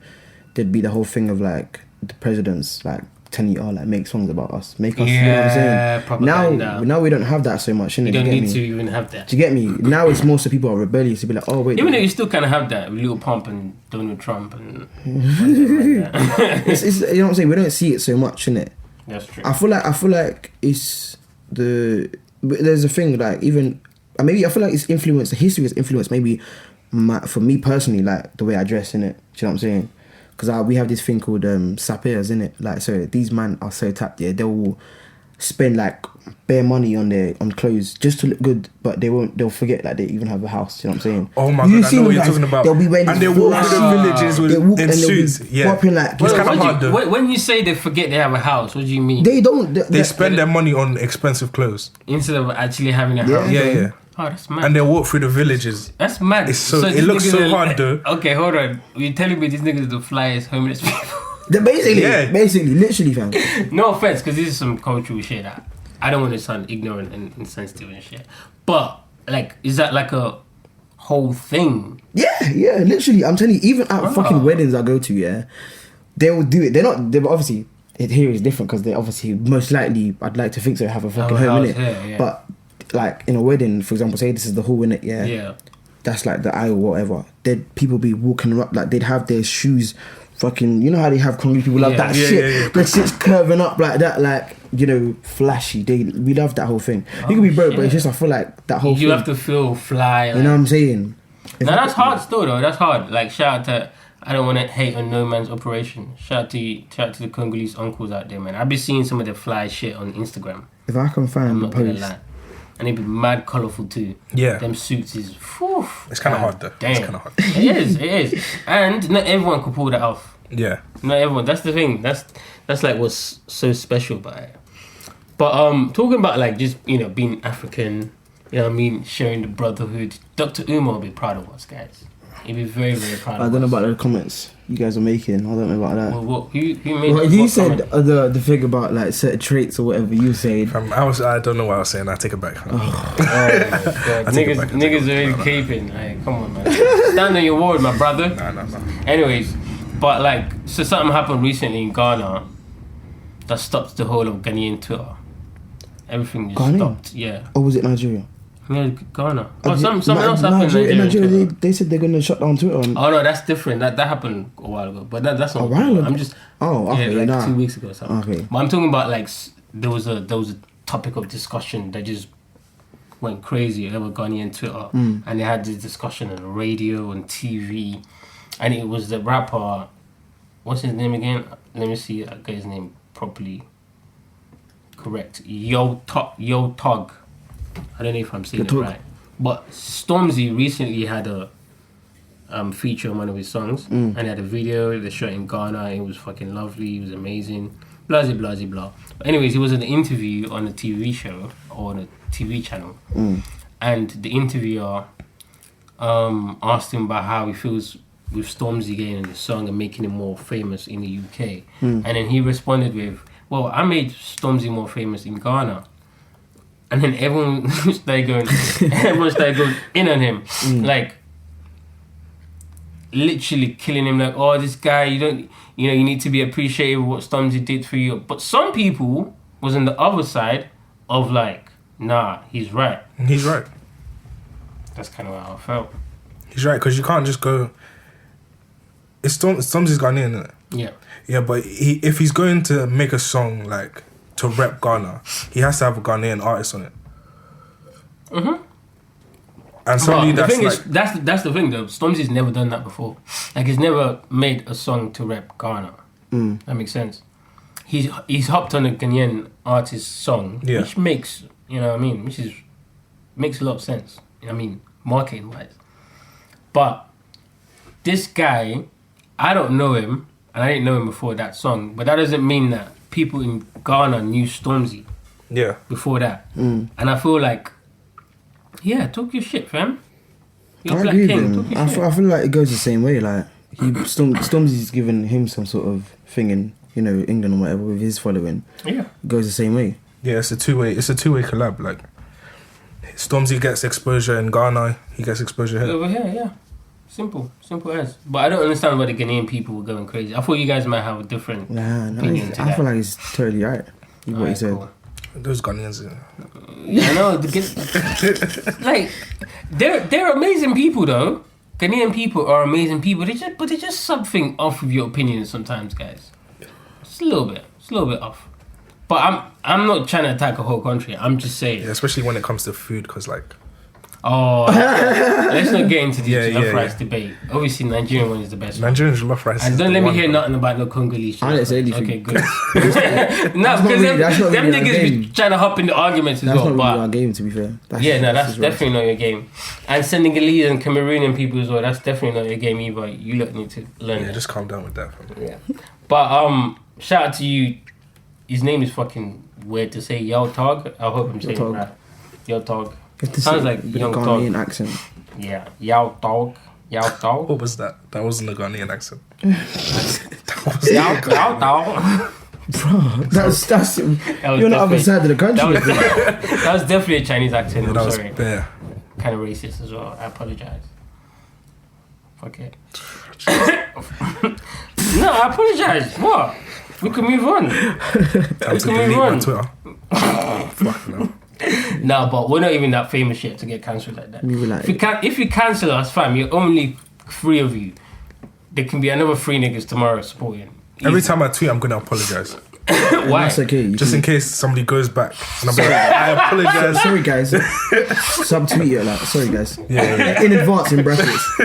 [SPEAKER 7] there'd be the whole thing of like the presidents like telling you, like, make songs about us, make us. You know what I'm saying?
[SPEAKER 10] Propaganda.
[SPEAKER 7] Now we don't have that so much.
[SPEAKER 10] You don't need
[SPEAKER 7] me?
[SPEAKER 10] to even have that.
[SPEAKER 7] Do you get me? Now it's most of people are rebellious to be like, oh wait.
[SPEAKER 10] Even though you still kind of have that with Lil Pump and Donald Trump and.
[SPEAKER 7] it's, you know what I'm saying? We don't see it so much, innit?
[SPEAKER 10] That's true.
[SPEAKER 7] I feel like it's there's a thing like even maybe I feel like it's influenced. The history has influenced maybe for me personally, like the way I dress, innit? Do you know what I'm saying? Because we have this thing called sappers, innit? Like, so these man are so tapped, yeah, they'll spend like bare money on clothes just to look good, but they'll forget like they even have a house. You know what I'm saying?
[SPEAKER 2] Oh my god, I know what you're talking about.
[SPEAKER 7] They'll be wearing
[SPEAKER 2] and they walk through the villages in suits. Yeah,
[SPEAKER 7] like,
[SPEAKER 2] it's kind of hard though.
[SPEAKER 10] When you say they forget they have a house, what do you mean?
[SPEAKER 7] They don't.
[SPEAKER 2] They spend their money on expensive clothes
[SPEAKER 10] instead of actually having a house.
[SPEAKER 2] Yeah.
[SPEAKER 10] Oh, that's mad.
[SPEAKER 2] And they walk through the villages.
[SPEAKER 10] That's mad.
[SPEAKER 2] It looks so hard though.
[SPEAKER 10] Okay, hold on. You're telling me these niggas are the flyest homeless people?
[SPEAKER 7] Basically, literally, fam.
[SPEAKER 10] No offense, because this is some cultural shit. I don't want to sound ignorant and insensitive and shit. But, like, is that like a whole thing?
[SPEAKER 7] Yeah, literally. I'm telling you, even at fucking weddings I go to, yeah, they will do it. They're obviously, here is different because they obviously most likely I'd like to think so have a fucking home in it.
[SPEAKER 10] Yeah.
[SPEAKER 7] But like in a wedding, for example, say this is the hall in it,
[SPEAKER 10] Yeah.
[SPEAKER 7] that's like the aisle, whatever. There'd people be walking up like they'd have their shoes, fucking. You know how they have Congolese people love that shit. Their shit's curving up like that, like flashy. We love that whole thing. You can be broke, but it's just I feel like that whole.
[SPEAKER 10] You
[SPEAKER 7] thing,
[SPEAKER 10] have to feel fly.
[SPEAKER 7] you know what I'm saying?
[SPEAKER 10] No, that's hard still though. That's hard. Like shout out to. I don't want to hate on no man's operation. Shout out to the Congolese uncles out there, man. I've been seeing some of the fly shit on Instagram.
[SPEAKER 7] If I can find the post.
[SPEAKER 10] And they be mad colourful too.
[SPEAKER 2] Yeah.
[SPEAKER 10] Them suits is... Whew,
[SPEAKER 2] it's kind of hard though.
[SPEAKER 10] Damn.
[SPEAKER 2] It's kind of hard.
[SPEAKER 10] It is. And not everyone could pull that off.
[SPEAKER 2] Yeah.
[SPEAKER 10] Not everyone. That's the thing. That's like what's so special about it. But talking about like just, being African, sharing the brotherhood, Dr. Umar will be proud of us, guys. He'd be very, very proud of us.
[SPEAKER 7] I don't know about the comments you guys are making. I don't know about that.
[SPEAKER 10] Well, what? Who made
[SPEAKER 7] Well, you said
[SPEAKER 10] comment?
[SPEAKER 7] the thing about like certain traits or whatever you said.
[SPEAKER 2] I don't know what I was saying. I take it back.
[SPEAKER 10] Oh my God. Niggas already keeping. Like, come on, man. Stand on your word, my brother.
[SPEAKER 2] No.
[SPEAKER 10] Anyways, but like, so something happened recently in Ghana that stopped the whole of Ghanaian Twitter. Everything just stopped. Yeah.
[SPEAKER 7] Or was it Nigeria?
[SPEAKER 10] Yeah, Ghana. Oh, something else happened in
[SPEAKER 7] Nigeria. They said they're gonna shut down Twitter.
[SPEAKER 10] Oh no, that's different. That happened a while ago. But that's not.
[SPEAKER 7] A while ago?
[SPEAKER 10] I'm just.
[SPEAKER 7] Okay,
[SPEAKER 10] like
[SPEAKER 7] nah.
[SPEAKER 10] 2 weeks ago or something.
[SPEAKER 7] Okay.
[SPEAKER 10] But I'm talking about like there was a topic of discussion that just went crazy over Ghanaian Twitter, and they had this discussion on the radio and TV, and it was the rapper. What's his name again? Let me see. I get his name properly. Correct. Yo Tog. I don't know if I'm saying it right. But Stormzy recently had a feature on one of his songs, and he had a video. They shot in Ghana. It was fucking lovely. It was amazing. Blah blah blah blah. But anyways, he was in an interview on a TV show or on a TV channel, and the interviewer asked him about how he feels with Stormzy getting the song and making him more famous in the UK, and then he responded with, "Well, I made Stormzy more famous in Ghana." And then everyone started going in on him. Like, literally killing him. Like, oh, this guy, you need to be appreciative of what Stormzy did for you. But some people was on the other side of like, nah, he's right.
[SPEAKER 2] He's right.
[SPEAKER 10] That's kind of how I felt.
[SPEAKER 2] He's right, because you can't just go... Stormzy's Ghanaian, isn't it?
[SPEAKER 10] Yeah.
[SPEAKER 2] Yeah, but if he's going to make a song, like... to rep Ghana, he has to have a Ghanaian artist on it. And somebody
[SPEAKER 10] the thing
[SPEAKER 2] like...
[SPEAKER 10] is, that's the thing though. Stormzy's never done that before. Like he's never made a song to rep Ghana. That makes sense. He's hopped on a Ghanaian artist's song, which makes makes a lot of sense. Marketing wise. But this guy, I don't know him, and I didn't know him before that song. But that doesn't mean that people in Ghana knew Stormzy before that. And I feel like, talk your shit, fam. You're Black King, talk your shit.
[SPEAKER 7] I feel like it goes the same way. Like Stormzy's given him some sort of thing in England or whatever with his following.
[SPEAKER 10] Yeah,
[SPEAKER 7] it goes the same way.
[SPEAKER 2] Yeah, it's a two-way collab. Like Stormzy gets exposure in Ghana, he gets exposure here.
[SPEAKER 10] Over here, yeah. Simple as. But I don't understand why the Ghanaian people were going crazy. I thought you guys might have a different opinion to
[SPEAKER 7] I feel like he's totally right. What he said.
[SPEAKER 2] Cool. Those Ghanaians.
[SPEAKER 10] I know. Like, they're amazing people though. Ghanaian people are amazing people. But they're just something off of your opinion sometimes, guys. Just a little bit off. But I'm not trying to attack a whole country. I'm just saying.
[SPEAKER 2] Yeah, especially when it comes to food, because like.
[SPEAKER 10] Oh, let's not get into this jollof rice debate. Obviously, Nigerian one is the best.
[SPEAKER 2] Nigerian jollof rice.
[SPEAKER 10] And don't let me hear nothing about no Congolese.
[SPEAKER 7] I didn't say anything.
[SPEAKER 10] Okay, good. No, because them niggas be trying to hop in the arguments as well.
[SPEAKER 7] That's not
[SPEAKER 10] but
[SPEAKER 7] really our game, to be fair.
[SPEAKER 10] That's definitely not your game. And Senegalese and Cameroonian people as well. That's definitely not your game either. You lot need to learn.
[SPEAKER 2] Yeah, just calm down with that.
[SPEAKER 10] Yeah, but shout out to you. His name is fucking weird to say. Yo Tog. I hope I'm saying it right. Yo Tog. Sounds like young
[SPEAKER 7] Ghanaian accent.
[SPEAKER 10] Yeah, Yao Dog.
[SPEAKER 2] What was that? That wasn't a Ghanaian accent.
[SPEAKER 10] Yao Dog.
[SPEAKER 7] Bro, that's you're on the other side of the country.
[SPEAKER 10] That was definitely a Chinese accent.
[SPEAKER 2] Yeah,
[SPEAKER 10] I'm sorry.
[SPEAKER 2] Bare.
[SPEAKER 10] Kind of racist as well. I apologize. Fuck it. No, I apologize. What? We can move on.
[SPEAKER 2] Time to delete my Twitter. Fuck no.
[SPEAKER 10] No, but we're not even that famous yet to get cancelled like that.
[SPEAKER 7] Like,
[SPEAKER 10] If you cancel us, fam, you're only 3 of you. There can be another 3 niggas tomorrow supporting.
[SPEAKER 2] Every time I tweet, I'm gonna apologize.
[SPEAKER 10] Why?
[SPEAKER 7] That's okay.
[SPEAKER 2] Just in case somebody goes back. And I'm like, I apologize.
[SPEAKER 7] Sorry, guys. Subtweet it, like, sorry, guys.
[SPEAKER 2] Yeah.
[SPEAKER 7] In advance, in brackets.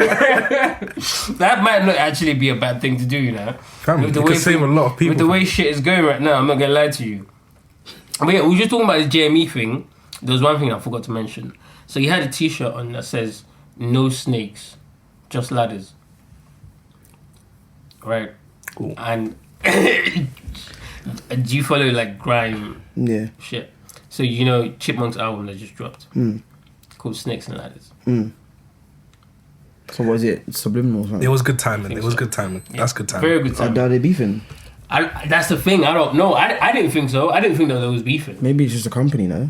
[SPEAKER 10] That might not actually be a bad thing to do, you know.
[SPEAKER 2] Fam, you could save a lot of people.
[SPEAKER 10] With the way shit is going right now, I'm not gonna lie to you. But yeah, we were just talking about the JME thing. There was one thing I forgot to mention. So he had a t-shirt on that says, "No snakes, just ladders." Right?
[SPEAKER 2] Cool.
[SPEAKER 10] And do you follow like grime shit? So you know Chipmunk's album that just dropped called Snakes and Ladders.
[SPEAKER 7] So was it subliminal or something?
[SPEAKER 2] It was good timing.
[SPEAKER 10] Yeah.
[SPEAKER 2] That's good timing.
[SPEAKER 10] Very good timing.
[SPEAKER 7] Are they beefing?
[SPEAKER 10] That's the thing. I don't know. I didn't think so. I didn't think that there was beefing.
[SPEAKER 7] Maybe it's just a company, no?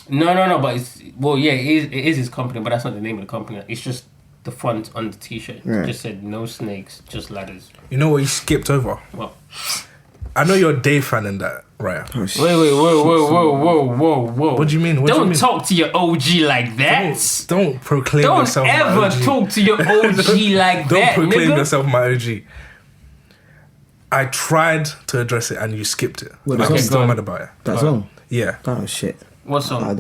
[SPEAKER 10] No. But it is his company, but that's not the name of the company. It's just the font on the t-shirt.
[SPEAKER 7] Right.
[SPEAKER 10] It just said "No snakes, just ladders."
[SPEAKER 2] You know what you skipped over?
[SPEAKER 10] What?
[SPEAKER 2] I know you're a Dave fan in that, right?
[SPEAKER 7] Oh, shit.
[SPEAKER 10] Wait, whoa.
[SPEAKER 2] What do you mean?
[SPEAKER 10] Don't talk to your OG like that.
[SPEAKER 2] Don't proclaim
[SPEAKER 10] Don't
[SPEAKER 2] yourself my
[SPEAKER 10] ever
[SPEAKER 2] OG.
[SPEAKER 10] talk to your OG like
[SPEAKER 2] Don't
[SPEAKER 10] that,
[SPEAKER 2] proclaim
[SPEAKER 10] nigga.
[SPEAKER 2] yourself my OG. I tried to address it and you skipped it.
[SPEAKER 7] What,
[SPEAKER 2] I'm
[SPEAKER 7] the
[SPEAKER 2] still
[SPEAKER 7] song?
[SPEAKER 2] mad about it.
[SPEAKER 7] That song?
[SPEAKER 2] Yeah.
[SPEAKER 7] Oh, shit.
[SPEAKER 10] What song?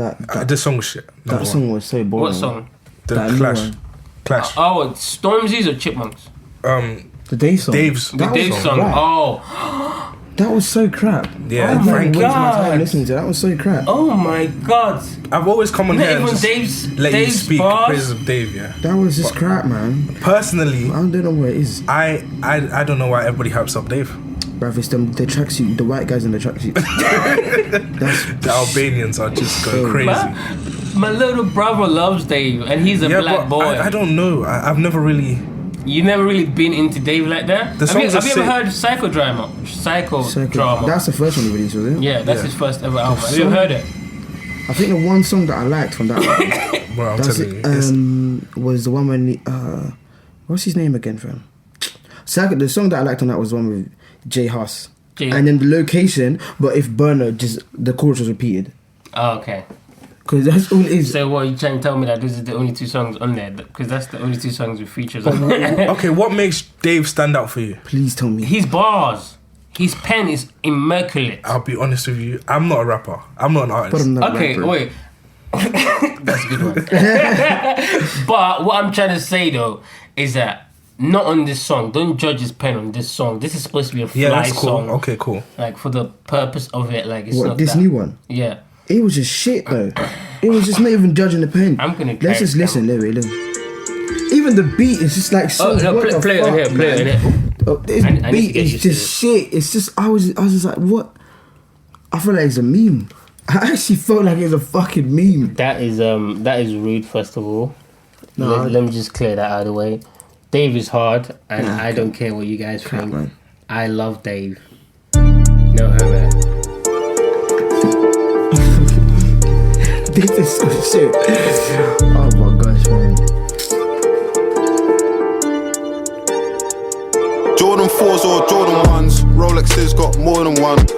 [SPEAKER 7] This
[SPEAKER 2] song was shit.
[SPEAKER 7] That song was so boring.
[SPEAKER 10] What song?
[SPEAKER 2] The
[SPEAKER 7] That new
[SPEAKER 2] Clash.
[SPEAKER 7] one.
[SPEAKER 2] Clash.
[SPEAKER 10] Oh, it's Stormzy's or Chipmunks?
[SPEAKER 7] The Dave song.
[SPEAKER 10] The Dave song.
[SPEAKER 7] Crap.
[SPEAKER 10] Oh.
[SPEAKER 7] That was so crap.
[SPEAKER 2] Yeah,
[SPEAKER 7] I
[SPEAKER 2] Frankie.
[SPEAKER 7] wasted my time listening to that. That was so crap.
[SPEAKER 10] Oh my god.
[SPEAKER 2] I've always come on
[SPEAKER 10] Not
[SPEAKER 2] here and
[SPEAKER 10] even
[SPEAKER 2] just let
[SPEAKER 10] Dave's
[SPEAKER 2] you speak
[SPEAKER 10] bars.
[SPEAKER 2] praises of Dave, yeah.
[SPEAKER 7] That was just crap, man.
[SPEAKER 2] Personally,
[SPEAKER 7] I don't know what it is.
[SPEAKER 2] I don't know why everybody hypes up Dave.
[SPEAKER 7] Bruv, it's the tracksuit, the white guys in the tracksuit.
[SPEAKER 2] The Albanians are just going crazy.
[SPEAKER 10] My little brother loves Dave, and he's a black
[SPEAKER 2] but
[SPEAKER 10] boy.
[SPEAKER 2] I don't know. I've never really.
[SPEAKER 10] You've never really been into Dave like that?
[SPEAKER 2] The
[SPEAKER 10] Have you
[SPEAKER 2] songs are
[SPEAKER 10] ever
[SPEAKER 2] sick.
[SPEAKER 10] heard Psychodrama? Psychodrama.
[SPEAKER 7] That's the first one he released, was it?
[SPEAKER 10] Yeah, that's his first ever album. Have you
[SPEAKER 7] song-
[SPEAKER 10] ever heard it?
[SPEAKER 7] I think the one song that I liked from that
[SPEAKER 2] Bro, I'm
[SPEAKER 7] that's
[SPEAKER 2] telling
[SPEAKER 7] it,
[SPEAKER 2] you.
[SPEAKER 7] was the one when what's his name again, fam? The song that I liked on that was the one with Jay Huss. And then the location, but if Burner just the chorus was repeated.
[SPEAKER 10] Oh, okay.
[SPEAKER 7] Because that's all it is.
[SPEAKER 10] So what, you trying to tell me that those are the only 2 songs on there? Because that's the only 2 songs with features on there.
[SPEAKER 2] Okay, what makes Dave stand out for you?
[SPEAKER 7] Please tell me.
[SPEAKER 10] His bars. His pen is immaculate.
[SPEAKER 2] I'll be honest with you. I'm not a rapper. I'm not an artist.
[SPEAKER 7] But I'm not
[SPEAKER 10] Okay,
[SPEAKER 7] rapper.
[SPEAKER 10] wait. That's a good one. But what I'm trying to say though is that not on this song. Don't judge his pen on this song. This is supposed to be a fly
[SPEAKER 2] Yeah, that's cool.
[SPEAKER 10] song.
[SPEAKER 2] Okay, cool.
[SPEAKER 10] Like for the purpose of it, like it's
[SPEAKER 7] What,
[SPEAKER 10] not
[SPEAKER 7] this
[SPEAKER 10] that.
[SPEAKER 7] new one?
[SPEAKER 10] Yeah.
[SPEAKER 7] It was just shit though. It was just not even judging the pen.
[SPEAKER 10] I'm gonna
[SPEAKER 7] Let's just listen, Larry. Even the beat is just like so.
[SPEAKER 10] Oh, no,
[SPEAKER 7] what the
[SPEAKER 10] play it
[SPEAKER 7] fuck,
[SPEAKER 10] here, play it
[SPEAKER 7] man?
[SPEAKER 10] here.
[SPEAKER 7] Oh, this
[SPEAKER 10] I need to
[SPEAKER 7] beat
[SPEAKER 10] get
[SPEAKER 7] is
[SPEAKER 10] used to
[SPEAKER 7] just
[SPEAKER 10] this.
[SPEAKER 7] shit. It's just I was just like, what? I feel like it's a meme. I actually felt like it's a fucking meme.
[SPEAKER 10] That is rude. First of all,
[SPEAKER 7] No,
[SPEAKER 10] let me just clear that out of the way. Dave is hard, and
[SPEAKER 7] Nah,
[SPEAKER 10] I don't care what you guys
[SPEAKER 7] crap,
[SPEAKER 10] think.
[SPEAKER 7] man.
[SPEAKER 10] I love Dave. No homo.
[SPEAKER 7] This is so shit. Oh my gosh, man.
[SPEAKER 5] Jordan 4s or Jordan 1s, Rolexes got more than one.